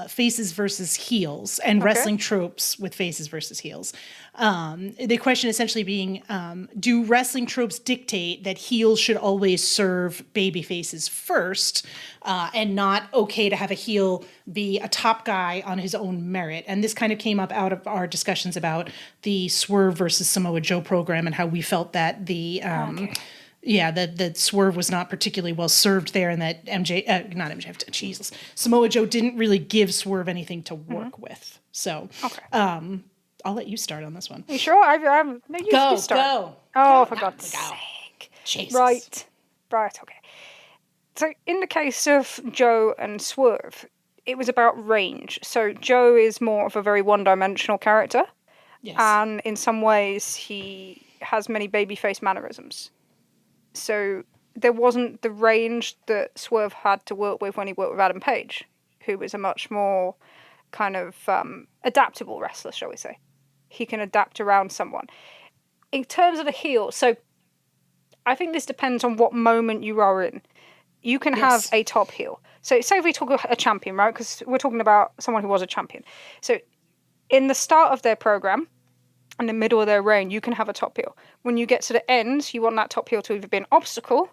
S1: faces versus heels and wrestling tropes with faces versus heels. The question essentially being, do wrestling tropes dictate that heels should always serve baby faces first and not okay to have a heel be a top guy on his own merit? And this kind of came up out of our discussions about the Swerve versus Samoa Joe program and how we felt that that Swerve was not particularly well served there, and that Samoa Joe didn't really give Swerve anything to work with. So, I'll let you start on this one.
S2: Are you sure? No, you start.
S1: Go.
S2: Oh, for God's sake.
S1: Jesus.
S2: Right, okay. So in the case of Joe and Swerve, it was about range. So Joe is more of a very one-dimensional character.
S1: Yes.
S2: And in some ways, he has many babyface mannerisms. So there wasn't the range that Swerve had to work with when he worked with Adam Page, who was a much more kind of adaptable wrestler, shall we say. He can adapt around someone. In terms of the heel, so I think this depends on what moment you are in. You can have a top heel. So say if we talk a champion, right? Because we're talking about someone who was a champion. So in the start of their program, in the middle of their reign, you can have a top heel. When you get to the end, you want that top heel to either be an obstacle,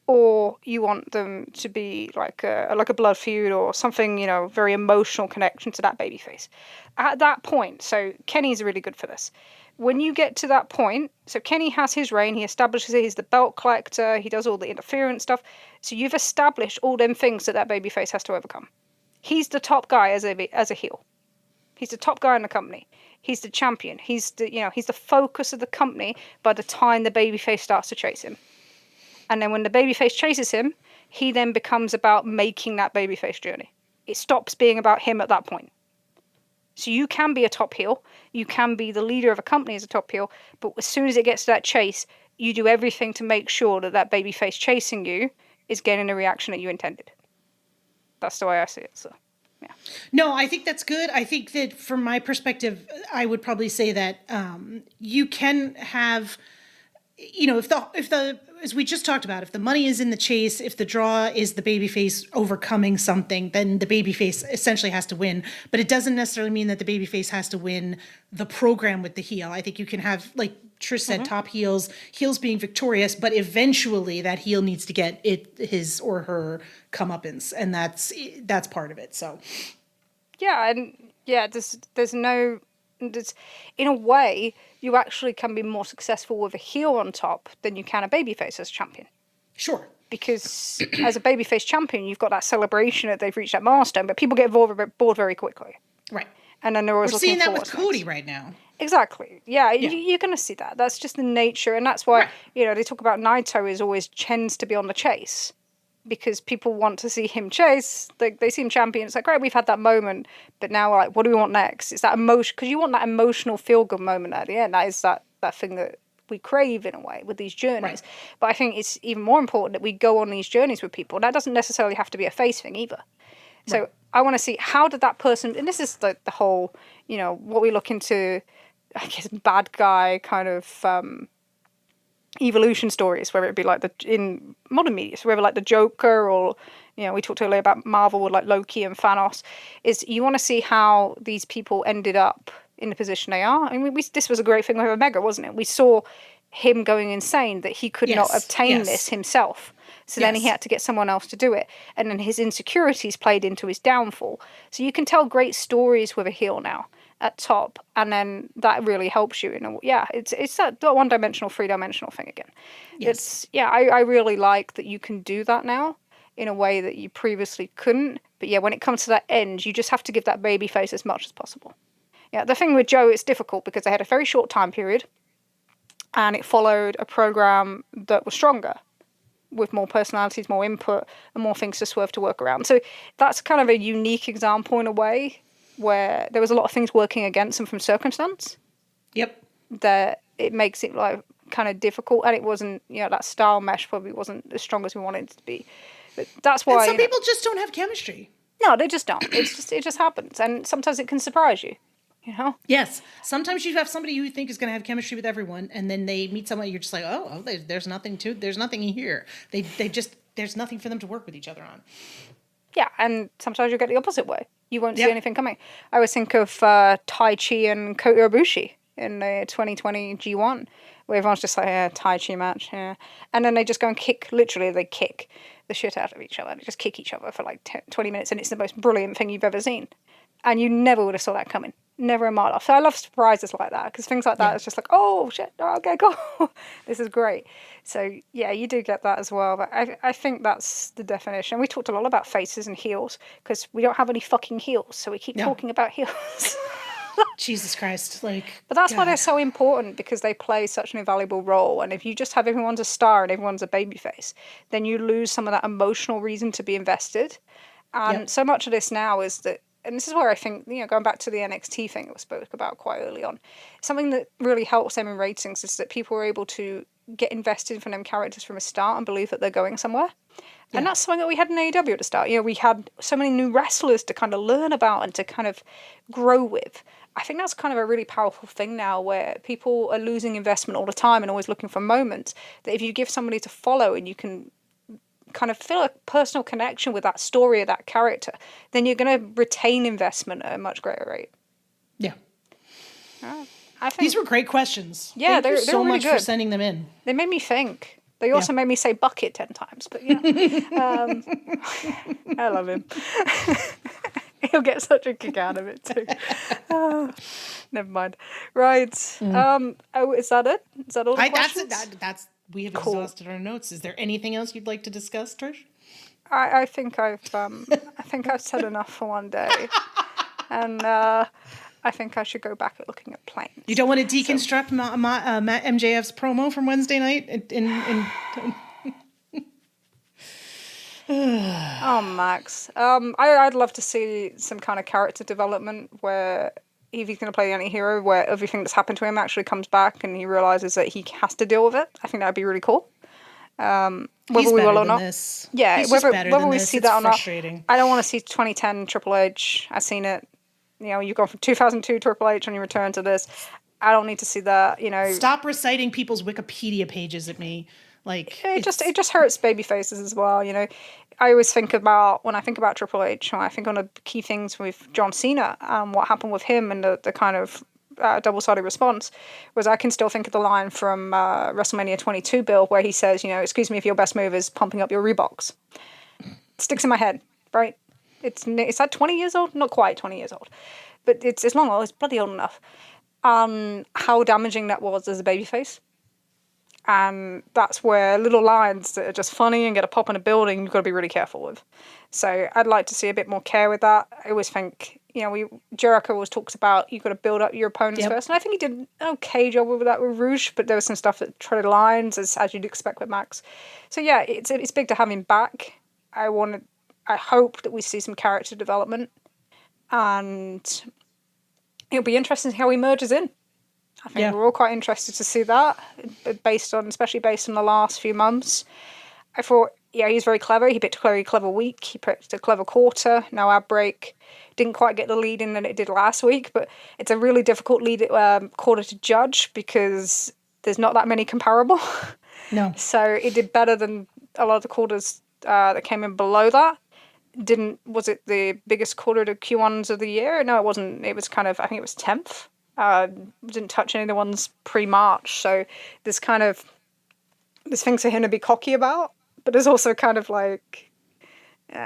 S2: or you want them to be like a blood feud or something, very emotional connection to that babyface. At that point, so Kenny's really good for this. When you get to that point, so Kenny has his reign, he establishes it, he's the belt collector, he does all the interference stuff. So you've established all them things that babyface has to overcome. He's the top guy as a heel. He's the top guy in the company. He's the champion. He's the focus of the company by the time the babyface starts to chase him. And then when the babyface chases him, he then becomes about making that babyface journey. It stops being about him at that point. So you can be a top heel, you can be the leader of a company as a top heel, but as soon as it gets to that chase, you do everything to make sure that babyface chasing you is getting the reaction that you intended. That's the way I see it, so... yeah.
S1: No, I think that's good. I think that from my perspective, I would probably say that you can have, if the as we just talked about, if the money is in the chase, if the draw is the babyface overcoming something, then the babyface essentially has to win. But it doesn't necessarily mean that the babyface has to win the program with the heel. I think you can have, like Trish said, top heels being victorious, but eventually that heel needs to get his or her comeuppance, and that's part of it. So,
S2: there's in a way you actually can be more successful with a heel on top than you can a babyface as champion.
S1: Sure.
S2: Because as a babyface champion, you've got that celebration that they've reached that milestone, but people get bored very quickly.
S1: Right.
S2: And then they're always
S1: We're
S2: looking
S1: seeing that with Cody
S2: next.
S1: right now.
S2: Exactly. Yeah. You're going to see that. That's just the nature, and that's why they talk about Naito is always tends to be on the chase, because people want to see him chase. They see him champion. It's like, great, we've had that moment, but now we're like, what do we want next? It's that emotion, because you want that emotional feel-good moment at the end. That is that thing that we crave in a way with these journeys. Right. But I think it's even more important that we go on these journeys with people. That doesn't necessarily have to be a face thing either. So right. I want to see, how did that person, and this is the whole, what we look into, I guess, bad guy kind of evolution stories, whether it be like in modern media, so whether like the Joker or, we talked earlier about Marvel with like Loki and Thanos, is you want to see how these people ended up in the position they are. I mean, this was a great thing with Omega, wasn't it? We saw him going insane, that he could not obtain this himself. So then he had to get someone else to do it. And then his insecurities played into his downfall. So you can tell great stories with a heel now at top, and then that really helps you. It's that one-dimensional, three-dimensional thing again. Yes. I really like that you can do that now in a way that you previously couldn't. But when it comes to that end, you just have to give that baby face as much as possible. Yeah, the thing with Joe, it's difficult because they had a very short time period, and it followed a program that was stronger, with more personalities, more input, and more things to Swerve to work around. So that's kind of a unique example in a way, where there was a lot of things working against him from circumstance. Yep. That it makes it like kind of difficult, and it wasn't, that style mesh probably wasn't as strong as we wanted it to be. But that's why.
S1: And some people just don't have chemistry.
S2: No, they just don't. It just happens, and sometimes it can surprise you. You know?
S1: Yes. Sometimes you have somebody who you think is going to have chemistry with everyone, and then they meet someone you're just like, there's nothing here. They just, there's nothing for them to work with each other on.
S2: Yeah, and sometimes you'll get the opposite way. You won't see
S1: Yep.
S2: anything coming. I always think of Tai Chi and Kota Ibushi in the 2020 G1, where everyone's just like, yeah, Tai Chi match, yeah. And then they just go and kick the shit out of each other. They just kick each other for like 20 minutes, and it's the most brilliant thing you've ever seen. And you never would have saw that coming. Never in my life. So I love surprises like that, because things like that, it's just like, oh, shit, okay, cool. This is great. So, yeah, you do get that as well. But I think that's the definition. We talked a lot about faces and heels, because we don't have any fucking heels, so we keep talking about heels.
S1: Jesus Christ. Like,
S2: but that's why they're so important, because they play such an invaluable role. And if you just have everyone's a star and everyone's a babyface, then you lose some of that emotional reason to be invested. And so much of this now is that, and this is where I think, going back to the NXT thing that we spoke about quite early on, something that really helps them in ratings is that people are able to get invested in them characters from a start and believe that they're going somewhere. And that's something that we had in AEW at the start. We had so many new wrestlers to kind of learn about and to kind of grow with. I think that's kind of a really powerful thing now, where people are losing investment all the time and always looking for moments, that if you give somebody to follow and you can kind of feel a personal connection with that story of that character, then you're going to retain investment at a much greater rate.
S1: Yeah.
S2: I think
S1: These were great questions.
S2: Yeah,
S1: Thank
S2: they're
S1: you so
S2: really
S1: much
S2: good.
S1: for sending them in.
S2: They made me think. They also made me say bucket 10 times, but I love him. He'll get such a kick out of it too. Never mind. Right. Is that it? Is that all the questions?
S1: That's we have exhausted our notes. Is there anything else you'd like to discuss, Trish?
S2: I think I've said enough for one day, and I think I should go back at looking at planes.
S1: You don't want to deconstruct MJF's promo from Wednesday night?
S2: Oh, Max. I'd love to see some kind of character development where if he's going to play the anti-hero, where everything that's happened to him actually comes back and he realizes that he has to deal with it. I think that'd be really cool. Whether
S1: He's
S2: we
S1: better
S2: will or
S1: than
S2: not.
S1: this.
S2: Yeah,
S1: He's
S2: whether
S1: better than
S2: we
S1: this.
S2: see
S1: It's
S2: that or not.
S1: frustrating.
S2: I don't want to see 2010 Triple H. I've seen it. You've gone from 2002 Triple H and you return to this. I don't need to see that.
S1: Stop reciting people's Wikipedia pages at me. Like
S2: it just hurts baby faces as well. I always think about, when I think about Triple H, when I think on the key things with John Cena and what happened with him and the kind of double-sided response, was I can still think of the line from WrestleMania 22, Bill, where he says, excuse me if your best move is pumping up your Reeboks. It sticks in my head, right? It's that 20 years old? Not quite 20 years old. But it's long old. It's bloody old enough. How damaging that was as a babyface. And that's where little lines that are just funny and get a pop in a building, you've got to be really careful with. So I'd like to see a bit more care with that. I always think, Jericho always talks about you've got to build up your opponents first. And I think he did an okay job with that with Rouge, but there was some stuff that treaded lines, as you'd expect with Max. So yeah, it's big to have him back. I hope that we see some character development. And it'll be interesting to see how he merges in. I think we're all quite interested to see that, especially based on the last few months. I thought, he's very clever. He picked a very clever week. He picked a clever quarter. No ad break. Didn't quite get the lead in that it did last week, but it's a really difficult quarter to judge because there's not that many comparable.
S1: No.
S2: So it did better than a lot of the quarters that came in below that. Was it the biggest quarter to Q1s of the year? No, it wasn't. It was kind of, I think it was 10th. Didn't touch any of the ones pre-March, so there's things for him to be cocky about, but there's also kind of like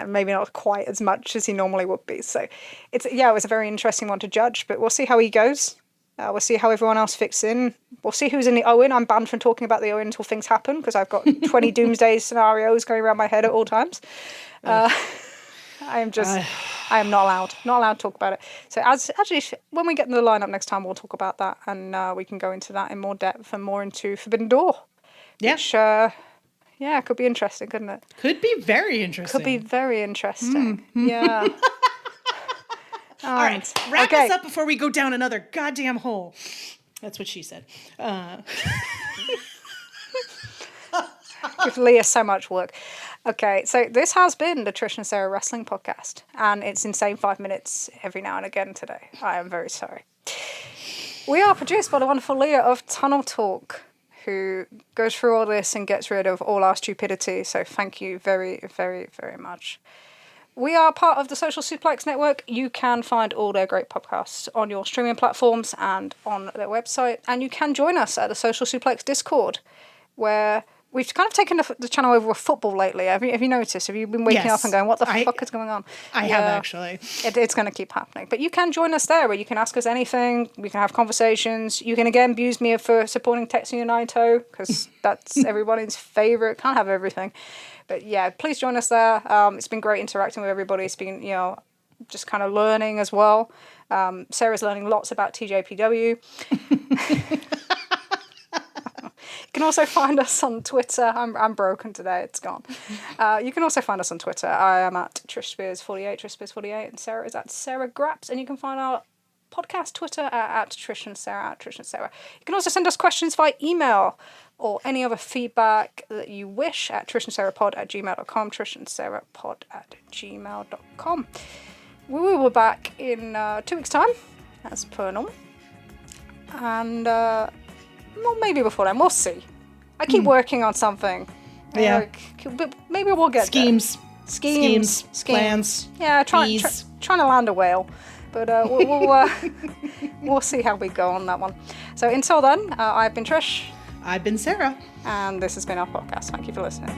S2: maybe not quite as much as he normally would be. So it was a very interesting one to judge, but we'll see how he goes. We'll see how everyone else fits in. We'll see who's in the Owen. I'm banned from talking about the Owen until things happen because I've got 20 doomsday scenarios going around my head at all times. I am not allowed to talk about it. So actually, when we get into the lineup next time, we'll talk about that, and we can go into that in more depth and more into Forbidden Door.
S1: Yeah.
S2: Which, could be interesting, couldn't it?
S1: Could be very interesting.
S2: Could be very interesting. Yeah.
S1: All right, wrap us up before we go down another goddamn hole. That's what she said.
S2: Give Leah so much work. Okay, so this has been the Trish and Sarah Wrestling Podcast, and it's insane 5 minutes every now and again today. I am very sorry. We are produced by the wonderful Leah of Tunnel Talk, who goes through all this and gets rid of all our stupidity. So thank you very, very, very much. We are part of the Social Suplex Network. You can find all their great podcasts on your streaming platforms and on their website. And you can join us at the Social Suplex Discord, where we've kind of taken the channel over with football lately. Have you noticed? Have you been waking up and going, what the fuck is going on?
S1: I have, actually.
S2: It's going to keep happening. But you can join us there, where you can ask us anything. We can have conversations. You can, again, abuse me for supporting Tetsuya Naito, because that's everybody's favourite. Can't have everything. But yeah, please join us there. It's been great interacting with everybody. It's been, just kind of learning as well. Sarah's learning lots about TJPW. You can also find us on Twitter. I'm broken today. It's gone. You can also find us on Twitter. I am at TrishSpears48, TrishSpears48, and Sarah is at Sarah Graps. And you can find our podcast Twitter at Trish and Sarah, at Trish and Sarah. You can also send us questions via email or any other feedback that you wish at trishandsarahpod@gmail.com, trishandsarahpod@gmail.com. We will be back in 2 weeks' time, as per normal. And... well, maybe before then. We'll see. I keep working on something.
S1: Yeah.
S2: Maybe we'll get
S1: Schemes.
S2: there.
S1: Schemes. Plans.
S2: Yeah, trying to land a whale. But we'll see how we go on that one. So until then, I've been Trish.
S1: I've been Sarah.
S2: And this has been our podcast. Thank you for listening.